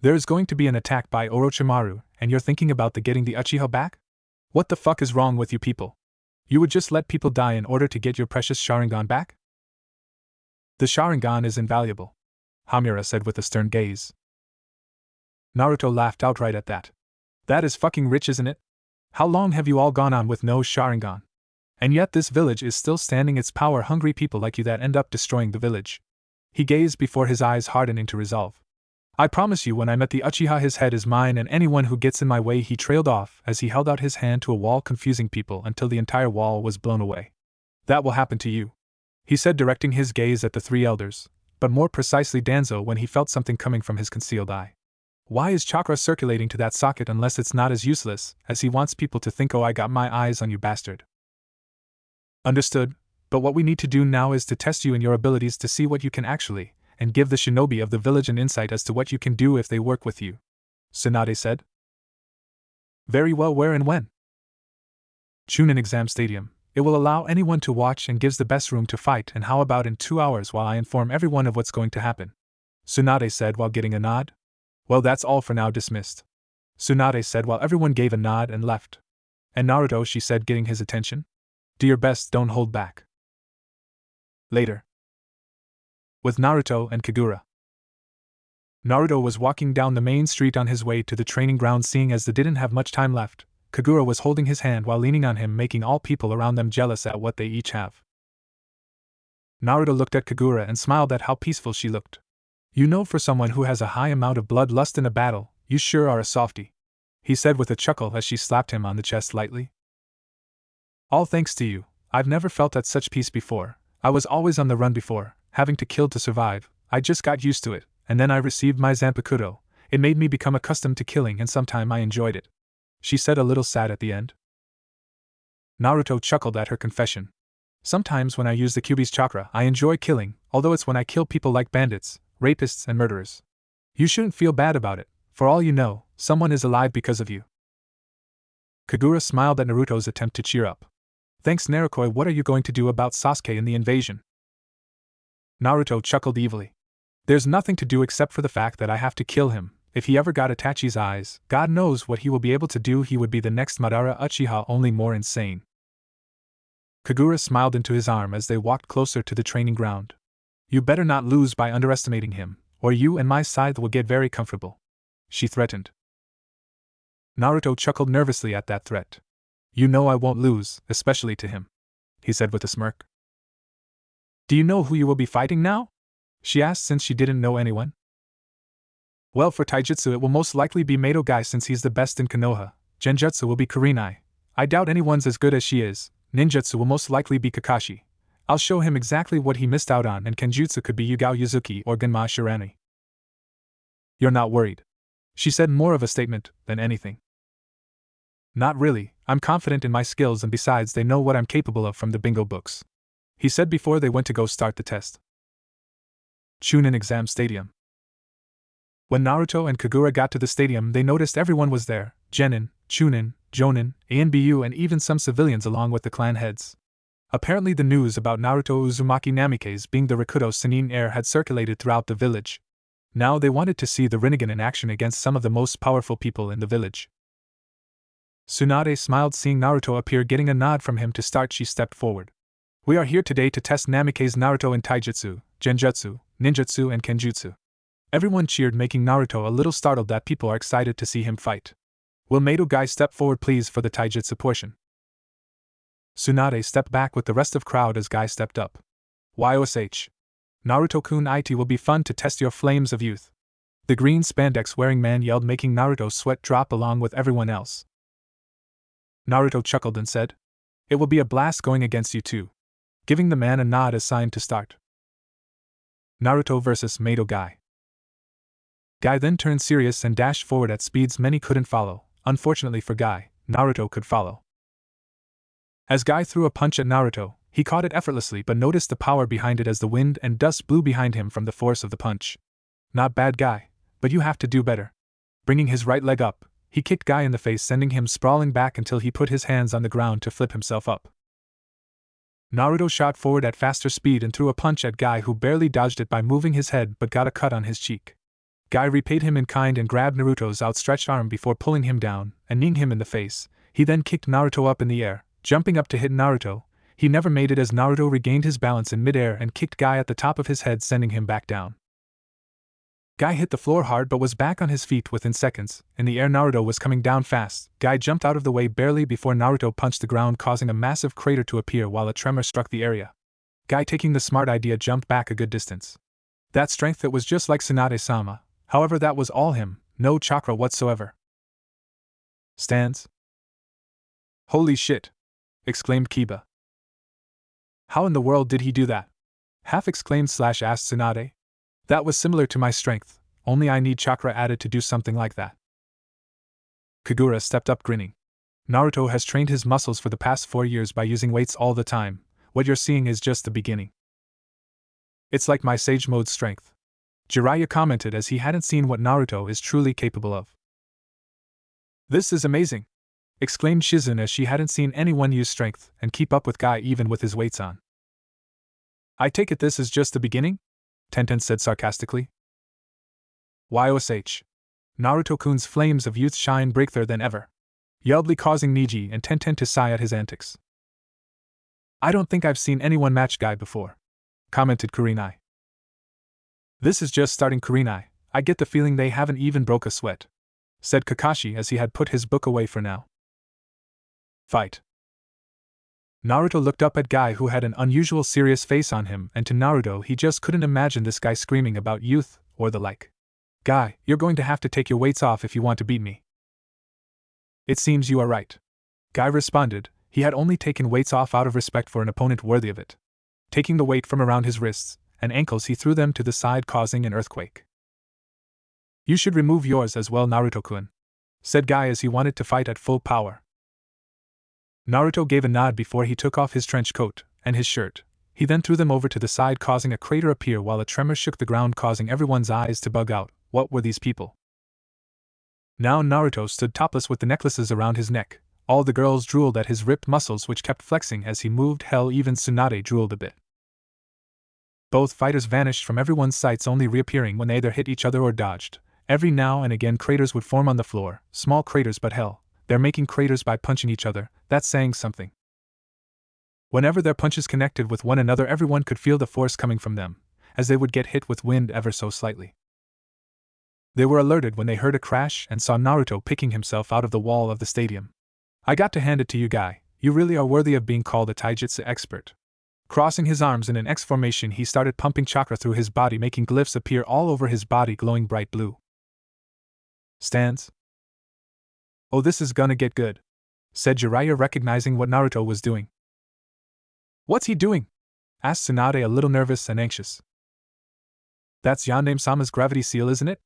There is going to be an attack by Orochimaru, and you're thinking about getting the Uchiha back? What the fuck is wrong with you people? You would just let people die in order to get your precious Sharingan back? The Sharingan is invaluable, Hamura said with a stern gaze. Naruto laughed outright at that. That is fucking rich, isn't it? How long have you all gone on with no Sharingan? And yet this village is still standing. It's power-hungry people like you that end up destroying the village. He gazed before his eyes hardening to resolve. I promise you, when I met the Uchiha, his head is mine, and anyone who gets in my way. He trailed off as he held out his hand to a wall, confusing people until the entire wall was blown away. That will happen to you, he said, directing his gaze at the three elders, but more precisely Danzo, when he felt something coming from his concealed eye. Why is chakra circulating to that socket unless it's not as useless as he wants people to think? Oh, I got my eyes on you, bastard. Understood, but what we need to do now is to test you and your abilities to see what you can actually, and give the shinobi of the village an insight as to what you can do if they work with you, Tsunade said. Very well, where and when? Chunin Exam Stadium. It will allow anyone to watch and gives the best room to fight, and how about in 2 hours while I inform everyone of what's going to happen? Tsunade said while getting a nod. Well, that's all for now, dismissed. Tsunade said while everyone gave a nod and left. And Naruto, she said, getting his attention. Do your best, don't hold back. Later. With Naruto and Kagura. Naruto was walking down the main street on his way to the training ground. Seeing as they didn't have much time left, Kagura was holding his hand while leaning on him, making all people around them jealous at what they each have. Naruto looked at Kagura and smiled at how peaceful she looked. You know, for someone who has a high amount of bloodlust in a battle, you sure are a softie, he said with a chuckle as she slapped him on the chest lightly. All thanks to you, I've never felt at such peace before. I was always on the run before, having to kill to survive. I just got used to it, and then I received my Zanpakuto. It made me become accustomed to killing, and sometime I enjoyed it, she said, a little sad at the end. Naruto chuckled at her confession. Sometimes when I use the Kyuubi's chakra, I enjoy killing, although it's when I kill people like bandits, rapists, and murderers. You shouldn't feel bad about it. For all you know, someone is alive because of you. Kagura smiled at Naruto's attempt to cheer up. Thanks, Narukoi. What are you going to do about Sasuke and the invasion? Naruto chuckled evilly. There's nothing to do except for the fact that I have to kill him. If he ever got Itachi's eyes, God knows what he will be able to do. He would be the next Madara Uchiha, only more insane. Kagura smiled into his arm as they walked closer to the training ground. You better not lose by underestimating him, or you and my side will get very comfortable, she threatened. Naruto chuckled nervously at that threat. You know I won't lose, especially to him, he said with a smirk. Do you know who you will be fighting now? She asked, since she didn't know anyone. Well, for Taijutsu it will most likely be Mato Guy, since he's the best in Konoha. Genjutsu will be Kurenai. I doubt anyone's as good as she is. Ninjutsu will most likely be Kakashi. I'll show him exactly what he missed out on, and Kenjutsu could be Yugao Yuzuki or Genma Shirani. You're not worried? She said, more of a statement than anything. Not really, I'm confident in my skills, and besides they know what I'm capable of from the bingo books, he said before they went to go start the test. Chunin Exam Stadium. When Naruto and Kagura got to the stadium, they noticed everyone was there: Genin, Chunin, Jonin, ANBU, and even some civilians along with the clan heads. Apparently the news about Naruto Uzumaki Namikaze being the Rakuto Sannin heir had circulated throughout the village. Now they wanted to see the Rinnegan in action against some of the most powerful people in the village. Tsunade smiled seeing Naruto appear. Getting a nod from him to start, she stepped forward. We are here today to test Namikaze Naruto in Taijutsu, Genjutsu, Ninjutsu, and Kenjutsu. Everyone cheered, making Naruto a little startled that people are excited to see him fight. Will Mato Guy step forward please for the Taijutsu portion? Tsunade stepped back with the rest of crowd as Guy stepped up. YOSH. Naruto-kun, it will be fun to test your flames of youth, the green spandex wearing man yelled, making Naruto's sweat drop along with everyone else. Naruto chuckled and said, It will be a blast going against you too, giving the man a nod as sign to start. Naruto vs. Mato Guy. Guy then turned serious and dashed forward at speeds many couldn't follow. Unfortunately for Guy, Naruto could follow. As Guy threw a punch at Naruto, he caught it effortlessly but noticed the power behind it as the wind and dust blew behind him from the force of the punch. Not bad, Guy, but you have to do better. Bringing his right leg up, he kicked Guy in the face, sending him sprawling back until he put his hands on the ground to flip himself up. Naruto shot forward at faster speed and threw a punch at Guy, who barely dodged it by moving his head but got a cut on his cheek. Guy repaid him in kind and grabbed Naruto's outstretched arm before pulling him down and kneeing him in the face. He then kicked Naruto up in the air, jumping up to hit Naruto. He never made it as Naruto regained his balance in midair and kicked Guy at the top of his head, sending him back down. Guy hit the floor hard but was back on his feet within seconds. In the air, Naruto was coming down fast. Guy jumped out of the way barely before Naruto punched the ground, causing a massive crater to appear while a tremor struck the area. Guy, taking the smart idea, jumped back a good distance. That strength, that was just like Tsunade-sama. However, that was all him, no chakra whatsoever. Stands? Holy shit! Exclaimed Kiba. How in the world did he do that? Half exclaimed / asked Tsunade. That was similar to my strength, only I need chakra added to do something like that. Kagura stepped up grinning. Naruto has trained his muscles for the past 4 years by using weights all the time. What you're seeing is just the beginning. It's like my Sage Mode strength, Jiraiya commented as he hadn't seen what Naruto is truly capable of. This is amazing. exclaimed Shizune as she hadn't seen anyone use strength and keep up with Guy even with his weights on. I take it this is just the beginning? Tenten said sarcastically. YOSH. Naruto-kun's flames of youth shine brighter than ever, yelled Lee, causing Niji and Tenten to sigh at his antics. I don't think I've seen anyone match Guy before, commented Kurenai. This is just starting, Kurenai. I get the feeling they haven't even broke a sweat, said Kakashi as he had put his book away for now. Fight. Naruto looked up at Guy, who had an unusual serious face on him, and to Naruto he just couldn't imagine this guy screaming about youth or the like. Guy, you're going to have to take your weights off if you want to beat me. It seems you are right, Guy responded. He had only taken weights off out of respect for an opponent worthy of it. Taking the weight from around his wrists and ankles, he threw them to the side, causing an earthquake. You should remove yours as well, Naruto-kun, said Guy as he wanted to fight at full power. Naruto gave a nod before he took off his trench coat and his shirt. He then threw them over to the side, causing a crater appear while a tremor shook the ground, causing everyone's eyes to bug out. What were these people? Now Naruto stood topless with the necklaces around his neck. All the girls drooled at his ripped muscles, which kept flexing as he moved. Hell, even Tsunade drooled a bit. Both fighters vanished from everyone's sights, only reappearing when they either hit each other or dodged. Every now and again craters would form on the floor, small craters, but hell, they're making craters by punching each other. That's saying something. Whenever their punches connected with one another, everyone could feel the force coming from them, as they would get hit with wind ever so slightly. They were alerted when they heard a crash and saw Naruto picking himself out of the wall of the stadium. I got to hand it to you, Guy. You really are worthy of being called a taijutsu expert. Crossing his arms in an X formation, he started pumping chakra through his body, making glyphs appear all over his body, glowing bright blue. Stands. Oh, this is gonna get good, said Jiraiya, recognizing what Naruto was doing. What's he doing? Asked Tsunade, a little nervous and anxious. That's Yandame-sama's gravity seal, isn't it?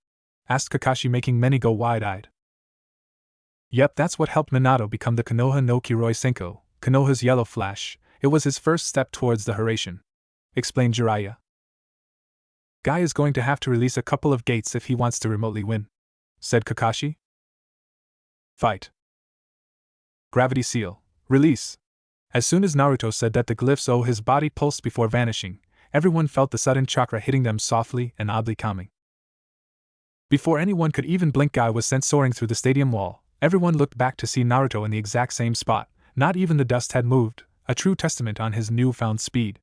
Asked Kakashi, making many go wide-eyed. Yep, that's what helped Minato become the Konoha no Kiroi Senko, Konoha's yellow flash. It was his first step towards the Hiraishin, explained Jiraiya. Guy is going to have to release a couple of gates if he wants to remotely win, said Kakashi. Fight. Gravity seal. Release. As soon as Naruto said that, the glyphs his body pulsed before vanishing. Everyone felt the sudden chakra hitting them softly and oddly calming. Before anyone could even blink, Guy was sent soaring through the stadium wall. Everyone looked back to see Naruto in the exact same spot. Not even the dust had moved, a true testament on his newfound speed.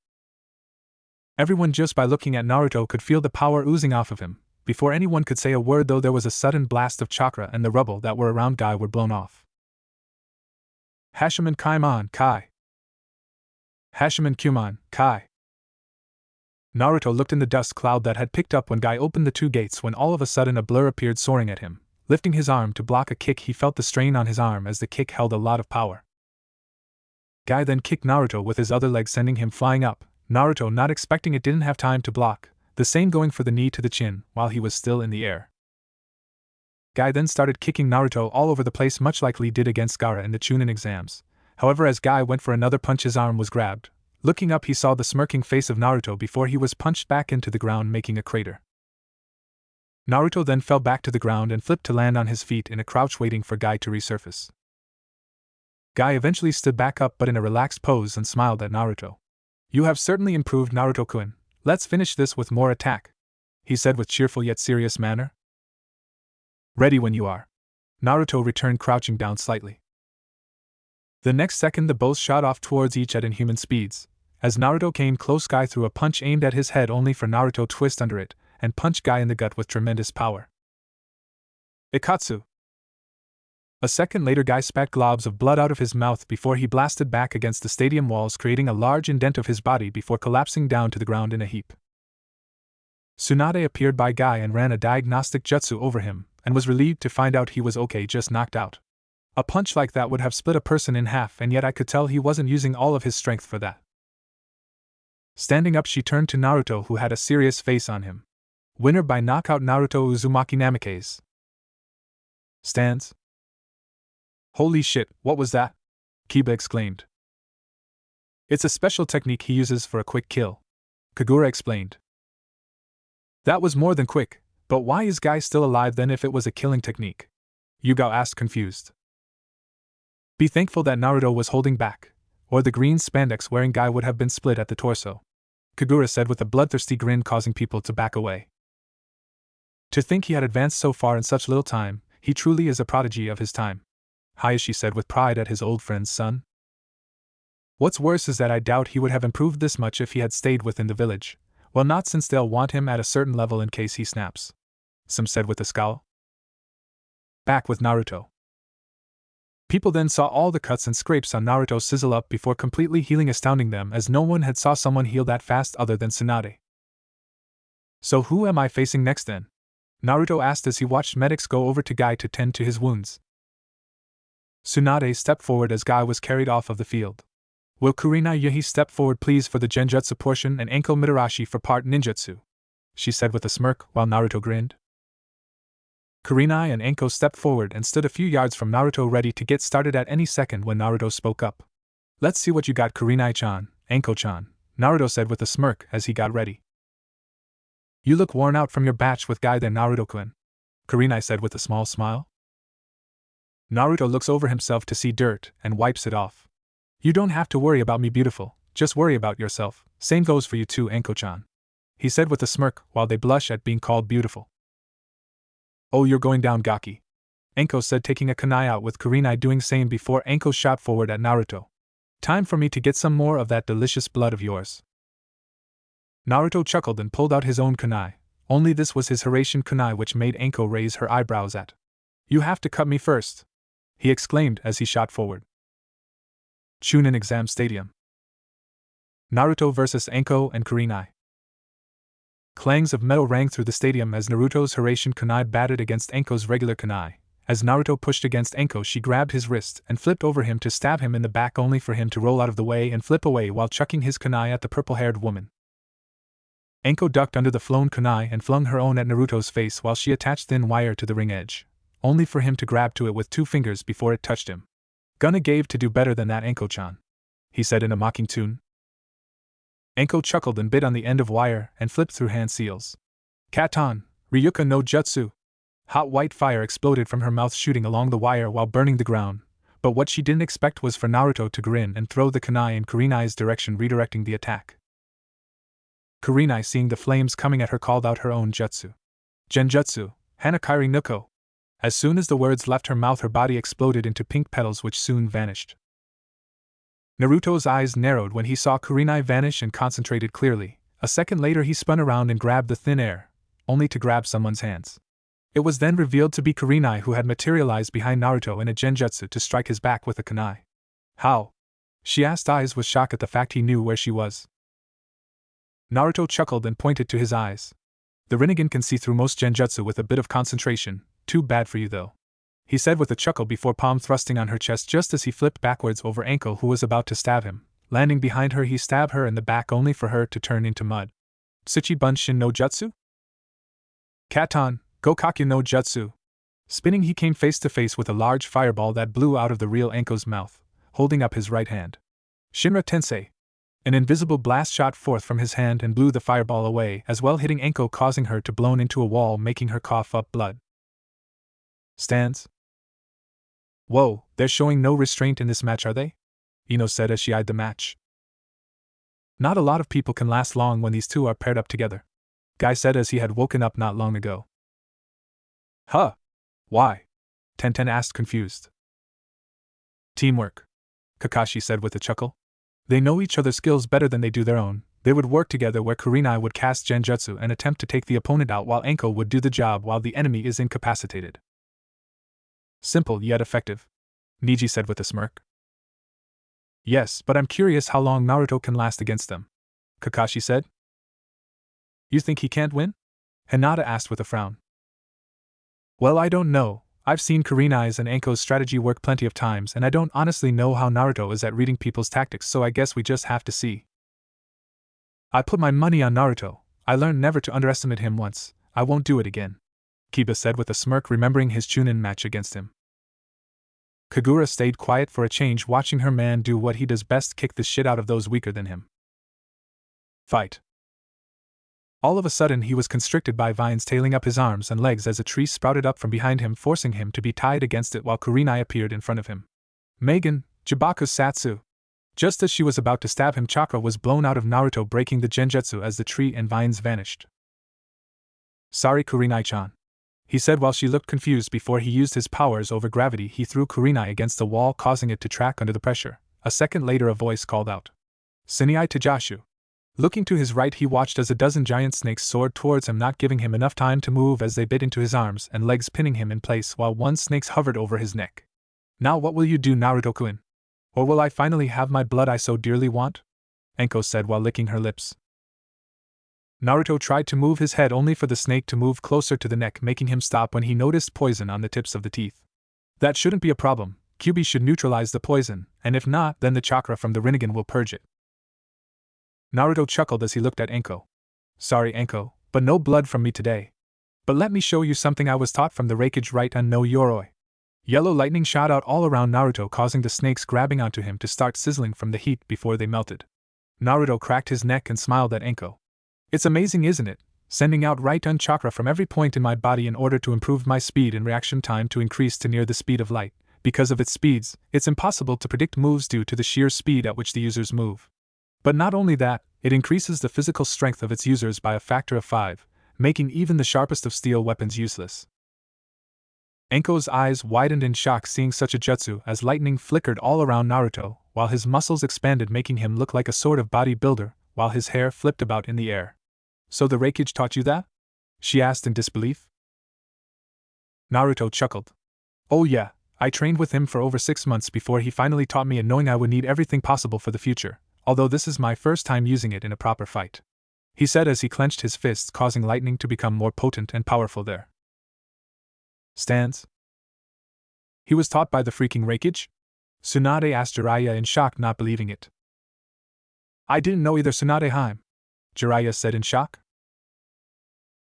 Everyone, just by looking at Naruto, could feel the power oozing off of him. Before anyone could say a word, though, there was a sudden blast of chakra and the rubble that were around Guy were blown off. Hashiman Kaimon Kai. Hashiman Kumon Kai. Naruto looked in the dust cloud that had picked up when Guy opened the two gates, when all of a sudden a blur appeared soaring at him. Lifting his arm to block a kick, he felt the strain on his arm as the kick held a lot of power. Guy then kicked Naruto with his other leg, sending him flying up. Naruto, not expecting it, didn't have time to block, the same going for the knee to the chin while he was still in the air. Guy then started kicking Naruto all over the place, much like Lee did against Gaara in the Chunin exams. However, as Guy went for another punch, his arm was grabbed. Looking up, he saw the smirking face of Naruto before he was punched back into the ground, making a crater. Naruto then fell back to the ground and flipped to land on his feet in a crouch, waiting for Guy to resurface. Guy eventually stood back up, but in a relaxed pose, and smiled at Naruto. You have certainly improved, Naruto-kun. Let's finish this with more attack, he said with cheerful yet serious manner. Ready when you are. Naruto returned, crouching down slightly. The next second, the both shot off towards each at inhuman speeds. As Naruto came close, Guy threw a punch aimed at his head, only for Naruto to twist under it and punch Guy in the gut with tremendous power. Ikatsu. A second later, Guy spat globs of blood out of his mouth before he blasted back against the stadium walls, creating a large indent of his body before collapsing down to the ground in a heap. Tsunade appeared by Guy and ran a diagnostic jutsu over him, and was relieved to find out he was okay, just knocked out. A punch like that would have split a person in half, and yet I could tell he wasn't using all of his strength for that. Standing up, she turned to Naruto, who had a serious face on him. Winner by knockout, Naruto Uzumaki Namikaze. Stands. Holy shit, what was that? Kiba exclaimed. It's a special technique he uses for a quick kill, Kagura explained. That was more than quick, but why is Guy still alive then if it was a killing technique? Yugao asked, confused. Be thankful that Naruto was holding back, or the green spandex wearing guy would have been split at the torso, Kagura said with a bloodthirsty grin causing people to back away. To think he had advanced so far in such little time, he truly is a prodigy of his time. Hayashi said with pride at his old friend's son. What's worse is that I doubt he would have improved this much if he had stayed within the village. Well, not since they'll want him at a certain level in case he snaps, Some said with a scowl. Back with Naruto. People then saw all the cuts and scrapes on Naruto sizzle up before completely healing, astounding them as no one had saw someone heal that fast other than Tsunade. So who am I facing next then? Naruto asked as he watched medics go over to Guy to tend to his wounds. Tsunade stepped forward as Guy was carried off of the field. Will Kurenai Yuhi step forward please for the Genjutsu portion and Anko Mitarashi for part ninjutsu? She said with a smirk while Naruto grinned. Kurenai and Anko stepped forward and stood a few yards from Naruto ready to get started at any second when Naruto spoke up. Let's see what you got, Kurenai-chan, Anko-chan, Naruto said with a smirk as he got ready. You look worn out from your batch with Guy then, Naruto-kun, Kurenai said with a small smile. Naruto looks over himself to see dirt and wipes it off. You don't have to worry about me, beautiful, just worry about yourself, same goes for you too, Anko-chan, he said with a smirk while they blush at being called beautiful. Oh, you're going down, Gaki, Anko said, taking a kunai out with Kurenai doing same before Anko shot forward at Naruto. Time for me to get some more of that delicious blood of yours. Naruto chuckled and pulled out his own kunai, only this was his Hiraishin kunai, which made Anko raise her eyebrows at. You have to cut me first, he exclaimed as he shot forward. Chunin Exam Stadium. Naruto vs. Anko and Kurenai. Clangs of metal rang through the stadium as Naruto's Hiraishin kunai batted against Anko's regular kunai. As Naruto pushed against Anko, she grabbed his wrist and flipped over him to stab him in the back, only for him to roll out of the way and flip away while chucking his kunai at the purple-haired woman. Anko ducked under the flown kunai and flung her own at Naruto's face while she attached thin wire to the ring edge, only for him to grab to it with 2 fingers before it touched him. Gonna gave to do better than that, Anko-chan, he said in a mocking tune. Anko chuckled and bit on the end of wire and flipped through hand seals. Katon, Ryuka no Jutsu. Hot white fire exploded from her mouth, shooting along the wire while burning the ground, but what she didn't expect was for Naruto to grin and throw the kunai in Kurenai's direction, redirecting the attack. Kurenai, seeing the flames coming at her, called out her own jutsu. Genjutsu, Hanakairi Nuko. As soon as the words left her mouth, her body exploded into pink petals which soon vanished. Naruto's eyes narrowed when he saw Kurenai vanish and concentrated clearly. A second later he spun around and grabbed the thin air, only to grab someone's hands. It was then revealed to be Kurenai, who had materialized behind Naruto in a genjutsu to strike his back with a kunai. How? She asked, eyes with shock at the fact he knew where she was. Naruto chuckled and pointed to his eyes. The Rinnegan can see through most genjutsu with a bit of concentration, too bad for you though, he said with a chuckle before palm thrusting on her chest just as he flipped backwards over Anko, who was about to stab him. Landing behind her, he stabbed her in the back only for her to turn into mud. Tsuchi Bunshin no Jutsu? Katon, Gokakyu no Jutsu. Spinning, he came face to face with a large fireball that blew out of the real Anko's mouth, holding up his right hand. Shinra Tensei. An invisible blast shot forth from his hand and blew the fireball away, as well hitting Anko, causing her to blown into a wall, making her cough up blood. Stands. Whoa, they're showing no restraint in this match, are they? Ino said as she eyed the match. Not a lot of people can last long when these two are paired up together, Guy said as he had woken up not long ago. Huh? Why? Tenten asked, confused. Teamwork, Kakashi said with a chuckle. They know each other's skills better than they do their own. They would work together where Kurenai would cast genjutsu and attempt to take the opponent out while Anko would do the job while the enemy is incapacitated. Simple yet effective, Niji said with a smirk. Yes, but I'm curious how long Naruto can last against them, Kakashi said. You think he can't win? Hinata asked with a frown. Well, I don't know. I've seen Kurenai's and Anko's strategy work plenty of times, and I don't honestly know how Naruto is at reading people's tactics, so I guess we just have to see. I put my money on Naruto. I learned never to underestimate him once. I won't do it again, Kiba said with a smirk, remembering his Chunin match against him. Kagura stayed quiet for a change, watching her man do what he does best, kick the shit out of those weaker than him. Fight. All of a sudden he was constricted by vines tailing up his arms and legs as a tree sprouted up from behind him, forcing him to be tied against it while Kurenai appeared in front of him. Megan, Jibaku's Satsu. Just as she was about to stab him, chakra was blown out of Naruto, breaking the genjutsu as the tree and vines vanished. Sorry, Kurenai-chan, he said while she looked confused. Before he used his powers over gravity, he threw Kurenai against the wall, causing it to track under the pressure. A second later, a voice called out, Siniai Tajashu. Looking to his right, he watched as a dozen giant snakes soared towards him, not giving him enough time to move as they bit into his arms and legs, pinning him in place while one snake hovered over his neck. Now what will you do, Naruto-kun? Or will I finally have my blood I so dearly want? Enko said while licking her lips. Naruto tried to move his head, only for the snake to move closer to the neck, making him stop when he noticed poison on the tips of the teeth. That shouldn't be a problem. Kyuubi should neutralize the poison, and if not, then the chakra from the Rinnegan will purge it. Naruto chuckled as he looked at Enko. Sorry, Enko, but no blood from me today. But let me show you something I was taught from the Raikage right on no Yoroi. Yellow lightning shot out all around Naruto, causing the snakes grabbing onto him to start sizzling from the heat before they melted. Naruto cracked his neck and smiled at Enko. It's amazing, isn't it? Sending out right-on chakra from every point in my body in order to improve my speed and reaction time to increase to near the speed of light. Because of its speeds, it's impossible to predict moves due to the sheer speed at which the users move. But not only that, it increases the physical strength of its users by a factor of 5, making even the sharpest of steel weapons useless. Enko's eyes widened in shock, seeing such a jutsu, as lightning flickered all around Naruto, while his muscles expanded, making him look like a sort of bodybuilder, while his hair flipped about in the air. So the Raikage taught you that? She asked in disbelief. Naruto chuckled. Oh yeah, I trained with him for over 6 months before he finally taught me, and knowing I would need everything possible for the future, although this is my first time using it in a proper fight, he said as he clenched his fists, causing lightning to become more potent and powerful there. Stands? He was taught by the freaking Raikage? Tsunade asked Jiraiya in shock, not believing it. I didn't know either, Tsunade-hime, Jiraiya said in shock.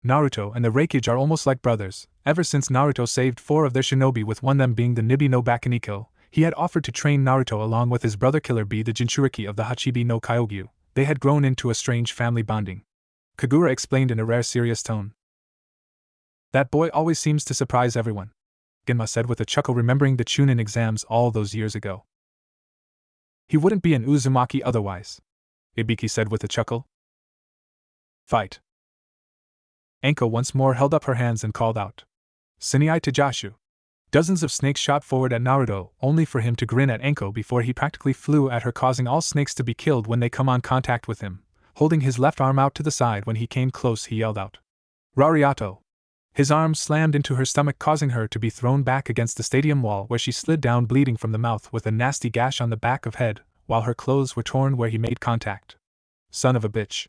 Naruto and the Raikage are almost like brothers. Ever since Naruto saved 4 of their shinobi, with one of them being the Nibi no Bakeniko, he had offered to train Naruto along with his brother Killer Bee, the Jinchuriki of the Hachibi no Kyogyu. They had grown into a strange family bonding. Kagura explained in a rare serious tone. That boy always seems to surprise everyone, Genma said with a chuckle, remembering the Chunin exams all those years ago. He wouldn't be an Uzumaki otherwise, Ibiki said with a chuckle. Fight. Enko once more held up her hands and called out, Siniai Tajashu. Dozens of snakes shot forward at Naruto, only for him to grin at Enko before he practically flew at her, causing all snakes to be killed when they come on contact with him. Holding his left arm out to the side when he came close, he yelled out, Rariato. His arm slammed into her stomach, causing her to be thrown back against the stadium wall, where she slid down bleeding from the mouth with a nasty gash on the back of head, while her clothes were torn where he made contact. Son of a bitch,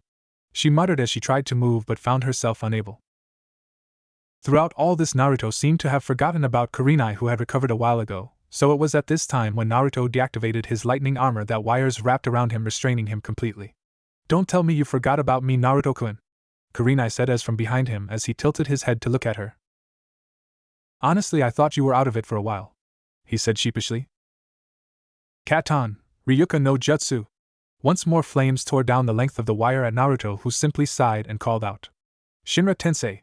she muttered as she tried to move but found herself unable. Throughout all this, Naruto seemed to have forgotten about Kurenai, who had recovered a while ago, so it was at this time when Naruto deactivated his lightning armor that wires wrapped around him, restraining him completely. Don't tell me you forgot about me, Naruto-kun, Kurenai said as from behind him as he tilted his head to look at her. Honestly, I thought you were out of it for a while, he said sheepishly. Katon, Ryuka no Jutsu. Once more flames tore down the length of the wire at Naruto, who simply sighed and called out, Shinra Tensei.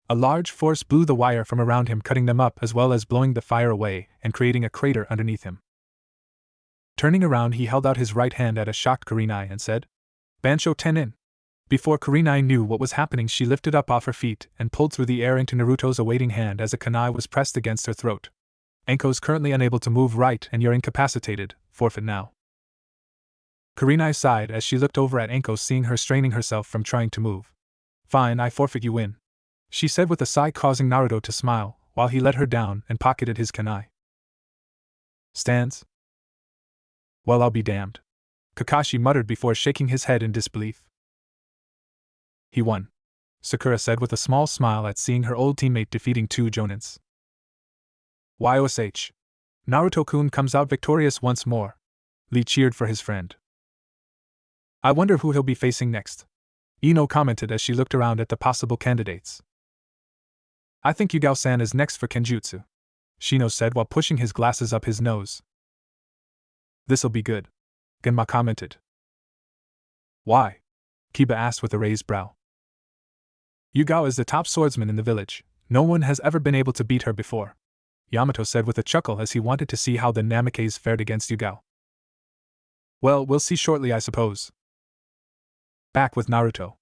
A large force blew the wire from around him, cutting them up as well as blowing the fire away and creating a crater underneath him. Turning around, he held out his right hand at a shocked Kurenai and said, Bansho Tenin. Before Kurenai knew what was happening, she lifted up off her feet and pulled through the air into Naruto's awaiting hand as a kunai was pressed against her throat. Enko's currently unable to move right and you're incapacitated, forfeit now. Kurenai sighed as she looked over at Enko, seeing her straining herself from trying to move. Fine, I forfeit, you win, she said with a sigh, causing Naruto to smile, while he let her down and pocketed his kunai. Stands? Well, I'll be damned, Kakashi muttered before shaking his head in disbelief. He won, Sakura said with a small smile at seeing her old teammate defeating 2 Jonins. YOSH. Naruto-kun comes out victorious once more. Lee cheered for his friend. I wonder who he'll be facing next, Ino commented as she looked around at the possible candidates. I think Yugao-san is next for Kenjutsu, Shino said while pushing his glasses up his nose. This'll be good, Genma commented. Why? Kiba asked with a raised brow. Yugao is the top swordsman in the village. No one has ever been able to beat her before. Yamato said with a chuckle as he wanted to see how the Namikaze fared against Yugao. Well, we'll see shortly, I suppose. Back with Naruto.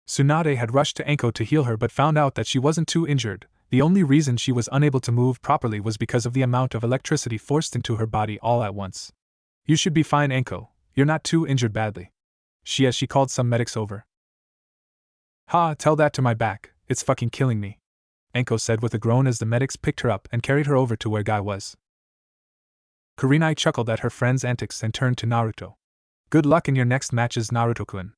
Tsunade had rushed to Anko to heal her but found out that she wasn't too injured. The only reason she was unable to move properly was because of the amount of electricity forced into her body all at once. You should be fine, Anko. You're not too injured badly. She called some medics over. Ha, tell that to my back, it's fucking killing me. Anko said with a groan as the medics picked her up and carried her over to where Guy was. Kurenai chuckled at her friend's antics and turned to Naruto. Good luck in your next matches, Naruto-kun.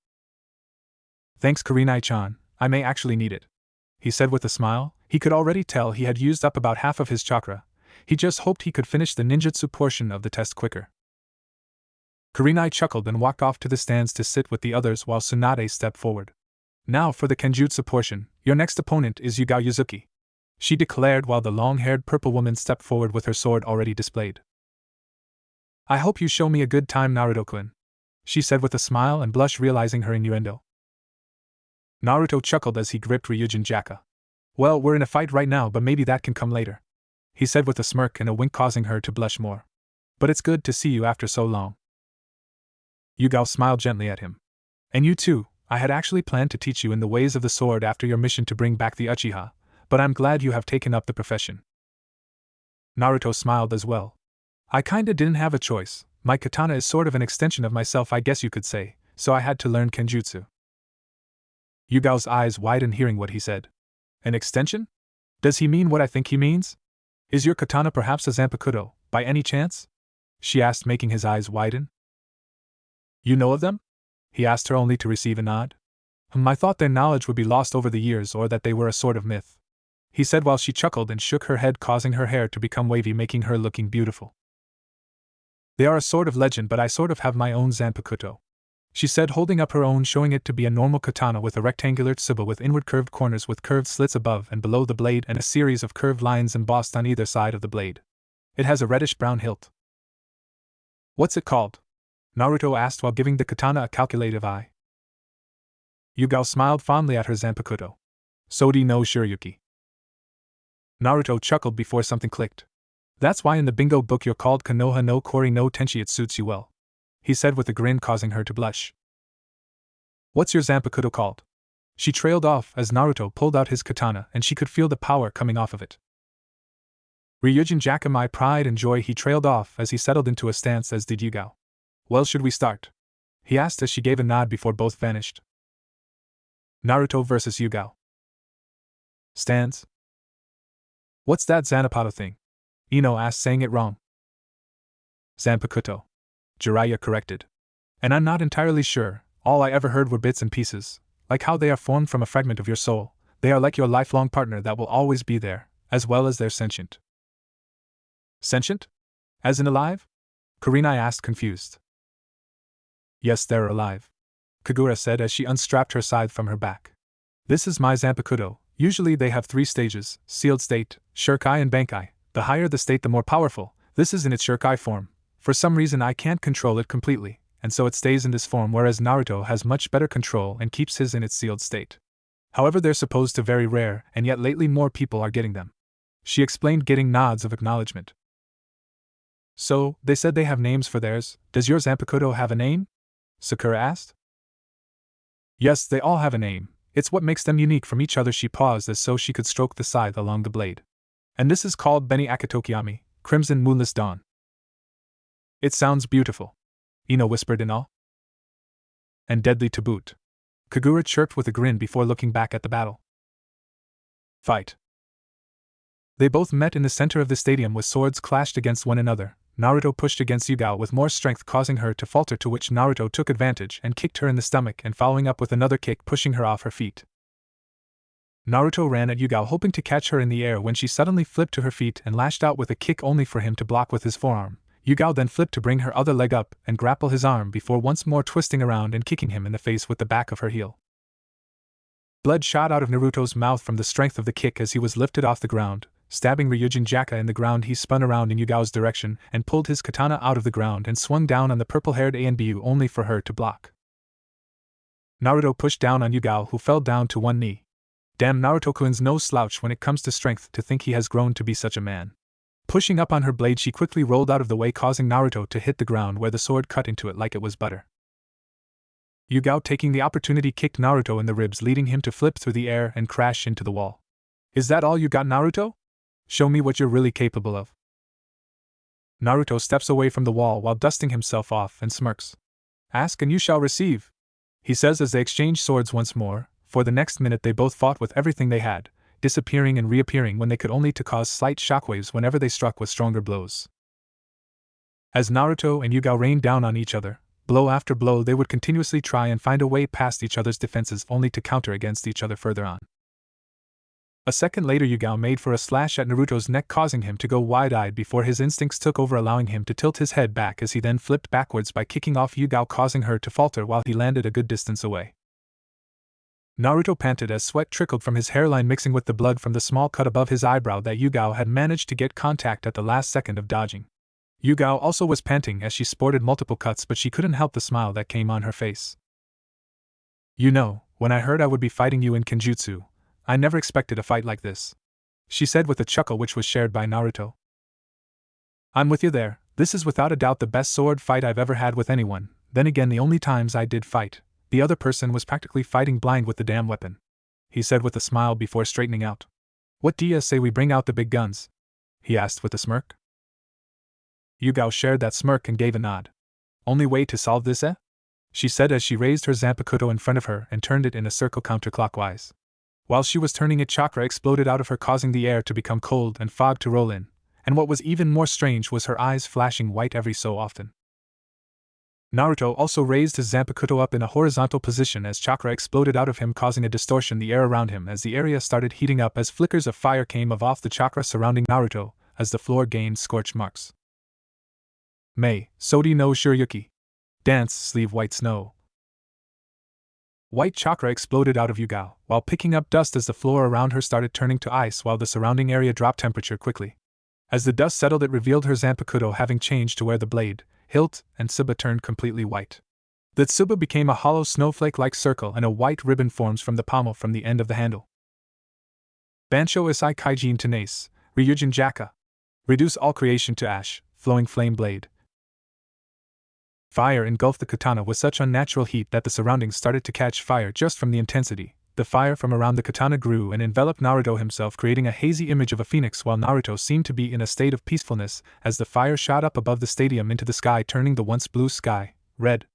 Thanks, Kurenai-chan, I may actually need it. He said with a smile. He could already tell he had used up about half of his chakra. He just hoped he could finish the ninjutsu portion of the test quicker. Kurenai chuckled and walked off to the stands to sit with the others while Tsunade stepped forward. Now for the kenjutsu portion, your next opponent is Yugao Yuzuki, she declared while the long-haired purple woman stepped forward with her sword already displayed. I hope you show me a good time, Naruto-kun, she said with a smile and blush realizing her innuendo. Naruto chuckled as he gripped Ryujin Jaka. Well, we're in a fight right now, but maybe that can come later, he said with a smirk and a wink causing her to blush more. But it's good to see you after so long. Yugao smiled gently at him. And you too, I had actually planned to teach you in the ways of the sword after your mission to bring back the Uchiha, but I'm glad you have taken up the profession. Naruto smiled as well. I kinda didn't have a choice, my katana is sort of an extension of myself, I guess you could say, so I had to learn kenjutsu. Yugao's eyes widened hearing what he said. An extension? Does he mean what I think he means? Is your katana perhaps a Zanpakuto, by any chance? She asked, making his eyes widen. You know of them? He asked her only to receive a nod. I thought their knowledge would be lost over the years or that they were a sort of myth, he said while she chuckled and shook her head, causing her hair to become wavy, making her looking beautiful. They are a sort of legend, but I sort of have my own Zanpakuto, she said, holding up her own, showing it to be a normal katana with a rectangular tsuba with inward curved corners with curved slits above and below the blade and a series of curved lines embossed on either side of the blade. It has a reddish-brown hilt. What's it called? Naruto asked while giving the katana a calculative eye. Yugao smiled fondly at her Zanpakuto. Sodi no Shiryuki. Naruto chuckled before something clicked. That's why in the bingo book you're called Konoha no Kori no Tenchi, it suits you well, he said with a grin, causing her to blush. What's your Zanpakuto called? She trailed off as Naruto pulled out his katana and she could feel the power coming off of it. Ryujin Jaka, my pride and joy, he trailed off as he settled into a stance, as did Yugao. Well, should we start? He asked as she gave a nod before both vanished. Naruto versus Yugao. Stance? What's that Zanapato thing? Ino asked, saying it wrong. Zanpakuto, Jiraiya corrected. And I'm not entirely sure, all I ever heard were bits and pieces, like how they are formed from a fragment of your soul. They are like your lifelong partner that will always be there, as well as they're sentient. Sentient? As in alive? Kurenai asked, confused. Yes, they're alive, Kagura said as she unstrapped her scythe from her back. This is my Zanpakuto. Usually they have 3 stages: sealed state, Shirkai, and Bankai. The higher the state, the more powerful. This is in its Shirkai form. For some reason I can't control it completely, and so it stays in this form, whereas Naruto has much better control and keeps his in its sealed state. However, they're supposed to very rare, and yet lately more people are getting them, she explained, getting nods of acknowledgement. So, they said they have names for theirs. Does your Zanpakuto have a name? Sakura asked. Yes, they all have a name. It's what makes them unique from each other. She paused as so she could stroke the scythe along the blade. And this is called Beni Akatokiyami, Crimson Moonless Dawn. It sounds beautiful, Ino whispered in awe. And deadly to boot, Kagura chirped with a grin before looking back at the battle. Fight. They both met in the center of the stadium with swords clashed against one another. Naruto pushed against Yugao with more strength, causing her to falter, to which Naruto took advantage and kicked her in the stomach and following up with another kick, pushing her off her feet. Naruto ran at Yugao hoping to catch her in the air when she suddenly flipped to her feet and lashed out with a kick only for him to block with his forearm. Yugao then flipped to bring her other leg up and grapple his arm before once more twisting around and kicking him in the face with the back of her heel. Blood shot out of Naruto's mouth from the strength of the kick as he was lifted off the ground. Stabbing Ryujin Jaka in the ground, he spun around in Yugao's direction and pulled his katana out of the ground and swung down on the purple-haired Anbu only for her to block. Naruto pushed down on Yugao, who fell down to one knee. Damn, Naruto-kun's no slouch when it comes to strength, to think he has grown to be such a man. Pushing up on her blade, she quickly rolled out of the way, causing Naruto to hit the ground where the sword cut into it like it was butter. Yugao, taking the opportunity, kicked Naruto in the ribs, leading him to flip through the air and crash into the wall. Is that all you got, Naruto? Show me what you're really capable of. Naruto steps away from the wall while dusting himself off and smirks. Ask and you shall receive, he says as they exchange swords once more. For the next minute they both fought with everything they had, disappearing and reappearing when they could, only to cause slight shockwaves whenever they struck with stronger blows. As Naruto and Yugao rained down on each other, blow after blow, they would continuously try and find a way past each other's defenses, only to counter against each other further on. A second later, Yugao made for a slash at Naruto's neck, causing him to go wide-eyed before his instincts took over, allowing him to tilt his head back as he then flipped backwards by kicking off Yugao, causing her to falter while he landed a good distance away. Naruto panted as sweat trickled from his hairline, mixing with the blood from the small cut above his eyebrow that Yugao had managed to get contact at the last second of dodging. Yugao also was panting as she sported multiple cuts, but she couldn't help the smile that came on her face. You know, when I heard I would be fighting you in Kenjutsu, I never expected a fight like this, she said with a chuckle which was shared by Naruto. I'm with you there. This is without a doubt the best sword fight I've ever had with anyone. Then again, the only times I did fight, the other person was practically fighting blind with the damn weapon, he said with a smile before straightening out. What do you say we bring out the big guns? He asked with a smirk. Yugao shared that smirk and gave a nod. Only way to solve this, eh? She said as she raised her Zanpakuto in front of her and turned it in a circle counterclockwise. While she was turning it, chakra exploded out of her, causing the air to become cold and fog to roll in, and what was even more strange was her eyes flashing white every so often. Naruto also raised his Zanpakuto up in a horizontal position as chakra exploded out of him, causing a distortion in the air around him as the area started heating up as flickers of fire came off the chakra surrounding Naruto as the floor gained scorch marks. Mei, Sodi no Shiryuki. Dance, sleeve white snow. White chakra exploded out of Yugao, while picking up dust as the floor around her started turning to ice while the surrounding area dropped temperature quickly. As the dust settled, it revealed her Zanpakuto having changed to where the blade, hilt, and tsuba turned completely white. The tsuba became a hollow snowflake-like circle and a white ribbon forms from the pommel from the end of the handle. Bansho Isai Kaijin Tenace, Ryujin Jaka. Reduce all creation to ash, flowing flame blade. Fire engulfed the katana with such unnatural heat that the surroundings started to catch fire just from the intensity. The fire from around the katana grew and enveloped Naruto himself, creating a hazy image of a phoenix, while Naruto seemed to be in a state of peacefulness as the fire shot up above the stadium into the sky, turning the once blue sky red.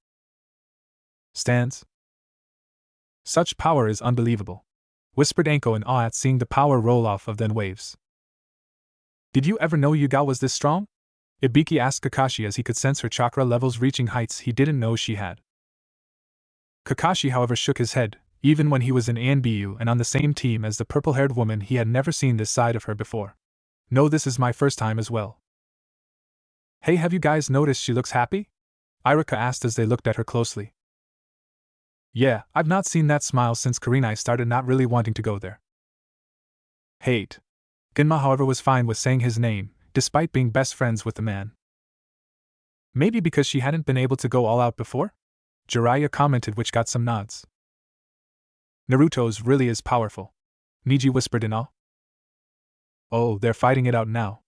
Stands. Such power is unbelievable, whispered Anko in awe at seeing the power roll off of then waves. Did you ever know Yugao was this strong? Ibiki asked Kakashi as he could sense her chakra levels reaching heights he didn't know she had. Kakashi, however, shook his head. Even when he was in ANBU and on the same team as the purple-haired woman, he had never seen this side of her before. No, this is my first time as well. Hey, have you guys noticed she looks happy? Iruka asked as they looked at her closely. Yeah, I've not seen that smile since Kurenai started not really wanting to go there. Hate. Gunma, however, was fine with saying his name, despite being best friends with the man. Maybe because she hadn't been able to go all out before? Jiraiya commented, which got some nods. Naruto's really is powerful, Niji whispered in awe. Oh, they're fighting it out now,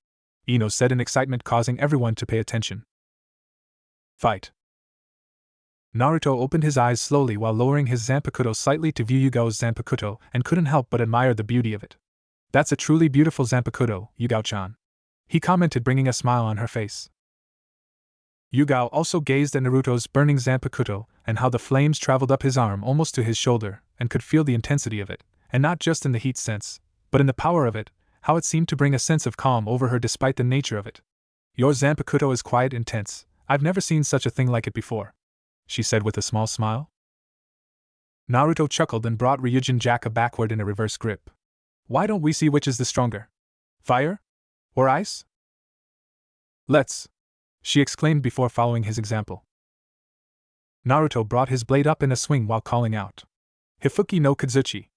Ino said in excitement, causing everyone to pay attention. Fight. Naruto opened his eyes slowly while lowering his Zanpakuto slightly to view Yugao's Zanpakuto and couldn't help but admire the beauty of it. That's a truly beautiful Zanpakuto, Yugao-chan, he commented, bringing a smile on her face. Yugao also gazed at Naruto's burning Zanpakuto and how the flames traveled up his arm almost to his shoulder, and could feel the intensity of it, and not just in the heat sense, but in the power of it, how it seemed to bring a sense of calm over her despite the nature of it. Your Zanpakuto is quite intense. I've never seen such a thing like it before, she said with a small smile. Naruto chuckled and brought Ryujin Jaka backward in a reverse grip. Why don't we see which is the stronger? Fire? Or ice? Let's, she exclaimed before following his example. Naruto brought his blade up in a swing while calling out, Hifuki no Kazuchi.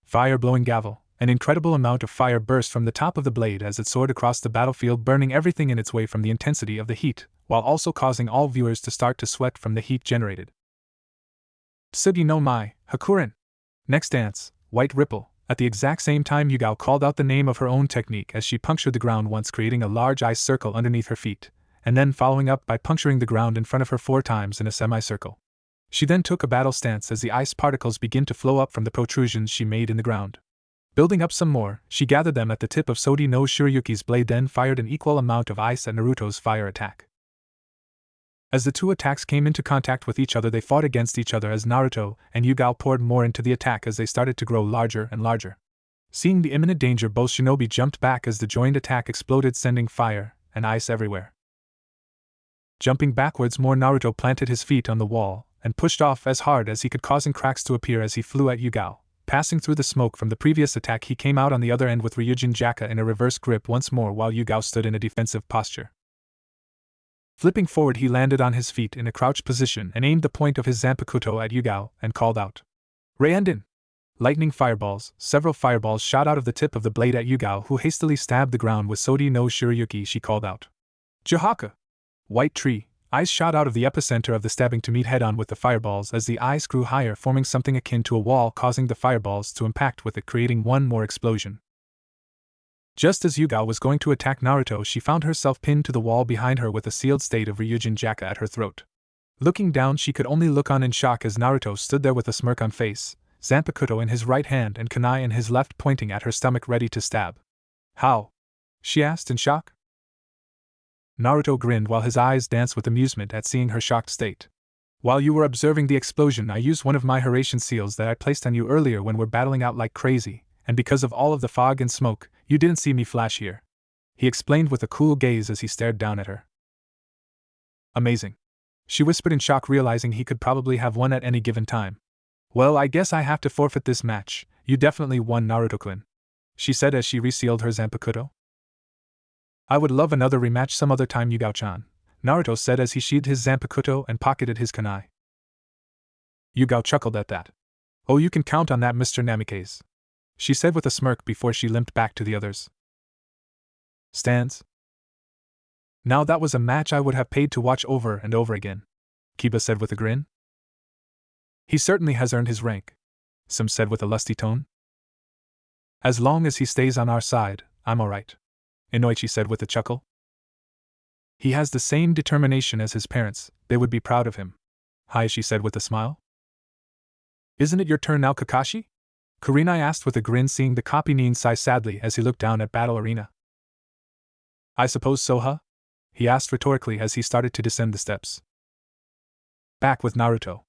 Fire-blowing gavel. An incredible amount of fire burst from the top of the blade as it soared across the battlefield, burning everything in its way from the intensity of the heat, while also causing all viewers to start to sweat from the heat generated. Tsugi no Mai, Hakuren. Next dance, White Ripple, At the exact same time, Yugao called out the name of her own technique as she punctured the ground once, creating a large ice circle underneath her feet, and then following up by puncturing the ground in front of her 4 times in a semicircle. She then took a battle stance as the ice particles began to flow up from the protrusions she made in the ground. Building up some more, she gathered them at the tip of Sodi no Shiryuki's blade, then fired an equal amount of ice at Naruto's fire attack. As the 2 attacks came into contact with each other, they fought against each other as Naruto and Yugao poured more into the attack as they started to grow larger and larger. Seeing the imminent danger, both shinobi jumped back as the joined attack exploded, sending fire and ice everywhere. Jumping backwards more, Naruto planted his feet on the wall and pushed off as hard as he could, causing cracks to appear as he flew at Yugao. Passing through the smoke from the previous attack, he came out on the other end with Ryujin Jaka in a reverse grip once more while Yugao stood in a defensive posture. Flipping forward, he landed on his feet in a crouched position and aimed the point of his Zanpakuto at Yugao and called out, "Reinden!" Lightning fireballs. Several fireballs shot out of the tip of the blade at Yugao, who hastily stabbed the ground with Sodi no Shiryuki. She called out, "Jihaka!" White tree. Ice shot out of the epicenter of the stabbing to meet head-on with the fireballs as the ice grew higher, forming something akin to a wall, causing the fireballs to impact with it, creating one more explosion. Just as Yugao was going to attack Naruto, she found herself pinned to the wall behind her with a sealed state of Ryujin Jaka at her throat. Looking down, she could only look on in shock as Naruto stood there with a smirk on face, Zanpakuto in his right hand and kunai in his left, pointing at her stomach ready to stab. "How?" she asked in shock. Naruto grinned while his eyes danced with amusement at seeing her shocked state. "While you were observing the explosion, I used one of my Hiraishin seals that I placed on you earlier when we're battling out like crazy, and because of all of the fog and smoke, you didn't see me flash here," he explained with a cool gaze as he stared down at her. "Amazing," she whispered in shock, realizing he could probably have won at any given time. "Well, I guess I have to forfeit this match. You definitely won, Naruto-kun," she said as she resealed her Zanpakuto. "I would love another rematch some other time, Yugao-chan," Naruto said as he sheathed his Zanpakuto and pocketed his kunai. Yugao chuckled at that. "Oh, you can count on that, Mr. Namikaze," she said with a smirk before she limped back to the others. "Stands? Now that was a match I would have paid to watch over and over again," Kiba said with a grin. "He certainly has earned his rank," Sim said with a lusty tone. "As long as he stays on our side, I'm alright," Inoichi said with a chuckle. "He has the same determination as his parents, they would be proud of him," Hayashi said with a smile. "Isn't it your turn now, Kakashi?" Kurenai asked with a grin, seeing the copy Nin sigh sadly as he looked down at Battle Arena. "I suppose so, huh?" he asked rhetorically as he started to descend the steps. Back with Naruto.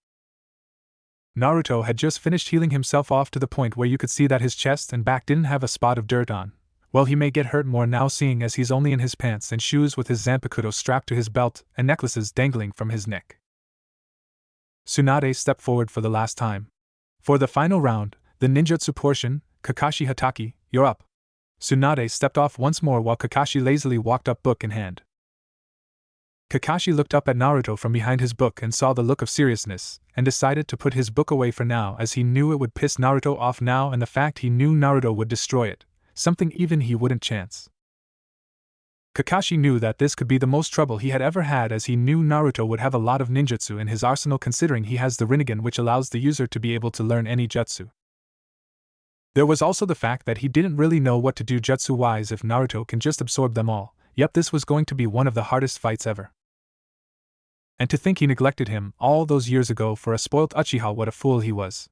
Naruto had just finished healing himself off to the point where you could see that his chest and back didn't have a spot of dirt on. Well, he may get hurt more now, seeing as he's only in his pants and shoes with his Zanpakuto strapped to his belt and necklaces dangling from his neck. Tsunade stepped forward for the last time. For the final round, the ninjutsu portion, Kakashi Hatake, you're up. Tsunade stepped off once more while Kakashi lazily walked up, book in hand. Kakashi looked up at Naruto from behind his book and saw the look of seriousness, and decided to put his book away for now, as he knew it would piss Naruto off now, and the fact he knew Naruto would destroy it, something even he wouldn't chance. Kakashi knew that this could be the most trouble he had ever had, as he knew Naruto would have a lot of ninjutsu in his arsenal, considering he has the Rinnegan, which allows the user to be able to learn any jutsu. There was also the fact that he didn't really know what to do jutsu-wise if Naruto can just absorb them all. Yep, this was going to be one of the hardest fights ever. And to think he neglected him all those years ago for a spoilt Uchiha, what a fool he was.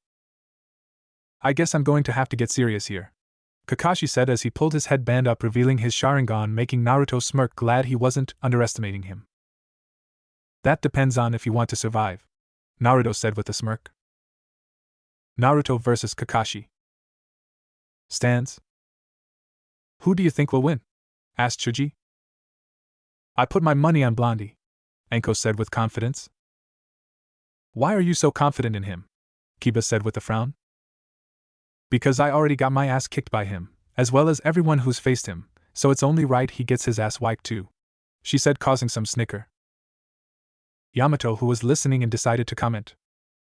"I guess I'm going to have to get serious here," Kakashi said as he pulled his headband up, revealing his Sharingan, making Naruto smirk, glad he wasn't underestimating him. "That depends on if you want to survive," Naruto said with a smirk. Naruto versus Kakashi. Stands? "Who do you think will win?" asked Chuji. "I put my money on Blondie," Anko said with confidence. "Why are you so confident in him?" Kiba said with a frown. "Because I already got my ass kicked by him, as well as everyone who's faced him, so it's only right he gets his ass wiped too," she said, causing some snicker. Yamato, who was listening, and decided to comment.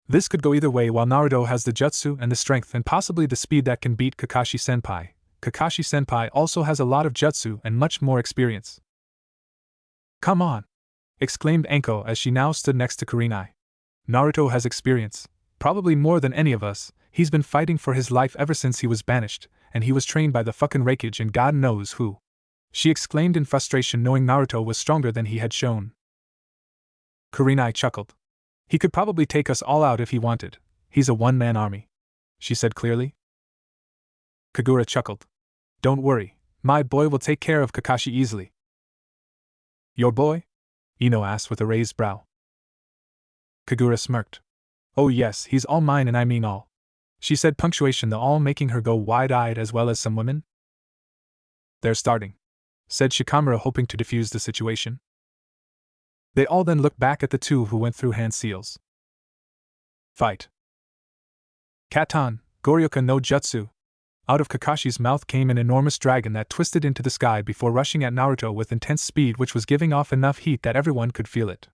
This could go either way. While Naruto has the jutsu and the strength and possibly the speed that can beat Kakashi-senpai, Kakashi-senpai also has a lot of jutsu and much more experience. "Come on!" exclaimed Anko as she now stood next to Kurenai. "Naruto has experience, probably more than any of us. He's been fighting for his life ever since he was banished, and he was trained by the fucking Raikage and God knows who. She exclaimed in frustration, knowing Naruto was stronger than he had shown. Kurenai chuckled. He could probably take us all out if he wanted. He's a one-man army, she said clearly. Kagura chuckled. Don't worry, my boy will take care of Kakashi easily. Your boy? Ino asked with a raised brow. Kagura smirked. Oh yes, he's all mine and I mean all, she said, punctuation the all making her go wide-eyed as well as some women. They're starting, said Shikamaru, hoping to defuse the situation. They all then looked back at the two who went through hand seals. Fight. Katan, Goryoka no Jutsu. Out of Kakashi's mouth came an enormous dragon that twisted into the sky before rushing at Naruto with intense speed, which was giving off enough heat that everyone could feel it.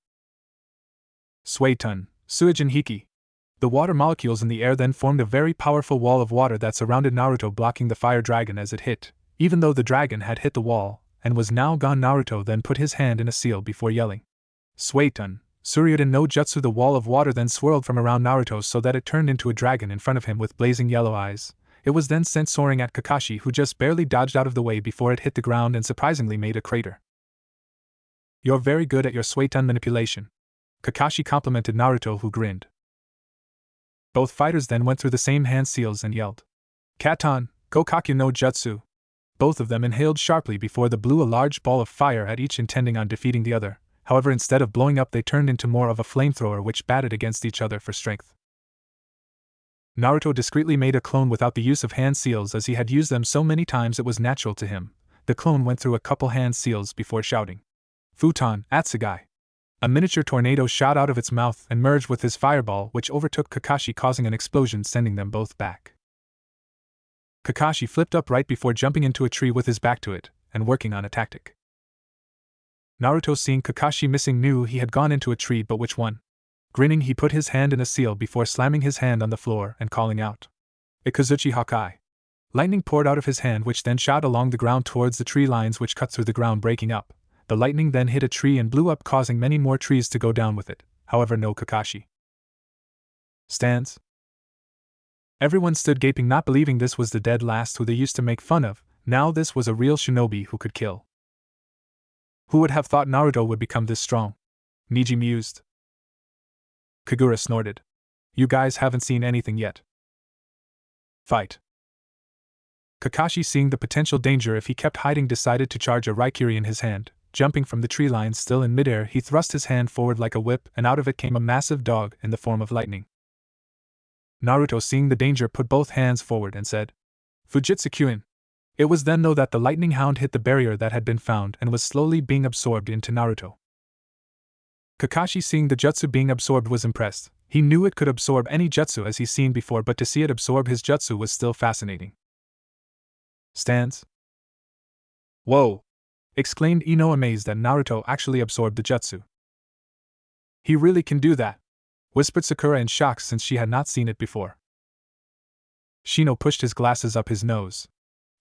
Suetun, Suijin Hiki. The water molecules in the air then formed a very powerful wall of water that surrounded Naruto, blocking the fire dragon as it hit. Even though the dragon had hit the wall and was now gone, Naruto then put his hand in a seal before yelling, Suetun, Suryuden no Jutsu. The wall of water then swirled from around Naruto so that it turned into a dragon in front of him with blazing yellow eyes. It was then sent soaring at Kakashi, who just barely dodged out of the way before it hit the ground and surprisingly made a crater. You're very good at your Suetun manipulation, Kakashi complimented Naruto, who grinned. Both fighters then went through the same hand seals and yelled, Katan, Gokakyu no Jutsu. Both of them inhaled sharply before they blew a large ball of fire at each, intending on defeating the other. However, instead of blowing up, they turned into more of a flamethrower which batted against each other for strength. Naruto discreetly made a clone without the use of hand seals, as he had used them so many times it was natural to him. The clone went through a couple hand seals before shouting, Futon, Atsugai. A miniature tornado shot out of its mouth and merged with his fireball, which overtook Kakashi, causing an explosion, sending them both back. Kakashi flipped up right before jumping into a tree with his back to it, and working on a tactic. Naruto, seeing Kakashi missing, knew he had gone into a tree, but which one? Grinning, he put his hand in a seal before slamming his hand on the floor and calling out, Ikazuchi Hawkeye. Lightning poured out of his hand, which then shot along the ground towards the tree lines, which cut through the ground, breaking up. The lightning then hit a tree and blew up, causing many more trees to go down with it. However, no Kakashi. Stands. Everyone stood gaping, not believing this was the dead last who they used to make fun of. Now this was a real shinobi who could kill. Who would have thought Naruto would become this strong? Niji mused. Kagura snorted. You guys haven't seen anything yet. Fight. Kakashi, seeing the potential danger if he kept hiding, decided to charge a Raikiri in his hand. Jumping from the tree line still in midair, he thrust his hand forward like a whip, and out of it came a massive dog in the form of lightning. Naruto, seeing the danger, put both hands forward and said, Fujitsu-kyuin. It was then though that the lightning hound hit the barrier that had been found and was slowly being absorbed into Naruto. Kakashi, seeing the jutsu being absorbed, was impressed. He knew it could absorb any jutsu as he's seen before, but to see it absorb his jutsu was still fascinating. Stands. Whoa! Exclaimed Ino, amazed that Naruto actually absorbed the jutsu. He really can do that, whispered Sakura in shock, since she had not seen it before. Shino pushed his glasses up his nose.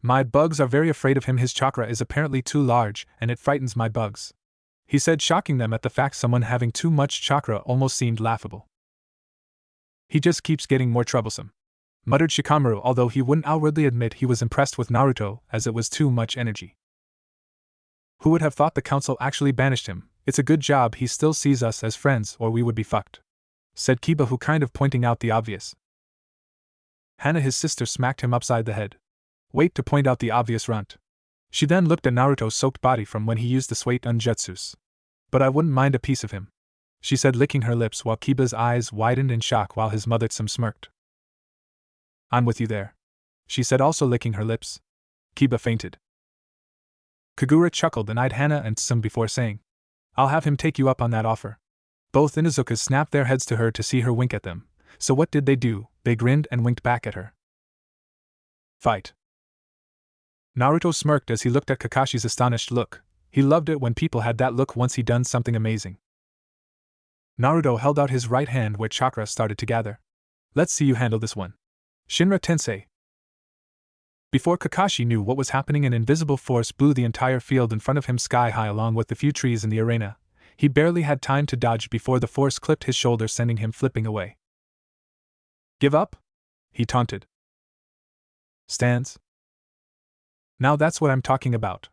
My bugs are very afraid of him. His chakra is apparently too large, and it frightens my bugs, he said, shocking them at the fact someone having too much chakra almost seemed laughable. He just keeps getting more troublesome, muttered Shikamaru, although he wouldn't outwardly admit he was impressed with Naruto, as it was too much energy. Who would have thought the council actually banished him? It's a good job he still sees us as friends, or we would be fucked, said Kiba, who kind of pointing out the obvious. Hana, his sister, smacked him upside the head. Wait to point out the obvious, runt. She then looked at Naruto's soaked body from when he used the Suetun jutsus. But I wouldn't mind a piece of him, she said, licking her lips, while Kiba's eyes widened in shock while his mother Tsum smirked. I'm with you there, she said, also licking her lips. Kiba fainted. Kagura chuckled and eyed Hana and Tsum before saying, I'll have him take you up on that offer. Both Inuzukas snapped their heads to her to see her wink at them. So what did they do? They grinned and winked back at her. Fight. Naruto smirked as he looked at Kakashi's astonished look. He loved it when people had that look once he'd done something amazing. Naruto held out his right hand where chakra started to gather. Let's see you handle this one, Shinra Tensei. Before Kakashi knew what was happening, an invisible force blew the entire field in front of him sky high, along with the few trees in the arena. He barely had time to dodge before the force clipped his shoulder, sending him flipping away. Give up? he taunted. Stands? Now that's what I'm talking about,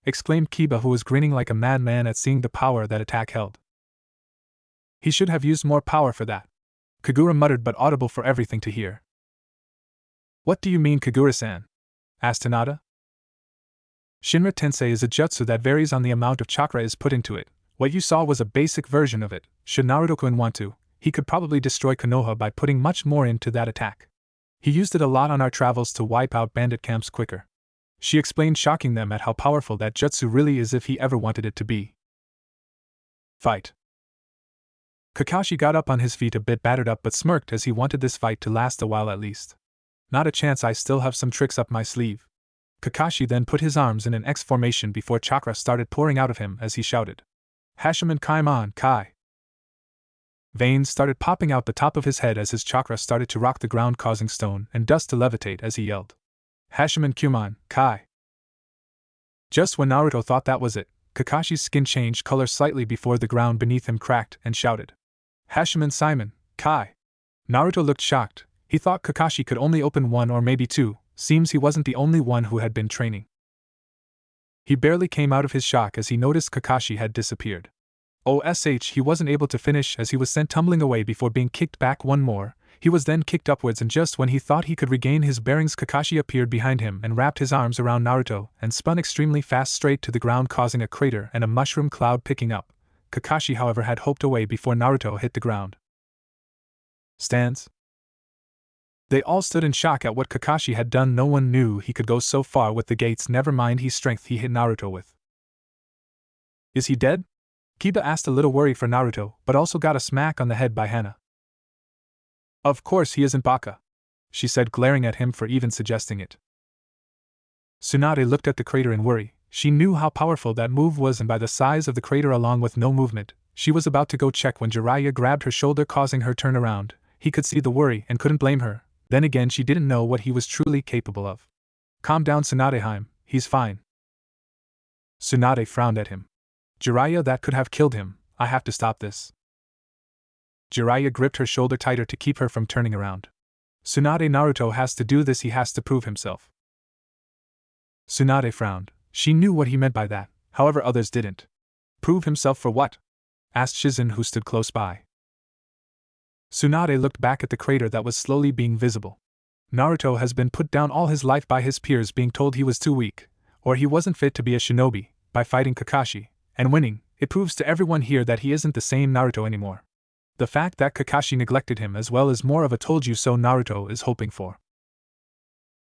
exclaimed Kiba, who was grinning like a madman at seeing the power that attack held. He should have used more power for that, Kagura muttered, but audible for everything to hear. What do you mean, Kagura-san? Asked Hinata. Shinra Tensei is a jutsu that varies on the amount of chakra is put into it. What you saw was a basic version of it. Should Naruto-kun want to, he could probably destroy Konoha by putting much more into that attack. He used it a lot on our travels to wipe out bandit camps quicker, she explained, shocking them at how powerful that jutsu really is if he ever wanted it to be. Fight. Kakashi got up on his feet, a bit battered up, but smirked as he wanted this fight to last a while at least. Not a chance, I still have some tricks up my sleeve. Kakashi then put his arms in an X formation before chakra started pouring out of him as he shouted, Hashiman Kaimon Kai. Veins started popping out the top of his head as his chakra started to rock the ground, causing stone and dust to levitate as he yelled, Hashiman Kumon Kai. Just when Naruto thought that was it, Kakashi's skin changed color slightly before the ground beneath him cracked and shouted, Hashiman Simon Kai. Naruto looked shocked. He thought Kakashi could only open one or maybe two. Seems he wasn't the only one who had been training. He barely came out of his shock as he noticed Kakashi had disappeared. He wasn't able to finish as he was sent tumbling away before being kicked back one more. He was then kicked upwards, and just when he thought he could regain his bearings, Kakashi appeared behind him and wrapped his arms around Naruto and spun extremely fast straight to the ground, causing a crater and a mushroom cloud picking up. Kakashi, however, had hoped away before Naruto hit the ground. Stands. They all stood in shock at what Kakashi had done. No one knew he could go so far with the gates, never mind his strength he hit Naruto with. Is he dead? Kiba asked, a little worried for Naruto, but also got a smack on the head by Hana. Of course he isn't, Baka, she said, glaring at him for even suggesting it. Tsunade looked at the crater in worry. She knew how powerful that move was, and by the size of the crater along with no movement, she was about to go check when Jiraiya grabbed her shoulder, causing her turn around. He could see the worry and couldn't blame her. Then again, she didn't know what he was truly capable of. Calm down, Tsunadeheim, he's fine. Tsunade frowned at him. Jiraiya, that could have killed him. I have to stop this. Jiraiya gripped her shoulder tighter to keep her from turning around. Tsunade, Naruto has to do this, he has to prove himself. Tsunade frowned. She knew what he meant by that, however others didn't. Prove himself for what? Asked Shizen, who stood close by. Tsunade looked back at the crater that was slowly being visible. Naruto has been put down all his life by his peers, being told he was too weak, or he wasn't fit to be a shinobi, by fighting Kakashi, and winning. It proves to everyone here that he isn't the same Naruto anymore. The fact that Kakashi neglected him as well is more of a told you so Naruto is hoping for.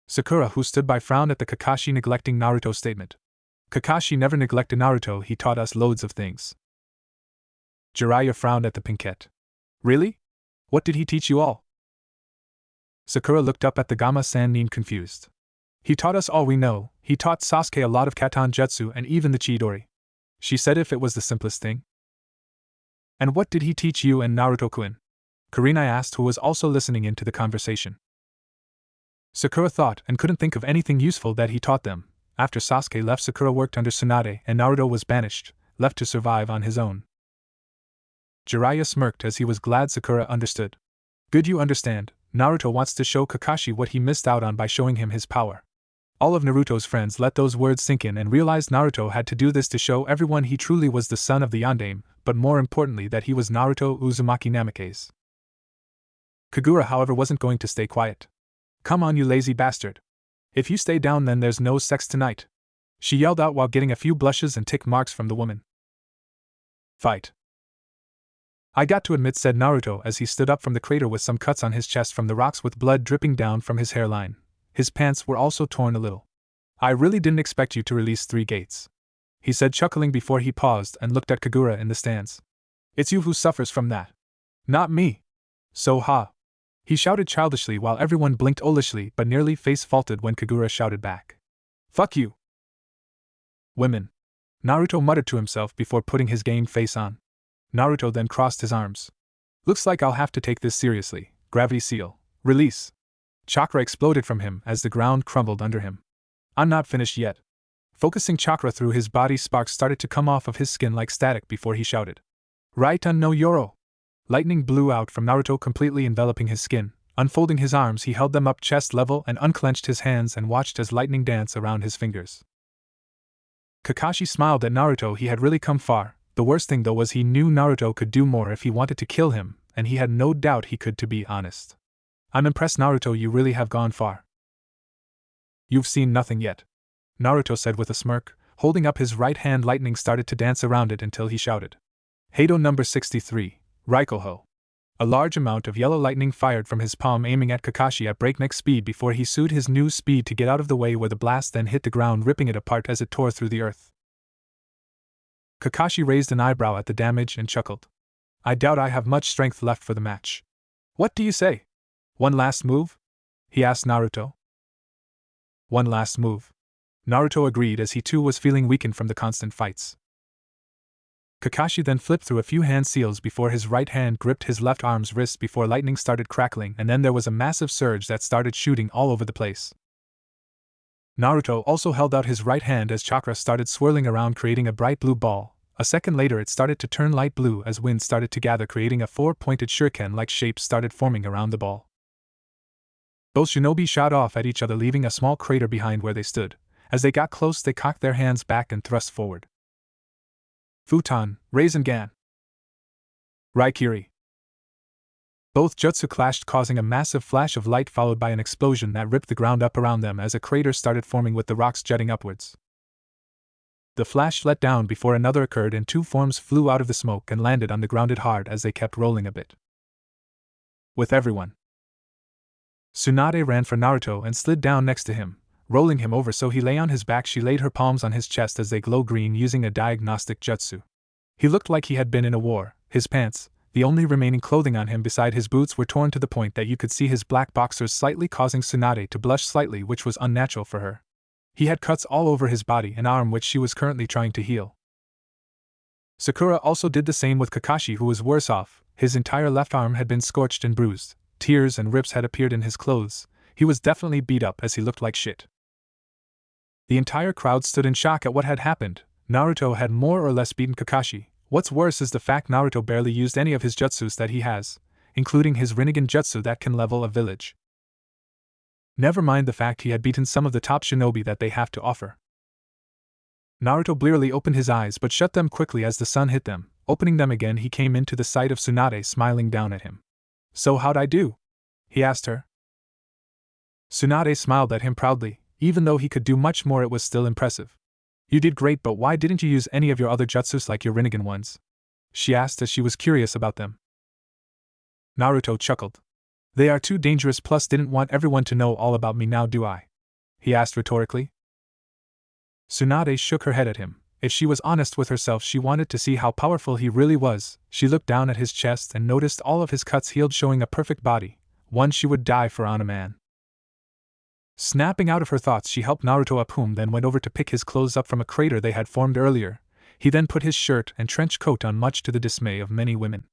Sakura, who stood by, frowned at the Kakashi neglecting Naruto statement. Kakashi never neglected Naruto, he taught us loads of things. Jiraiya frowned at the pinkette. Really? What did he teach you all? Sakura looked up at the Gama-san, confused. He taught us all we know. He taught Sasuke a lot of Katan Jutsu and even the Chidori. She said, if it was the simplest thing. And what did he teach you and Naruto-kun? Kurenai asked, who was also listening in to the conversation. Sakura thought and couldn't think of anything useful that he taught them. After Sasuke left, Sakura worked under Tsunade and Naruto was banished, left to survive on his own. Jiraiya smirked as he was glad Sakura understood. Good, you understand. Naruto wants to show Kakashi what he missed out on by showing him his power. All of Naruto's friends let those words sink in and realized Naruto had to do this to show everyone he truly was the son of the Yondaime, but more importantly that he was Naruto Uzumaki Namikaze. Kagura, however, wasn't going to stay quiet. Come on, you lazy bastard. If you stay down, then there's no sex tonight, she yelled out while getting a few blushes and tick marks from the woman. Fight. I got to admit, said Naruto as he stood up from the crater with some cuts on his chest from the rocks with blood dripping down from his hairline. His pants were also torn a little. I really didn't expect you to release 3 gates, he said, chuckling before he paused and looked at Kagura in the stands. It's you who suffers from that. Not me. So ha. He shouted childishly while everyone blinked olishly but nearly face-faulted when Kagura shouted back. Fuck you. Women. Naruto muttered to himself before putting his game face on. Naruto then crossed his arms. Looks like I'll have to take this seriously. Gravity seal. Release. Chakra exploded from him as the ground crumbled under him. I'm not finished yet. Focusing chakra through his body, sparks started to come off of his skin like static before he shouted. Raita no Yoro. Lightning blew out from Naruto, completely enveloping his skin. Unfolding his arms, he held them up chest level and unclenched his hands and watched as lightning danced around his fingers. Kakashi smiled at Naruto. He had really come far. The worst thing though was he knew Naruto could do more if he wanted to kill him, and he had no doubt he could, to be honest. I'm impressed, Naruto, you really have gone far. You've seen nothing yet, Naruto said with a smirk. Holding up his right hand, lightning started to dance around it until he shouted, Heido number 63, Raikoho. A large amount of yellow lightning fired from his palm, aiming at Kakashi at breakneck speed before he sued his new speed to get out of the way, where the blast then hit the ground, ripping it apart as it tore through the earth. Kakashi raised an eyebrow at the damage and chuckled. I doubt I have much strength left for the match. What do you say? One last move? He asked Naruto. One last move. Naruto agreed, as he too was feeling weakened from the constant fights. Kakashi then flipped through a few hand seals before his right hand gripped his left arm's wrist before lightning started crackling, and then there was a massive surge that started shooting all over the place. Naruto also held out his right hand as chakra started swirling around, creating a bright blue ball. A second later it started to turn light blue as wind started to gather, creating a four-pointed shuriken-like shape started forming around the ball. Both shinobi shot off at each other, leaving a small crater behind where they stood. As they got close, they cocked their hands back and thrust forward. Futon, Rinnegan. Raikiri. Both jutsu clashed, causing a massive flash of light followed by an explosion that ripped the ground up around them as a crater started forming with the rocks jutting upwards. The flash let down before another occurred, and two forms flew out of the smoke and landed on the ground hard as they kept rolling a bit. With everyone, Tsunade ran for Naruto and slid down next to him, rolling him over so he lay on his back. She laid her palms on his chest as they glow green, using a diagnostic jutsu. He looked like he had been in a war. His pants, the only remaining clothing on him beside his boots, were torn to the point that you could see his black boxers slightly, causing Tsunade to blush slightly, which was unnatural for her. He had cuts all over his body and arm, which she was currently trying to heal. Sakura also did the same with Kakashi, who was worse off. His entire left arm had been scorched and bruised. Tears and rips had appeared in his clothes. He was definitely beat up, as he looked like shit. The entire crowd stood in shock at what had happened. Naruto had more or less beaten Kakashi. What's worse is the fact Naruto barely used any of his jutsus that he has, including his Rinnegan jutsu that can level a village. Never mind the fact he had beaten some of the top shinobi that they have to offer. Naruto blearily opened his eyes but shut them quickly as the sun hit them. Opening them again, he came into the sight of Tsunade smiling down at him. So how'd I do? He asked her. Tsunade smiled at him proudly. Even though he could do much more, it was still impressive. You did great, but why didn't you use any of your other jutsus like your Rinnegan ones? She asked as she was curious about them. Naruto chuckled. They are too dangerous, plus didn't want everyone to know all about me now, do I? He asked rhetorically. Tsunade shook her head at him. If she was honest with herself, she wanted to see how powerful he really was. She looked down at his chest and noticed all of his cuts healed, showing a perfect body, one she would die for on a man. Snapping out of her thoughts, she helped Naruto up, whom then went over to pick his clothes up from a crater they had formed earlier. He then put his shirt and trench coat on, much to the dismay of many women.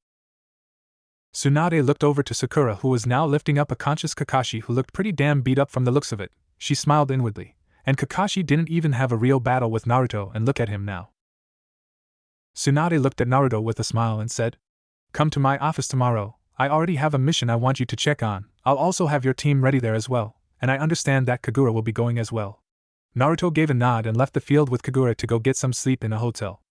Tsunade looked over to Sakura, who was now lifting up a conscious Kakashi who looked pretty damn beat up from the looks of it. She smiled inwardly. And Kakashi didn't even have a real battle with Naruto, and look at him now. Tsunade looked at Naruto with a smile and said, Come to my office tomorrow. I already have a mission I want you to check on. I'll also have your team ready there as well, and I understand that Kagura will be going as well. Naruto gave a nod and left the field with Kagura to go get some sleep in a hotel.